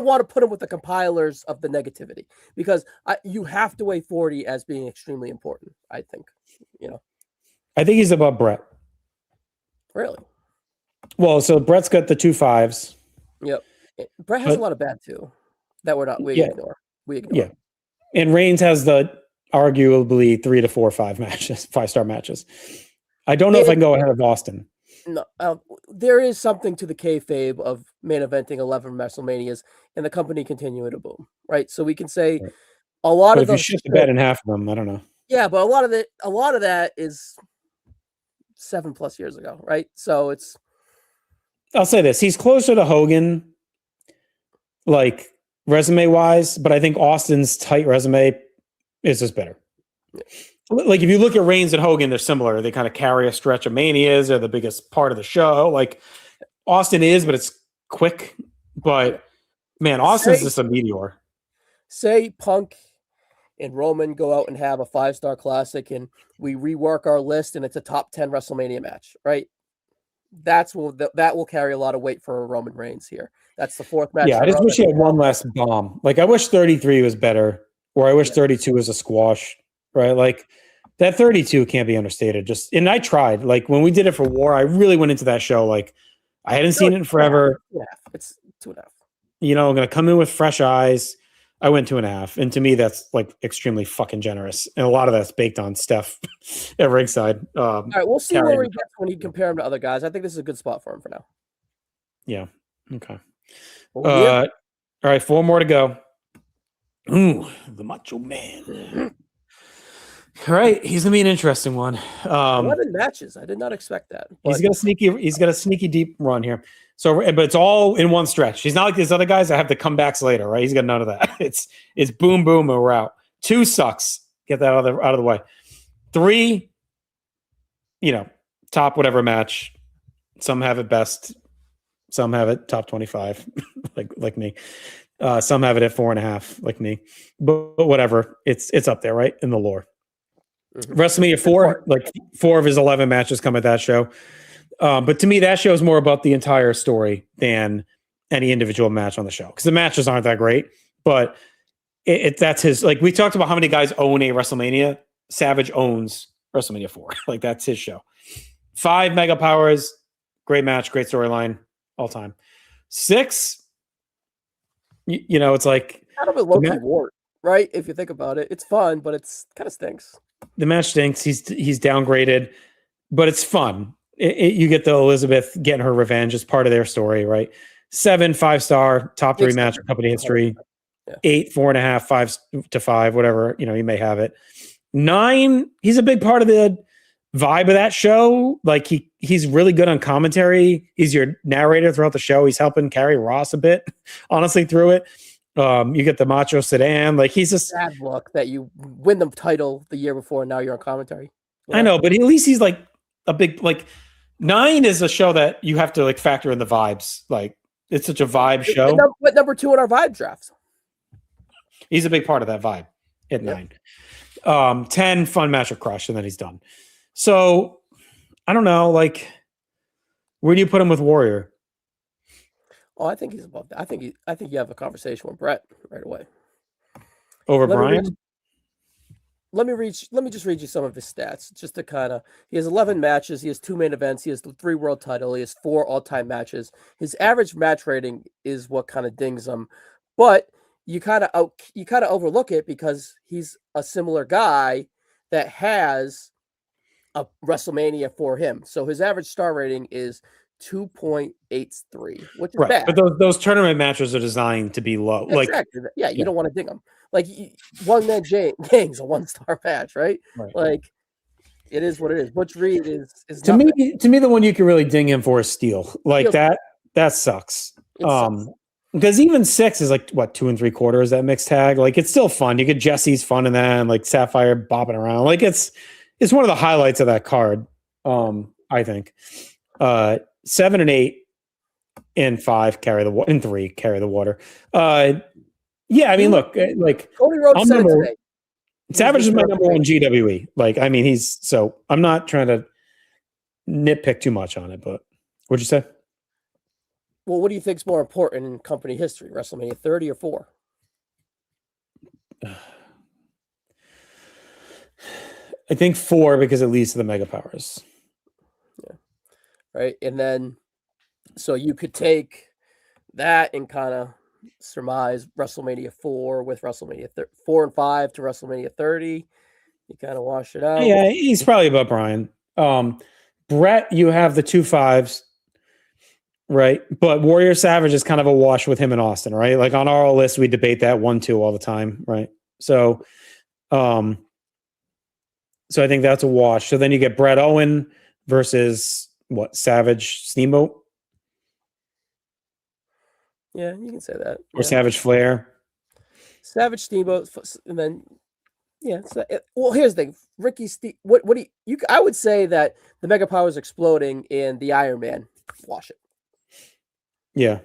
want to put him with the compilers of the negativity because you have to weigh 40 as being extremely important, I think. I think he's above Brett. Really? Well, so Brett's got the 2 5s. Yep. Brett has a lot of bad too that we ignore. Yeah. And Reigns has the arguably 3 to 4 5 matches, 5-star matches. I don't know if I can go ahead of Austin. No, there is something to the kayfabe of main eventing 11 WrestleManias and the company continuing to boom, right? So we can say a lot of if you shit the bed in half of them, I don't know. Yeah, but a lot of that is 7+ years ago, right? So I'll say this: he's closer to Hogan, like resume wise, but I think Austin's tight resume is just better. Yeah. Like if you look at Reigns and Hogan, they're similar. They kind of carry a stretch of manias. They're the biggest part of the show. Like Austin is, but it's quick. But man, Austin's just a meteor. Say Punk and Roman go out and have a 5-star classic, and we rework our list, and it's a top 10 WrestleMania match, right? That will carry a lot of weight for Roman Reigns here. That's the 4th match. Yeah, I just wish he had one less bomb. Like I wish 33 was better, or I wish 32 was a squash. Right, like that 32 can't be understated. And I tried. Like when we did it for War, I really went into that show. Like I hadn't seen it in forever. It's 2.5. I'm gonna come in with fresh eyes. I went 2.5, and to me, that's like extremely fucking generous. And a lot of that's baked on Steph at ringside. All right, we'll see where he gets when you compare him to other guys. I think this is a good spot for him for now. Yeah. Okay. All right, 4 more to go. Ooh, the Macho Man. All right, he's gonna be an interesting one. 11 matches. I did not expect that. He's got a sneaky deep run here. So, but it's all in one stretch. He's not like these other guys that have the comebacks later, right? He's got none of that. It's boom, boom, and we're out. 2 sucks. Get that out of the way. 3, top whatever match. Some have it best. Some have it top 25, like me. Some have it at 4.5, like me. But whatever. It's up there, right? In the lore. WrestleMania 4, like 4 of his 11 matches come at that show. But to me, that show is more about the entire story than any individual match on the show, because the matches aren't that great. But that's his. Like, we talked about how many guys own a WrestleMania. Savage owns WrestleMania 4. Like, that's his show. 5 Mega Powers, great match, great storyline, all time. 6, you know, it's like kind of a low-key wart, right? If you think about it, it's fun, but it's kind of stinks. The match stinks. He's downgraded, but it's fun. You get the Elizabeth getting her revenge as part of their story, right? 7, 5-star, top 3 match in company history. Yeah. 8, 4.5, 5 to 5, whatever, you know, you may have it. 9, he's a big part of the vibe of that show. Like, he's really good on commentary. He's your narrator throughout the show. He's helping carry Ross a bit, honestly, through it. You get the macho sedan. Like, he's just sad luck that you win the title the year before and now you're on commentary. Yeah. I know, but at least he's like a big, like, 9 is a show that you have to like factor in the vibes. Like, it's such a vibe show. What number 2 in our vibe drafts? He's a big part of that vibe at 9. 10, fun match or crush, and then he's done. So I don't know, like, where do you put him with Warrior? Oh, I think he's above that. I think you have a conversation with Brett right away. Over Brian? Let me just read you some of his stats, just to kind of. He has 11 matches. He has 2 main events. He has 3 world title. He has 4 all-time matches. His average match rating is what kind of dings him, but you kind of overlook it because he's a similar guy that has a WrestleMania for him. So his average star rating is 2.83, which is bad. But those tournament matches are designed to be low. Exactly. Like, you don't want to ding them. Like, one man gang's a 1-star match, right? Like, it is what it is. Butch Reed is to nothing. To me, the one you can really ding him for is Steel. Like, that sucks. Because even 6 is like, what, 2 3/4, that mixed tag. Like, it's still fun. You get Jesse's fun in that, and like Sapphire bopping around. Like, it's one of the highlights of that card. I think 7 and 8 and 5 carry the water, and 3 carry the water. Yeah, I mean, look, like, Cody Rhodes said it today. Savage is my number 1 GWE. Like, I mean, so I'm not trying to nitpick too much on it, but what'd you say? Well, what do you think is more important in company history, WrestleMania 30 or 4? I think 4, because it leads to the Mega Powers. Yeah. Right. And then, so you could take that and kind of surmise WrestleMania 4 with WrestleMania 4 and 5 to WrestleMania 30. You kind of wash it out. Yeah, he's probably above Brian. Brett, you have the 2 5s, right? But Warrior Savage is kind of a wash with him in Austin, right? Like, on our list, we debate that 1-2 all the time, right? So I think that's a wash. So then you get Brett Owen versus Savage Steamboat? Yeah, you can say that. Or Savage Flair? Savage Steamboat, and then well, here's the thing, Ricky what do you? I would say that the Mega Powers exploding in the Iron Man, wash it. Yeah,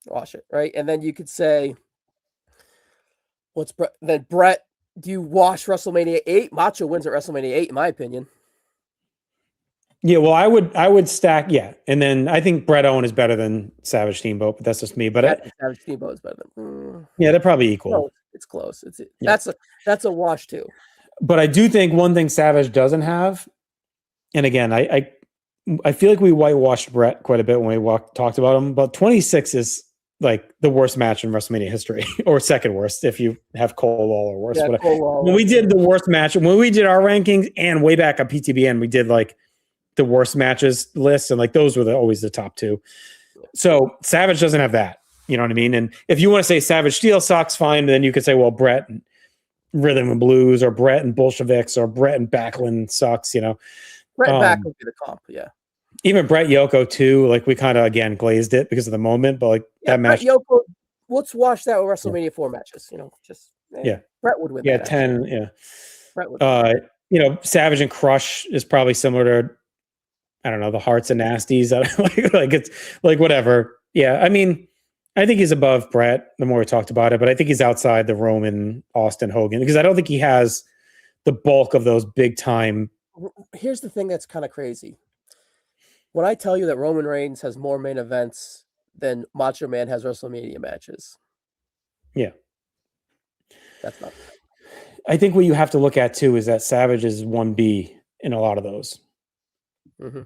wash it, right? And then you could say, then Brett? Do you wash WrestleMania 8? Macho wins at WrestleMania 8, in my opinion. Yeah, well, I would stack, and then I think Brett Owen is better than Savage Steamboat, but that's just me. But Savage Steamboat is better than. Yeah, they're probably equal. No, it's close. That's a wash too. But I do think one thing Savage doesn't have, and again, I feel like we whitewashed Brett quite a bit when we talked about him. But 26 is like the worst match in WrestleMania history, or second worst if you have Cole Wall or worse. Yeah, when we did the worst match, when we did our rankings, and way back on PTBN, we did like the worst matches list, and like those were always the top 2. So Savage doesn't have that. You know what I mean? And if you want to say Savage Steel sucks, fine. Then you could say, well, Brett and Rhythm and Blues, or Brett and Bolsheviks, or Brett and Backlund sucks. You know, Brett Backlund would be the comp. Yeah. Even Brett Yoko too. Like, we kind of again glazed it because of the moment, but like that match. Brett Yoko, let's watch that with WrestleMania 4 matches. You know, just Brett would win. Yeah, that 10. Match. Yeah. Brett would. You know, Savage and Crush is probably similar to, I don't know, the Hearts and Nasties. like it's like whatever. Yeah, I mean, I think he's above Brett the more we talked about it, but I think he's outside the Roman, Austin, Hogan, because I don't think he has the bulk of those big time. Here's the thing that's kind of crazy. When I tell you that Roman Reigns has more main events than Macho Man has WrestleMania matches. Yeah. That's not. I think what you have to look at too is that Savage is 1B in a lot of those. Mm-hmm.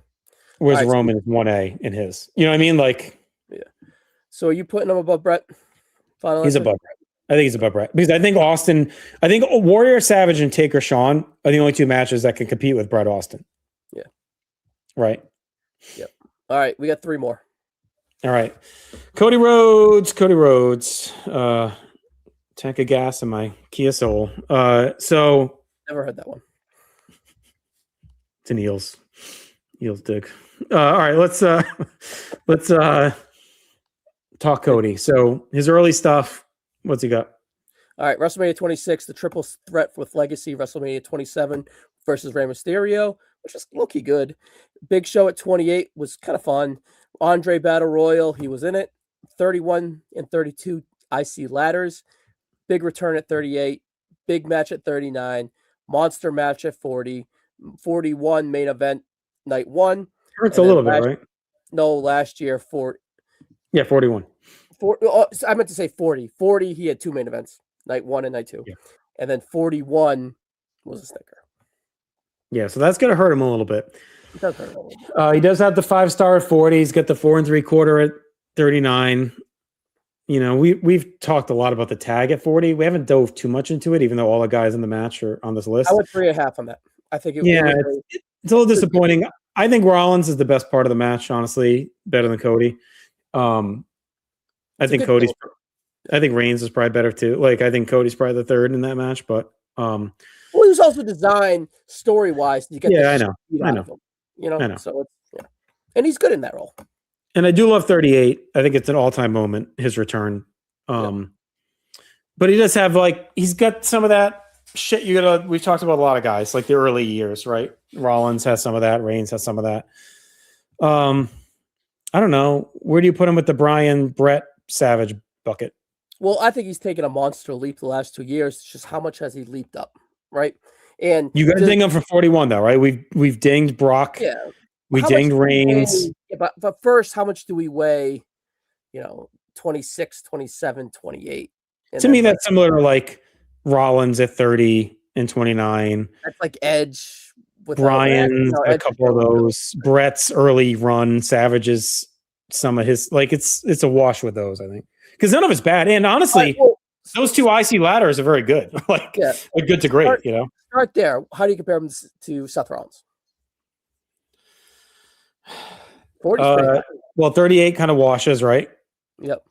Whereas Roman is 1A in his. You know what I mean? Like, yeah. So are you putting him above Brett? He's above Brett. I think he's above Brett. Because I think Warrior, Savage, and Taker Shawn are the only two matches that can compete with Brett Austin. Yeah. Right. Yep. All right. We got 3 more. All right. Cody Rhodes. Tank of gas in my Kia Soul. So never heard that one. It's an Eels dig. All right, let's talk Cody. So his early stuff, what's he got? All right, WrestleMania 26, the triple threat with Legacy, WrestleMania 27 versus Rey Mysterio, which was low-key good. Big Show at 28 was kind of fun. Andre Battle Royal, he was in it. 31 and 32 IC ladders. Big return at 38. Big match at 39. Monster match at 40. 41 main event night 1. Hurts a little bit, right? No, last year 41. I meant to say 40. 40, he had 2 main events, night 1 and night 2. Yeah. And then 41 was a stinker. Yeah, so that's going to hurt him a little bit. It does hurt a little bit. He does have the 5-star at 40. He's got the 4 3/4 at 39. You know, we've talked a lot about the tag at 40. We haven't dove too much into it, even though all the guys in the match are on this list. I went 3.5 on that. I think it's a little disappointing. I think Rollins is the best part of the match, honestly, better than Cody. I think Reigns is probably better too. Like, I think Cody's probably the third in that match, but well, he was also designed story-wise to get I know. You know, so it's and he's good in that role. And I do love 38. I think it's an all-time moment, his return. But he does have, like, he's got some of that shit we've talked about a lot of guys, like the early years, right? Rollins has some of that, Reigns has some of that. I don't know. Where do you put him with the Brett Savage bucket? Well, I think he's taken a monster leap the last 2 years. It's just how much has he leaped up, right? And you got to ding him for 41, though, right? We've dinged Brock. Yeah. We dinged Reigns. But first, how much do we weigh, 26, 27, 28? To me, that's similar to like Rollins at 30 and 29. That's like Edge. With Bryan's a couple of those. Brett's early run. Savage's some of his. Like, it's a wash with those, I think. Because none of it's bad. And honestly, those 2 IC ladders are very good. Like, they're good to great, Start there. How do you compare them to Seth Rollins? 40. Well, 38 kind of washes, right? Yep.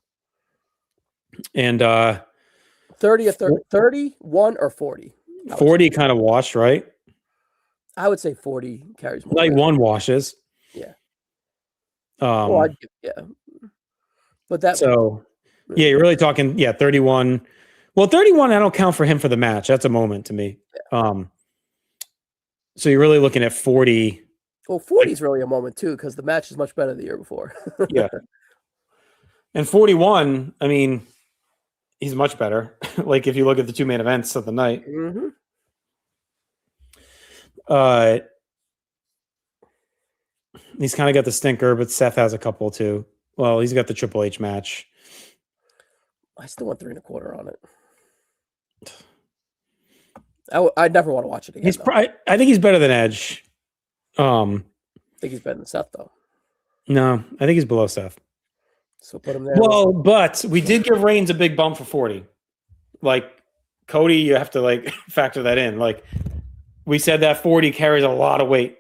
And 30 or 31 or 40? 40 kind of washed, right? I would say 40 carries more. Like 1 washes. Yeah. Yeah. But that. So, yeah, you're really talking, 31. Well, 31, I don't count for him for the match. That's a moment to me. Yeah. So you're really looking at 40. Well, 40 is really a moment too, because the match is much better the year before. Yeah. And 41, I mean, he's much better. Like, if you look at the 2 main events of the night. Mm-hmm. He's kind of got the stinker, but Seth has a couple too. Well, he's got the Triple H match. I still want 3 1/4 on it. I'd never want to watch it again. I think he's better than Edge. I think he's better than Seth, though. No, I think he's below Seth. So put him there. Well, but we did give Reigns a big bump for 40. Like, Cody, you have to, like, factor that in. Like, we said that 40 carries a lot of weight,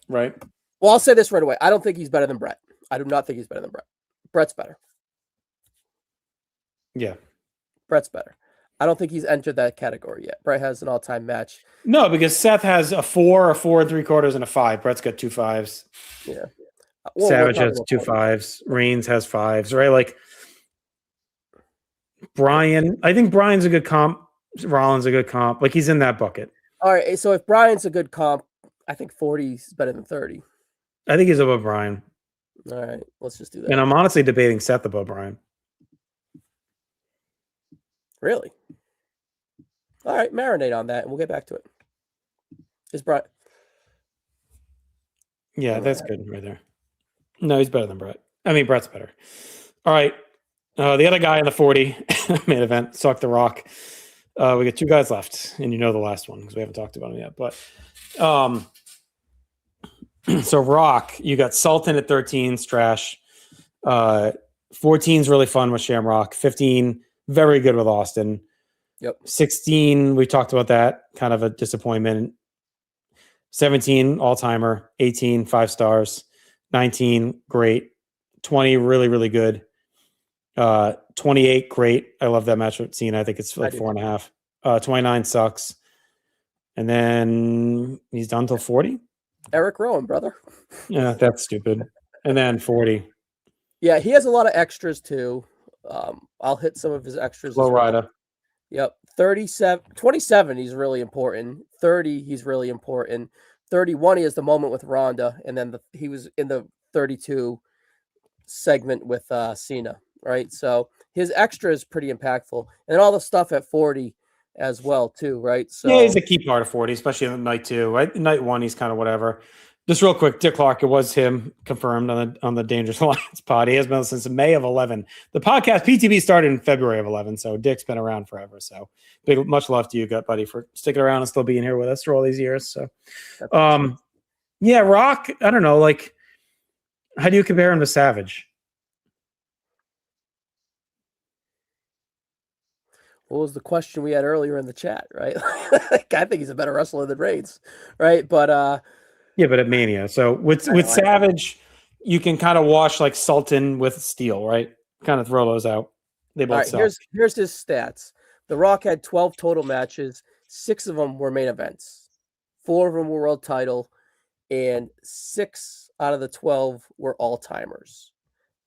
right? Well, I'll say this right away. I don't think he's better than Brett. I do not think he's better than Brett. Brett's better. Yeah. Brett's better. I don't think he's entered that category yet. Brett has an all-time match. No, because Seth has a 4 3/4, and a 5. Brett's got 2 5s. Yeah. Well, Savage has 2 5s. Reigns has 5s, right? Like, Bryan, I think Bryan's a good comp. Rollins a good comp. Like, he's in that bucket. All right. So if Bryan's a good comp, I think 40 is better than 30. I think he's above Bryan. All right. Let's just do that. And I'm honestly debating Seth above Bryan. Really? All right. Marinate on that, and we'll get back to it. Is Brett? Yeah, that's good right there. No, he's better than Brett. I mean, Brett's better. All right. The other guy in the 40 main event, Suck the Rock. We got two guys left, and you know the last one because we haven't talked about him yet. But so Rock, you got Sultan at 13, trash. 14's really fun with Shamrock. 15, very good with Austin. Yep. 16, we talked about that, kind of a disappointment. 17, all-timer. 18, 5 stars. 19, great. 20, really, really good. 28, great. I love that match with Cena. I think it's like 4.5. 29 sucks. And then he's done till 40. Eric Rowan, brother. Yeah, that's stupid. And then 40. Yeah, he has a lot of extras too. I'll hit some of his extras. Low rider. Yep. 27, he's really important. 30, he's really important. 31, he has the moment with Ronda, and then he was in the 32 segment with Cena, right? So his extra is pretty impactful, and all the stuff at 40 as well too, right? So yeah, he's a key part of 40, especially in night 2. Right? Night 1, he's kind of whatever. Just real quick, Dick Clark, it was him confirmed on the Dangerous Alliance pod. He has been since May of 11. The podcast PTB started in February of 11, so Dick's been around forever. So much love to you, gut buddy, for sticking around and still being here with us for all these years. So, yeah, Rock. I don't know, like, how do you compare him to Savage? What was the question we had earlier in the chat, right? Like, I think he's a better wrestler than Reigns, right? But yeah, but at Mania. So with Savage, you can kind of wash like Sultan with Steel, right? Kind of throw those out. They both suck. Here's his stats. The Rock had 12 total matches. 6 of them were main events. 4 of them were world title, and 6 out of the 12 were all-timers,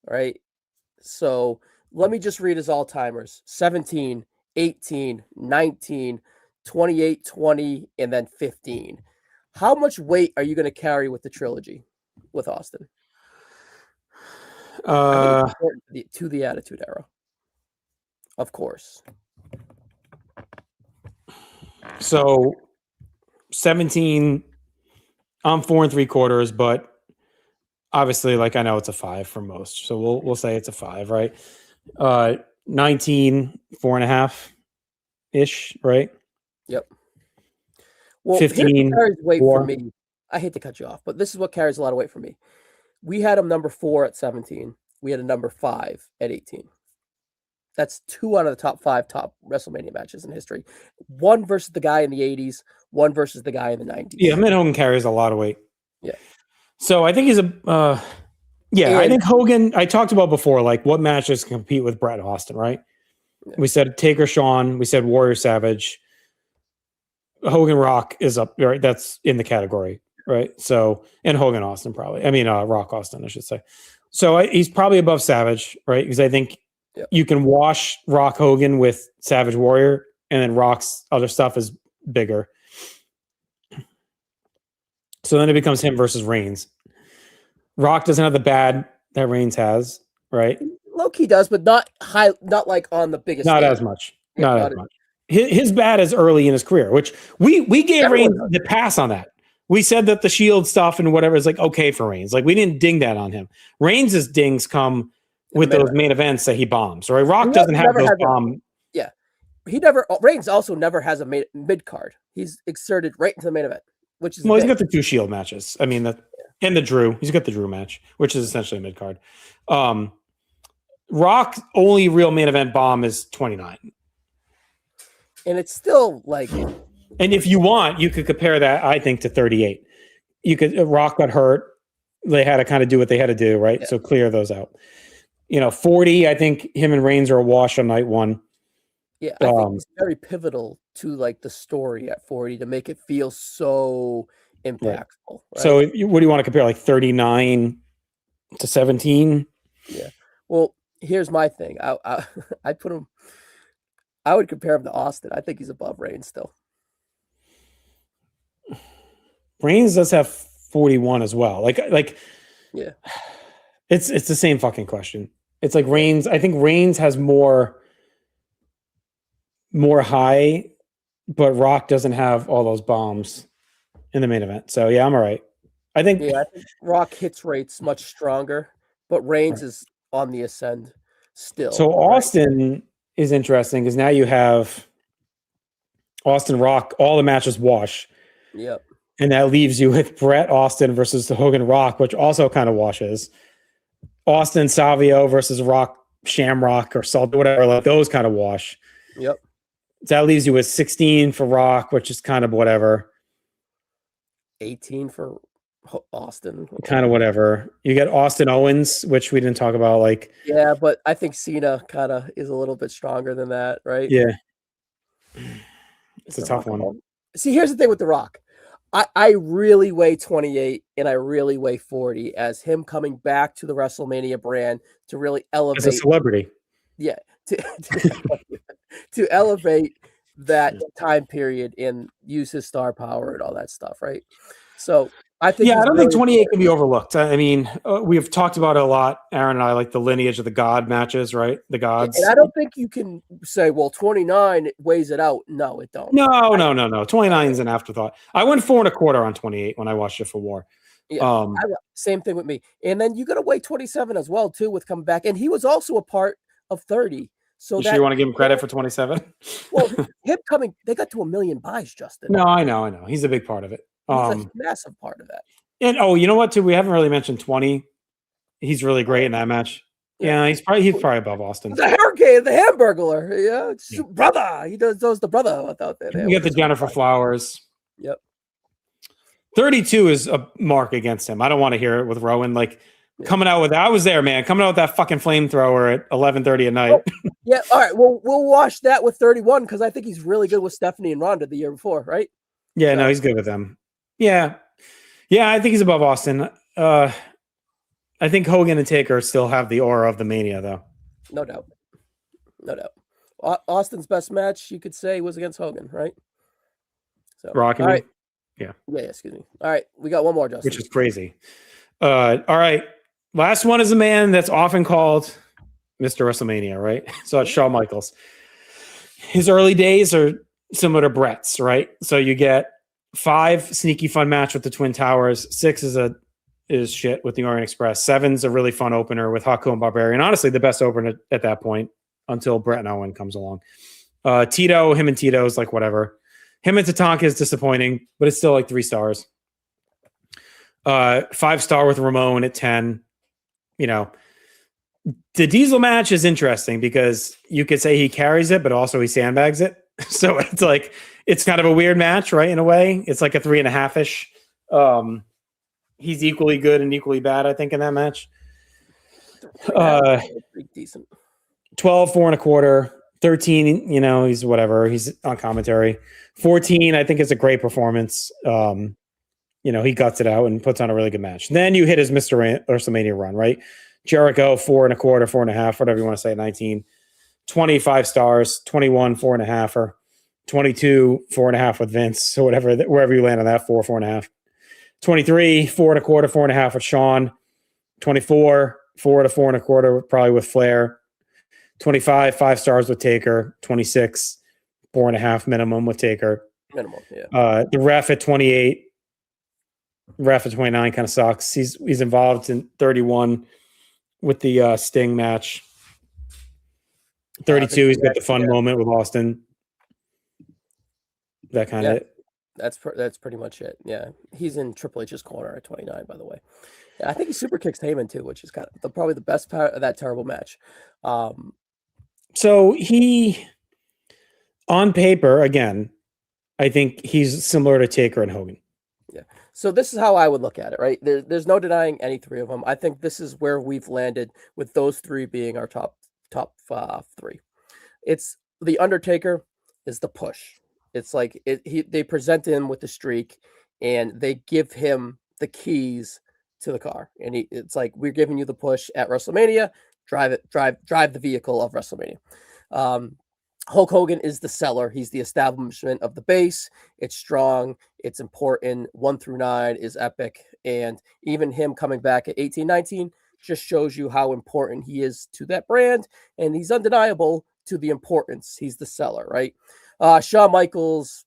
right? So let me just read his all-timers. 17, 18, 19, 28, 20, and then 15. How much weight are you going to carry with the trilogy with Austin? I think it's important to the Attitude Era. Of course. So 17, I'm 4 3/4, but obviously, like, I know it's a 5 for most. So we'll say it's a 5, right? 19, 4.5 ish, right? Yep. Well, 15 carries weight 4. for me. I hate to cut you off, but this is what carries a lot of weight for me. We had him number 4 at 17. We had a number 5 at 18. That's 2 out of the top 5 WrestleMania matches in history. 1 versus the guy in the 80s, 1 versus the guy in the 90s. Yeah, Mitt Hogan carries a lot of weight. Yeah. So I think he's I think Hogan, I talked about before, like what matches compete with Bret Austin, right? Yeah. We said Taker Shawn, we said Warrior Savage. Hogan Rock is up, right? That's in the category, right? So, and Hogan Austin probably. I mean, Rock Austin, I should say. So he's probably above Savage, right? Because I think you can wash Rock Hogan with Savage Warrior, and then Rock's other stuff is bigger. So then it becomes him versus Reigns. Rock doesn't have the bad that Reigns has, right? Low-key does, but not high, not like on the biggest. Not stage. as much. Yeah, not as much. His bad is early in his career, which we gave Reigns the pass on that. We said that the Shield stuff and whatever is like okay for Reigns. Like we didn't ding that on him. Reigns' dings come with those main events that he bombs. Right? Rock doesn't have those bombs. Yeah, he never. Reigns also never has a mid card. He's exerted right into the main event, which is he's got the 2 Shield matches. I mean and the Drew. He's got the Drew match, which is essentially a mid card. Rock's only real main event bomb is 29. And it's still like, and if you want, you could compare that, I think, to 38. You could, Rock got hurt. They had to kind of do what they had to do, right? Yeah. So clear those out. 40, I think him and Reigns are a wash on night 1. Yeah, I think it's very pivotal to like the story at 40 to make it feel so impactful. Right. So what do you want to compare, like 39 to 17? Yeah. Well, here's my thing. I put him. I would compare him to Austin. I think he's above Reigns still. Reigns does have 41 as well. Like, yeah, it's the same fucking question. It's like Reigns. I think Reigns has more high, but Rock doesn't have all those bombs in the main event. So yeah, I'm all right. I think. Yeah, I think Rock hits rate's much stronger, but Reigns is on the ascend still. So Right? Austin is interesting because now you have Austin Rock. All the matches wash, Yep. and that leaves you with Brett Austin versus the Hogan Rock, which also kind of washes. Austin Savio versus Rock Shamrock or Salt, whatever, like those kind of wash. Yep. So that leaves you with 16 for Rock, which is kind of whatever. 18 for Austin. Kind of whatever. You get Austin Owens, which we didn't talk about. Like, Yeah, but I think Cena kind of is a little bit stronger than that, right? yeah, it's Is a The tough Rock one. above? See, here's the thing with The Rock. I really weigh 28 and I really weigh 40 as him coming back to the WrestleMania brand to really As a elevate. celebrity. Yeah, to elevate that time period and use his star power and all that stuff, right? So I think Yeah, I he's don't think really 28 can be overlooked. I mean, we've talked about it a lot, Aaron and I, like the lineage of the God matches, right? The and gods. I don't think you can say, well, 29 weighs it out. No, it don't. No. 29 is an afterthought. I went 4.25 on 28 when I watched it for War. Yeah, same thing with me. And then you got to weigh 27 as well too with coming back, and he was also a part of 30. So You that sure you want to give him credit for 27? well, him coming, they got to 1 million buys, Justin. No, I know. He's a big part of it. He's a massive part of that. And you know what? Too, we haven't really mentioned 20. He's really great in that match. Yeah, he's probably above Austin. The Hurricane, the Hamburglar, yeah. Brother. He does the brother without that. You get the Jennifer Flowers. Yep. 32 is a mark against him. I don't want to hear it with Rowan. Like coming out with that. I was there, man. Coming out with that fucking flamethrower at 11:30 at night. Yeah. All right. Well, we'll wash that with 31 because I think he's really good with Stephanie and Ronda the year before, right? Yeah, no, he's good with them. Yeah. I think he's above Austin. I think Hogan and Taker still have the aura of the Mania, though. No doubt. Austin's best match, you could say, was against Hogan, right? So, Rock, all right. Yeah. Excuse me. All right, we got one more, Justin. Which is crazy. All right. Last one is a man that's often called Mr. WrestleMania, right? So it's Shawn Michaels. His early days are similar to Brett's, right? So you get 5 sneaky fun match with the Twin Towers. 6 is shit with the Orient Express. 7's a really fun opener with Haku and Barbarian. Honestly, the best opener at that point until Brett and Owen comes along. Him and Tito is like whatever. Him and Tatanka is disappointing, but it's still like 3 stars. 5-star with Ramon at 10. You know, the Diesel match is interesting because you could say he carries it, but also he sandbags it. So it's like, it's kind of a weird match, right? In a way, it's like a 3.5-ish. He's equally good and equally bad, I think, in that match. Pretty decent. 12, 4.25. 13, he's whatever. He's on commentary. 14, I think is a great performance. He guts it out and puts on a really good match. Then you hit his Mr. WrestleMania run, right? Jericho, 4.25, 4.5, whatever you want to say, 19. 25 stars, 21, 4.5, or 22, 4.5 with Vince. So wherever you land on that, 4.5. 23, 4.25, 4.5 with Shawn. 24, 4 to 4.25, probably with Flair. 25, 5 stars with Taker. 26, 4.5 minimum with Taker. Minimum, yeah. The ref at 28. Ref at 29 kind of sucks. He's involved in 31 with the Sting match. 32, he's got the fun moment with Austin. That kind of it. That's pretty much it. Yeah, he's in Triple H's corner at 29. By the way, I think he super kicks Heyman too, which is kind of probably the best part of that terrible match. So he, on paper, again, I think he's similar to Taker and Hogan. Yeah. So this is how I would look at it, right? There's no denying any 3 of them. I think this is where we've landed with those 3 being our top 3. It's the Undertaker is the push. It's like they present him with the streak and they give him the keys to the car. And it's like, we're giving you the push at WrestleMania, drive the vehicle of WrestleMania. Hulk Hogan is the seller. He's the establishment of the base. It's strong. It's important. 1 through 9 is epic. And even him coming back at 18, 19 just shows you how important he is to that brand. And he's undeniable to the importance. He's the seller, right? Shawn Michaels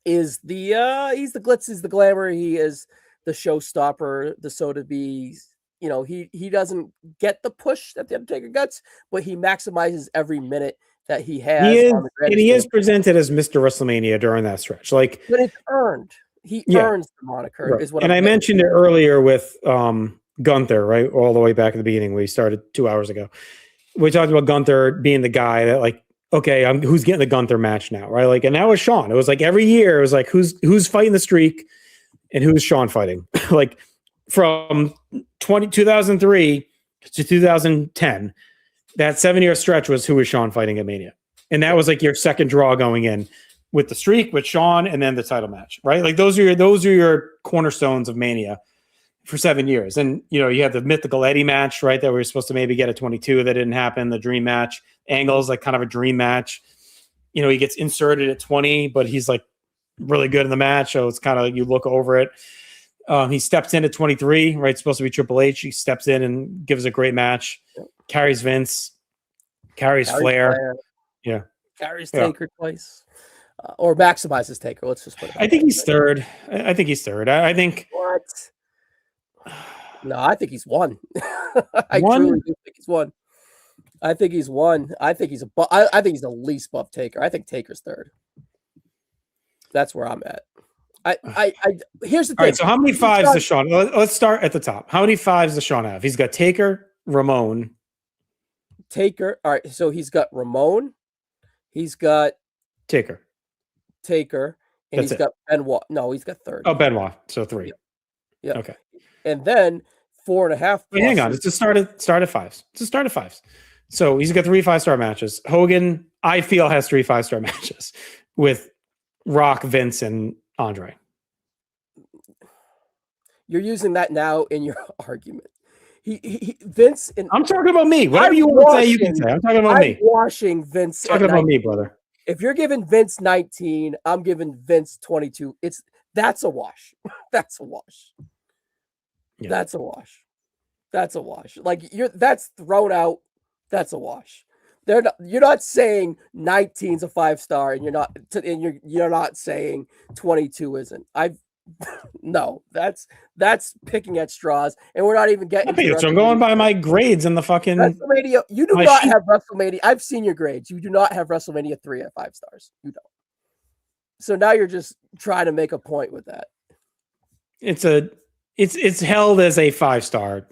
is he's the glitz, he's the glamour, he is the showstopper, the so to be. He doesn't get the push that the Undertaker gets, but he maximizes every minute that he has on the And grandest he is stage. presented as Mr. WrestleMania during that stretch. Like, But it's earned. He earns the moniker, right. is what And I'm I getting mentioned it earlier with Gunther, right? All the way back at the beginning, we started 2 hours ago. We talked about Gunther being the guy that, like, okay, who's getting the Gunther match now, right? Like, and that was Shawn. It was like every year, it was like who's fighting the streak and who's Shawn fighting. Like from 2003 to 2010, that 7-year stretch was who was Shawn fighting at Mania, and that was like your second draw going in with the streak with Shawn, and then the title match, right? Like those are your cornerstones of Mania for 7 years. And you had the mythical Eddie match, right? That we were supposed to maybe get at 22, that didn't happen. The dream match, Angle's like kind of a dream match. He gets inserted at 20, but he's like really good in the match, so it's kind of, you look over it. He steps in at 23, right? It's supposed to be Triple H. He steps in and gives a great match. Carries Vince, carries Flair. Yeah. Carries Taker twice. Or maximizes Taker. Let's just put it. I think he's third. I think he's third. I think. What? No, I think he's one. I One? truly do think he's one. I think he's one. I think he's I think he's the least buff Taker. I think Taker's third. That's where I'm at. Here's the thing. All right, so how many fives does Shawn? Let's start at the top. How many fives does Shawn have? He's got Taker, Ramon. Taker. All right, so he's got Ramon. He's got Taker. And he's got Benoit. No, he's got 30. Oh, Benoit. So 3. Yeah. Okay. And then 4.5. Wait, hang on. It's just start at fives. It's a start at fives. So he's got 3 5-star matches. Hogan, I feel, has 3 5-star matches with Rock, Vince, and Andre. You're using that now in your argument. Vince and I'm talking about me. Whatever you want to say, you can say. I'm talking about me. I'm washing Vince. I'm talking about me, brother. If you're giving Vince 19, I'm giving Vince 22. That's a wash. That's a wash. Yeah. That's a wash. That's a wash. Like that's thrown out. That's a wash. You're not saying 19's a 5-star, and you're not saying 22 isn't. No, that's picking at straws, and we're not even getting. So I'm going by my grades in the fucking WrestleMania. You do not have WrestleMania. I've seen your grades. You do not have WrestleMania 3 at 5 stars. You don't. So now you're just trying to make a point with that. It's held as a 5-star,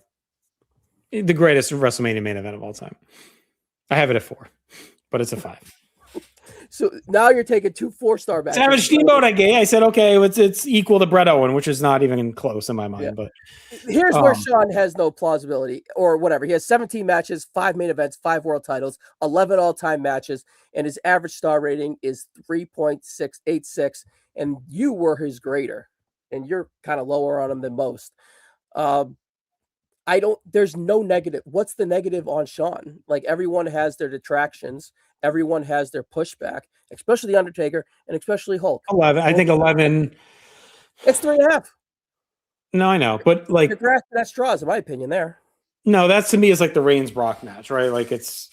the greatest WrestleMania main event of all time. I have it at 4, but it's a 5. So now you're taking 2 4-star matches. Savage Steamboat, I said, okay, it's equal to Bret Owen, which is not even close in my mind. Yeah. But here's where Shawn has no plausibility or whatever. He has 17 matches, 5 main events, 5 world titles, 11 all-time matches, and his average star rating is 3.686. And you were his grader, and you're kind of lower on him than most. There's no negative. What's the negative on Shawn? Like, everyone has their detractions. Everyone has their pushback, especially the Undertaker and especially Hulk. 11. I think 11. It's 3.5. No, I know, but like you're grasping at straws, in my opinion. There. No, that to me is like the Reigns Brock match, right? Like it's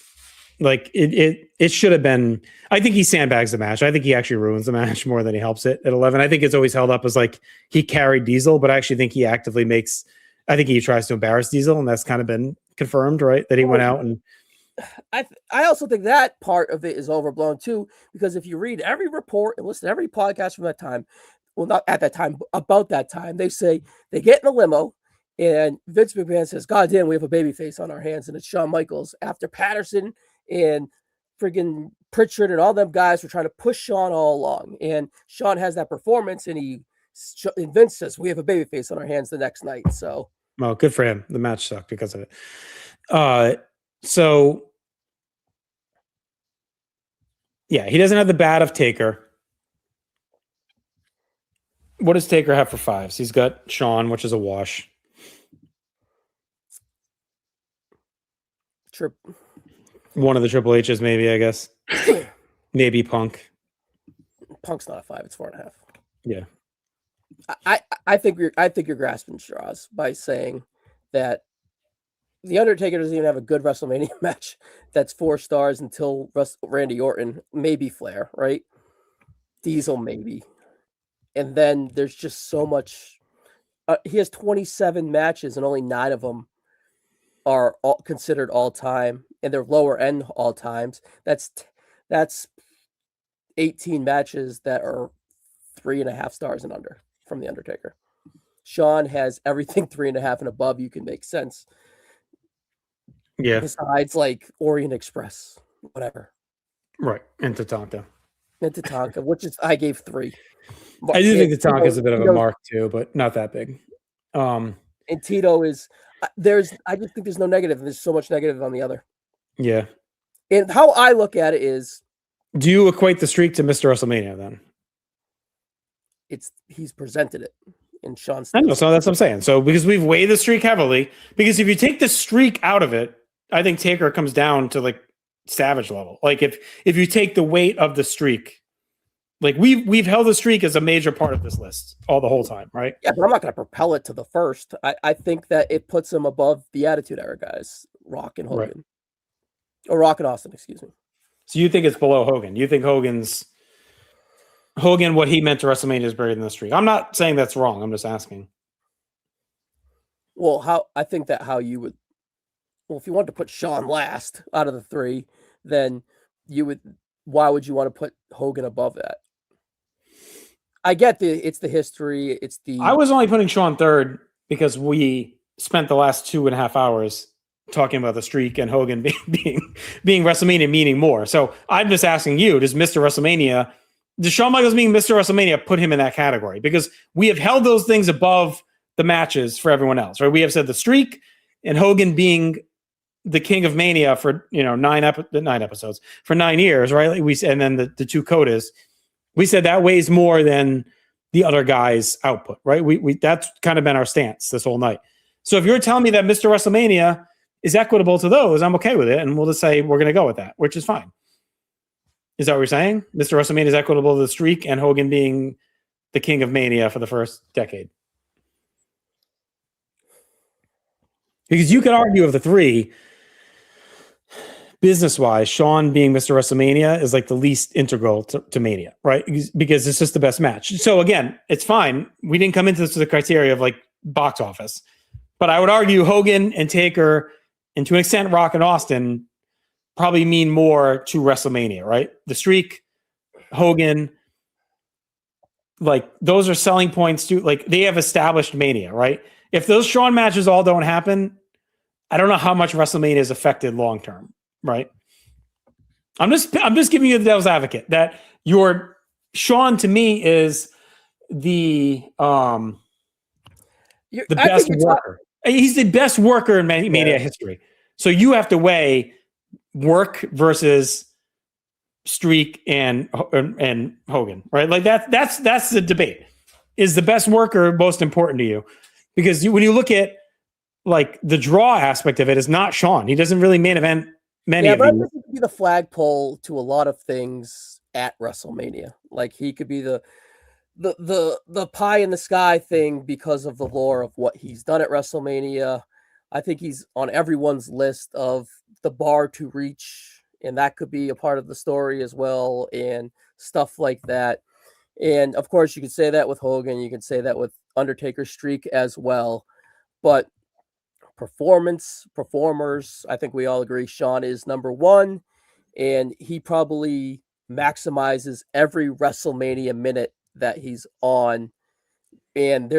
like it should have been. I think he sandbags the match. I think he actually ruins the match more than he helps it at 11. I think it's always held up as like he carried Diesel, but I actually think he actively makes. I think he tries to embarrass Diesel, and that's kind of been confirmed, right? That he went out and. I also think that part of it is overblown too, because if you read every report and listen to every podcast from that time, well, not at that time, about that time, they say they get in a limo and Vince McMahon says, God damn, we have a baby face on our hands, and it's Shawn Michaels after Patterson and friggin' Pritchard and all them guys were trying to push Shawn all along. And Shawn has that performance, and Vince says, we have a baby face on our hands the next night. So, well, good for him. The match sucked because of it. So yeah, he doesn't have the bat of Taker. What does Taker have for 5s? He's got Shawn, which is a wash. One of the Triple H's, maybe, I guess. Maybe Punk. Punk's not a 5; it's 4.5. Yeah. I think you're grasping straws by saying that the Undertaker doesn't even have a good WrestleMania match that's 4 stars until Randy Orton, maybe Flair, right? Diesel, maybe. And then there's just so much. He has 27 matches, and only 9 of them are considered all time, and they're lower end all times. That's 18 matches that are 3.5 stars and under from the Undertaker. Shawn has everything 3.5 and above. You can make sense. Yeah. Besides, like Orient Express, whatever. Right. And Tatanka. And Tatanka, which is I gave 3. I do think Tatanka is a bit of a mark too, but not that big. And Tito is I just think there's no negative, and there's so much negative on the other. Yeah. And how I look at it is, do you equate the streak to Mr. WrestleMania then? He's presented it in Shawn's. I know, so that's what I'm saying. So because we've weighed the streak heavily, because if you take the streak out of it, I think Taker comes down to like Savage level. Like if you take the weight of the streak, like we've held the streak as a major part of this list the whole time, right? Yeah, but I'm not going to propel it to the first. I think that it puts him above the Attitude Era guys, Rock and Hogan, right. Or Rock and Austin, excuse me. So you think it's below Hogan? You think Hogan, what he meant to WrestleMania is buried in the streak? I'm not saying that's wrong. I'm just asking. Well, if you wanted to put Shawn last out of the 3, then why would you want to put Hogan above that? I get it's the history. I was only putting Shawn third because we spent the last 2.5 hours talking about the streak and Hogan being WrestleMania meaning more. So I'm just asking you, does Shawn Michaels being Mr. WrestleMania put him in that category? Because we have held those things above the matches for everyone else, right? We have said the streak and Hogan being the King of Mania for 9 episodes for 9 years, right? And then the 2 codas. We said that weighs more than the other guy's output, right? We that's kind of been our stance this whole night. So if you're telling me that Mr. WrestleMania is equitable to those, I'm okay with it, and we'll just say we're going to go with that, which is fine. Is that what you're saying? Mr. WrestleMania is equitable to the streak and Hogan being the King of Mania for the first decade? Because you could argue of the 3, business-wise, Shawn being Mr. WrestleMania is like the least integral to Mania, right? Because it's just the best match. So again, it's fine. We didn't come into this with the criteria of like box office. But I would argue Hogan and Taker, and to an extent Rock and Austin, probably mean more to WrestleMania, right? The streak, Hogan, like those are selling points to, like they have established Mania, right? If those Shawn matches all don't happen, I don't know how much WrestleMania is affected long-term. Right. I'm just giving you the devil's advocate that your Shawn to me is the best worker. He's the best worker in Mania history. So you have to weigh work versus streak and Hogan, right? Like that's the debate. Is the best worker most important to you? Because when you look at like the draw aspect of it, is not Shawn. He doesn't really main event many of these. I think he could be the flagpole to a lot of things at WrestleMania. Like he could be the pie in the sky thing because of the lore of what he's done at WrestleMania. I think he's on everyone's list of the bar to reach, and that could be a part of the story as well, and stuff like that. And of course, you could say that with Hogan. You can say that with Undertaker's streak as well. But performers, I think we all agree Shawn is number 1, and he probably maximizes every WrestleMania minute that he's on. And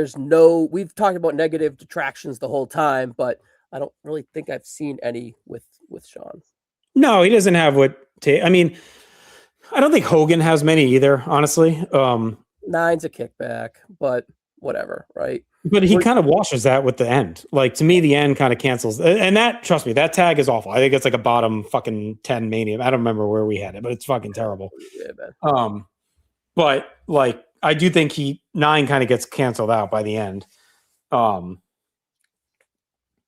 we've talked about negative detractions the whole time, but I don't really think I've seen any with Shawn. No, he doesn't have I mean, I don't think Hogan has many either, honestly. 9's a kickback, but whatever, right? But he kind of washes that with the end. Like to me, the end kind of cancels. And that, trust me, that tag is awful. I think it's like a bottom fucking 10 Mania. I don't remember where we had it, but it's fucking terrible. Yeah, man. But like I do think 9 kind of gets canceled out by the end. I'm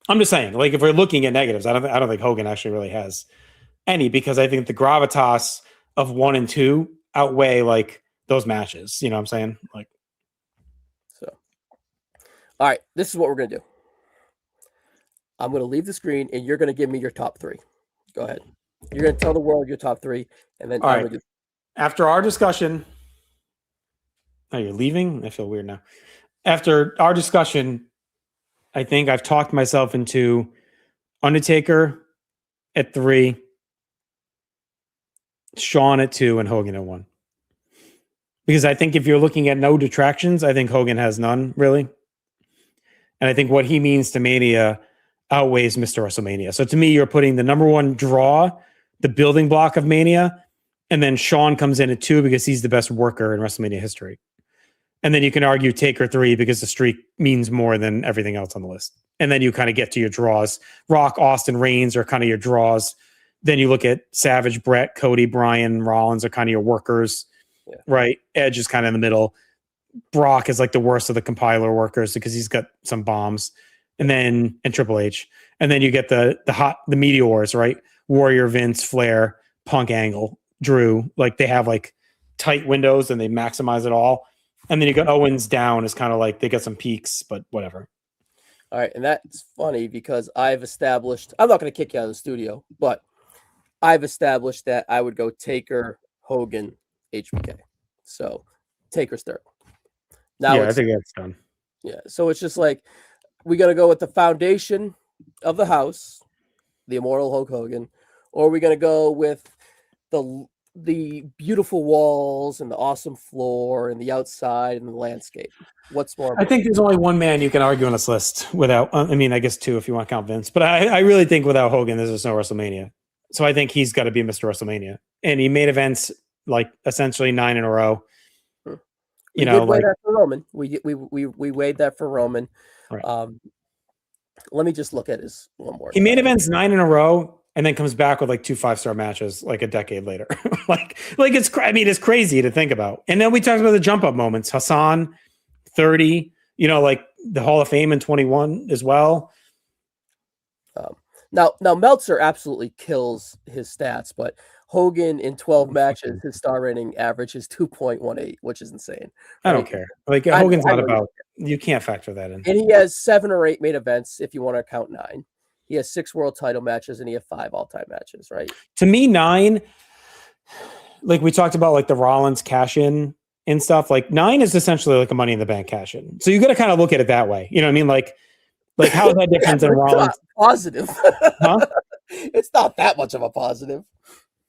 just saying, like if we're looking at negatives, I don't think Hogan actually really has any, because I think the gravitas of 1 and 2 outweigh like those matches. You know what I'm saying? Like. All right, this is what we're going to do. I'm going to leave the screen, and you're going to give me your top 3. Go ahead. You're going to tell the world your top 3, and then all right. After our discussion, Oh, you're leaving? I feel weird now. After our discussion, I think I've talked myself into Undertaker at 3, Shawn at 2, and Hogan at 1. Because I think if you're looking at no detractions, I think Hogan has none, really. And I think what he means to Mania outweighs Mr. WrestleMania. So to me, you're putting the number one draw, the building block of Mania, and then Shawn comes in at 2 because he's the best worker in WrestleMania history. And then you can argue Taker 3 because the streak means more than everything else on the list. And then you kind of get to your draws. Rock, Austin, Reigns are kind of your draws. Then you look at Savage, Brett, Cody, Bryan, Rollins are kind of your workers, right? Edge is kind of in the middle. Brock is like the worst of the compiler workers because he's got some bombs. And Triple H. And then you get the meteors, right? Warrior, Vince, Flair, Punk, Angle, Drew. Like they have like tight windows and they maximize it all. And then you got Owens down is kind of like they get some peaks, but whatever. All right. And that's funny because I've established, I'm not going to kick you out of the studio, but I've established that I would go Taker, Hogan, HBK. So Taker's third. Now I think that's done. Yeah. So it's just like we got to go with the foundation of the house, the immortal Hulk Hogan, or are we going to go with the beautiful walls and the awesome floor and the outside and the landscape? What's more important? I think there's only one man you can argue on this list without, I mean, I guess 2 if you want to count Vince, but I really think without Hogan, there's just no WrestleMania. So I think he's got to be Mr. WrestleMania. And he made events like essentially 9 in a row. We did weigh that for Roman. We weighed that for Roman. Right. Let me just look at his one more. He made events 9 in a row and then comes back with like 2 5-star matches like a decade later. like it's crazy to think about. And then we talked about the jump up moments. Hassan, 30, like the Hall of Fame in 21 as well. Now Meltzer absolutely kills his stats, but Hogan in 12 matches, his star rating average is 2.18, which is insane. Right? I don't care. Like Hogan's not about, you can't factor that in. And he has 7 or 8 main events if you want to count 9. He has 6 world title matches and he has 5 all-time matches, right? To me, 9, like we talked about like the Rollins cash in and stuff, like 9 is essentially like a Money in the Bank cash in. So you got to kind of look at it that way. You know what I mean? Like how is that different than Rollins? Positive. Huh? It's not that much of a positive.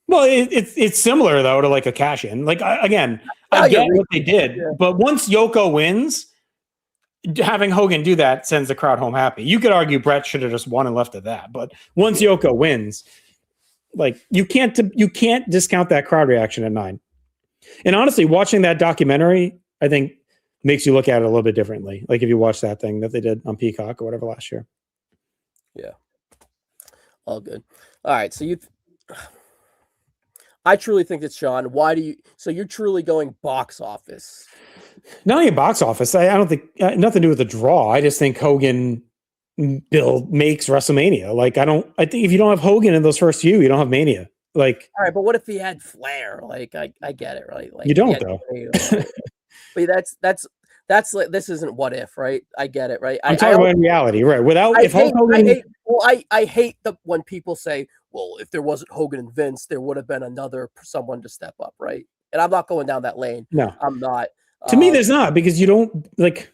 Well, it's similar though to like a cash in. Like I get what they did, but once Yoko wins, having Hogan do that sends the crowd home happy. You could argue Brett should have just won and left at that, but once Yoko wins, like you can't discount that crowd reaction at 9. And honestly, watching that documentary, I think makes you look at it a little bit differently. Like if you watch that thing that they did on Peacock or whatever last year. Yeah, all good. All right, so I truly think it's Shawn. So you're truly going box office? Not only box office. I don't think nothing to do with the draw. I just think Hogan makes WrestleMania. Like I think if you don't have Hogan in those first few, you don't have Mania. Like, all right, but what if he had Flair? Like I get it, right? Like you don't though. But that's like, this isn't what if, right? I get it, right? I'm talking about in reality, right? I hate when people say, well, if there wasn't Hogan and Vince, there would have been someone to step up, right? And I'm not going down that lane. No, I'm not. To me, there's not, because you don't like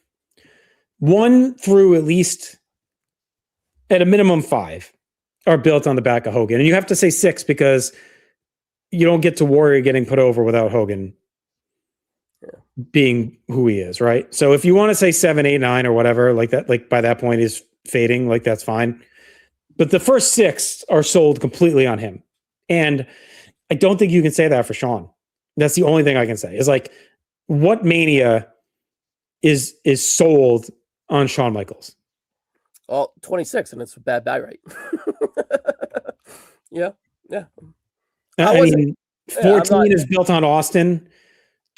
1 through at least at a minimum 5 are built on the back of Hogan. And you have to say 6 because you don't get to Warrior getting put over without Hogan being who he is, right? So if you want to say 7, 8, 9 or whatever, like that, like by that point is fading, like that's fine. But the first 6 are sold completely on him. And I don't think you can say that for Shawn. That's the only thing I can say is like, what Mania is sold on Shawn Michaels? Well, 26, and it's a bad buy rate. Yeah. I mean, 14 is built on Austin.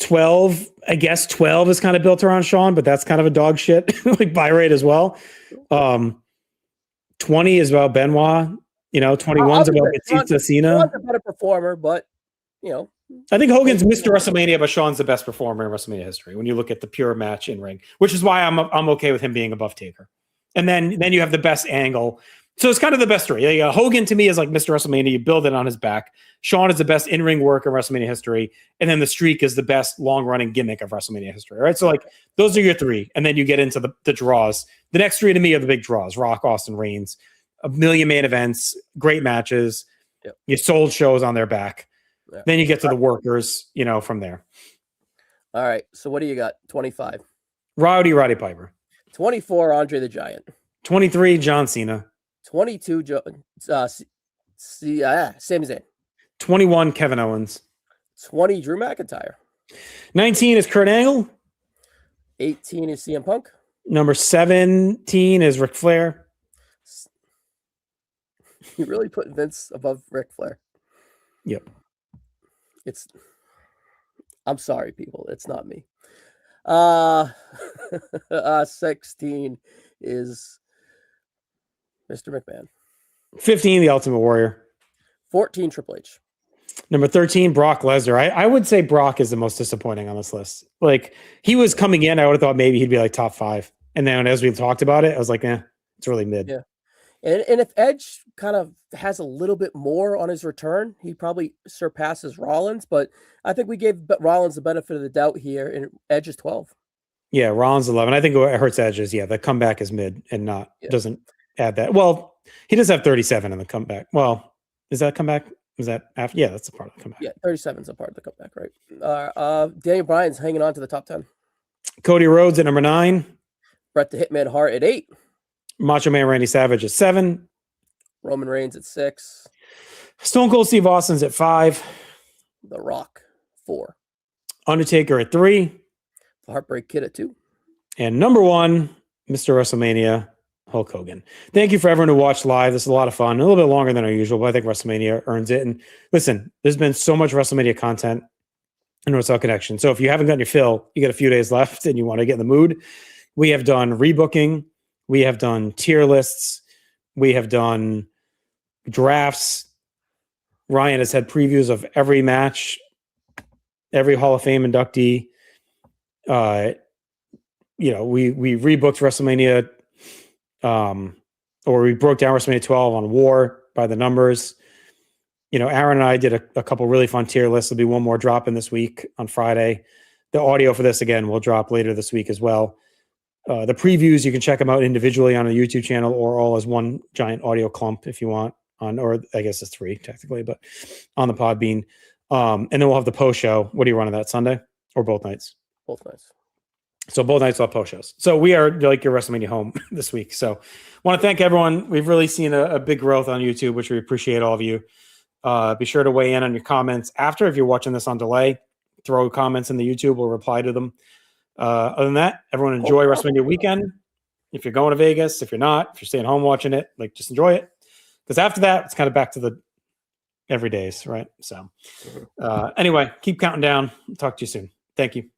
12, I guess 12 is kind of built around Shawn, but that's kind of a dog shit like buy rate as well. 20 is about Benoit. 21's about Batista, Cena. Shawn's a better performer, but I think Hogan's Mr. WrestleMania, but Shawn's the best performer in WrestleMania history when you look at the pure match in ring, which is why I'm okay with him being above Taker. And then you have the best angle So it's kind of the best three. Like, Hogan to me is like Mr. WrestleMania. You build it on his back. Shawn is the best in-ring work of WrestleMania history. And then the Streak is the best long-running gimmick of WrestleMania history. Right. So like those are your three. And then you get into the draws. The next three to me are the big draws. Rock, Austin, Reigns. A million main events, great matches. Yep. You sold shows on their back. Yeah. Then you get to the workers, from there. All right. So what do you got? 25. Roddy Piper. 24, Andre the Giant. 23, John Cena. 22, Sami Zayn. 21, Kevin Owens. 20, Drew McIntyre. 19 is Kurt Angle. 18 is CM Punk. Number 17 is Ric Flair. You really put Vince above Ric Flair. Yep. I'm sorry, people. It's not me. 16 is Mr. McMahon. 15, The Ultimate Warrior. 14, Triple H. Number 13, Brock Lesnar. I would say Brock is the most disappointing on this list. Like, he was coming in, I would have thought maybe he'd be like top 5. And then as we talked about it, I was like, it's really mid. Yeah. And if Edge kind of has a little bit more on his return, he probably surpasses Rollins. But I think we gave Rollins the benefit of the doubt here, and Edge is 12. Yeah, Rollins 11. I think what hurts Edge is, the comeback is mid and doesn't add that. Well, he does have 37 in the comeback. Well, is that comeback? Is that after? Yeah, that's a part of the comeback. Yeah, 37 is a part of the comeback, right? Daniel Bryan's hanging on to the top 10. Cody Rhodes at number 9. Bret the Hitman Hart at 8. Macho Man Randy Savage at 7. Roman Reigns at 6. Stone Cold Steve Austin's at 5. The Rock, 4. Undertaker at 3. The Heartbreak Kid at 2. And number 1, Mr. WrestleMania, Hulk Hogan. Thank you for everyone who watched live. This is a lot of fun. A little bit longer than our usual, but I think WrestleMania earns it. And listen, there's been so much WrestleMania content in NoSo Connection. So if you haven't gotten your fill, you got a few days left and you want to get in the mood. We have done rebooking. We have done tier lists. We have done drafts. Ryan has had previews of every match, every Hall of Fame inductee. We rebooked WrestleMania, or we broke down WrestleMania 12 on War by the numbers. Aaron and I did a couple really fun tier lists. There'll be one more drop in this week on Friday. The audio for this, again, will drop later this week as well. The previews, you can check them out individually on a YouTube channel or all as one giant audio clump if you want, or I guess it's 3 technically, but on the Podbean. And then we'll have the post show. What are you running that Sunday or both nights? Both nights. So both nights will have post shows. So we are like your WrestleMania home this week. So want to thank everyone. We've really seen a big growth on YouTube, which we appreciate all of you. Be sure to weigh in on your comments after. If you're watching this on delay, throw comments in the YouTube. We'll reply to them. Other than that, everyone enjoy WrestleMania weekend. If you're going to Vegas, if you're not, if you're staying home watching it, just enjoy it. Because after that, it's kind of back to the everydays, right? So anyway, keep counting down. Talk to you soon. Thank you.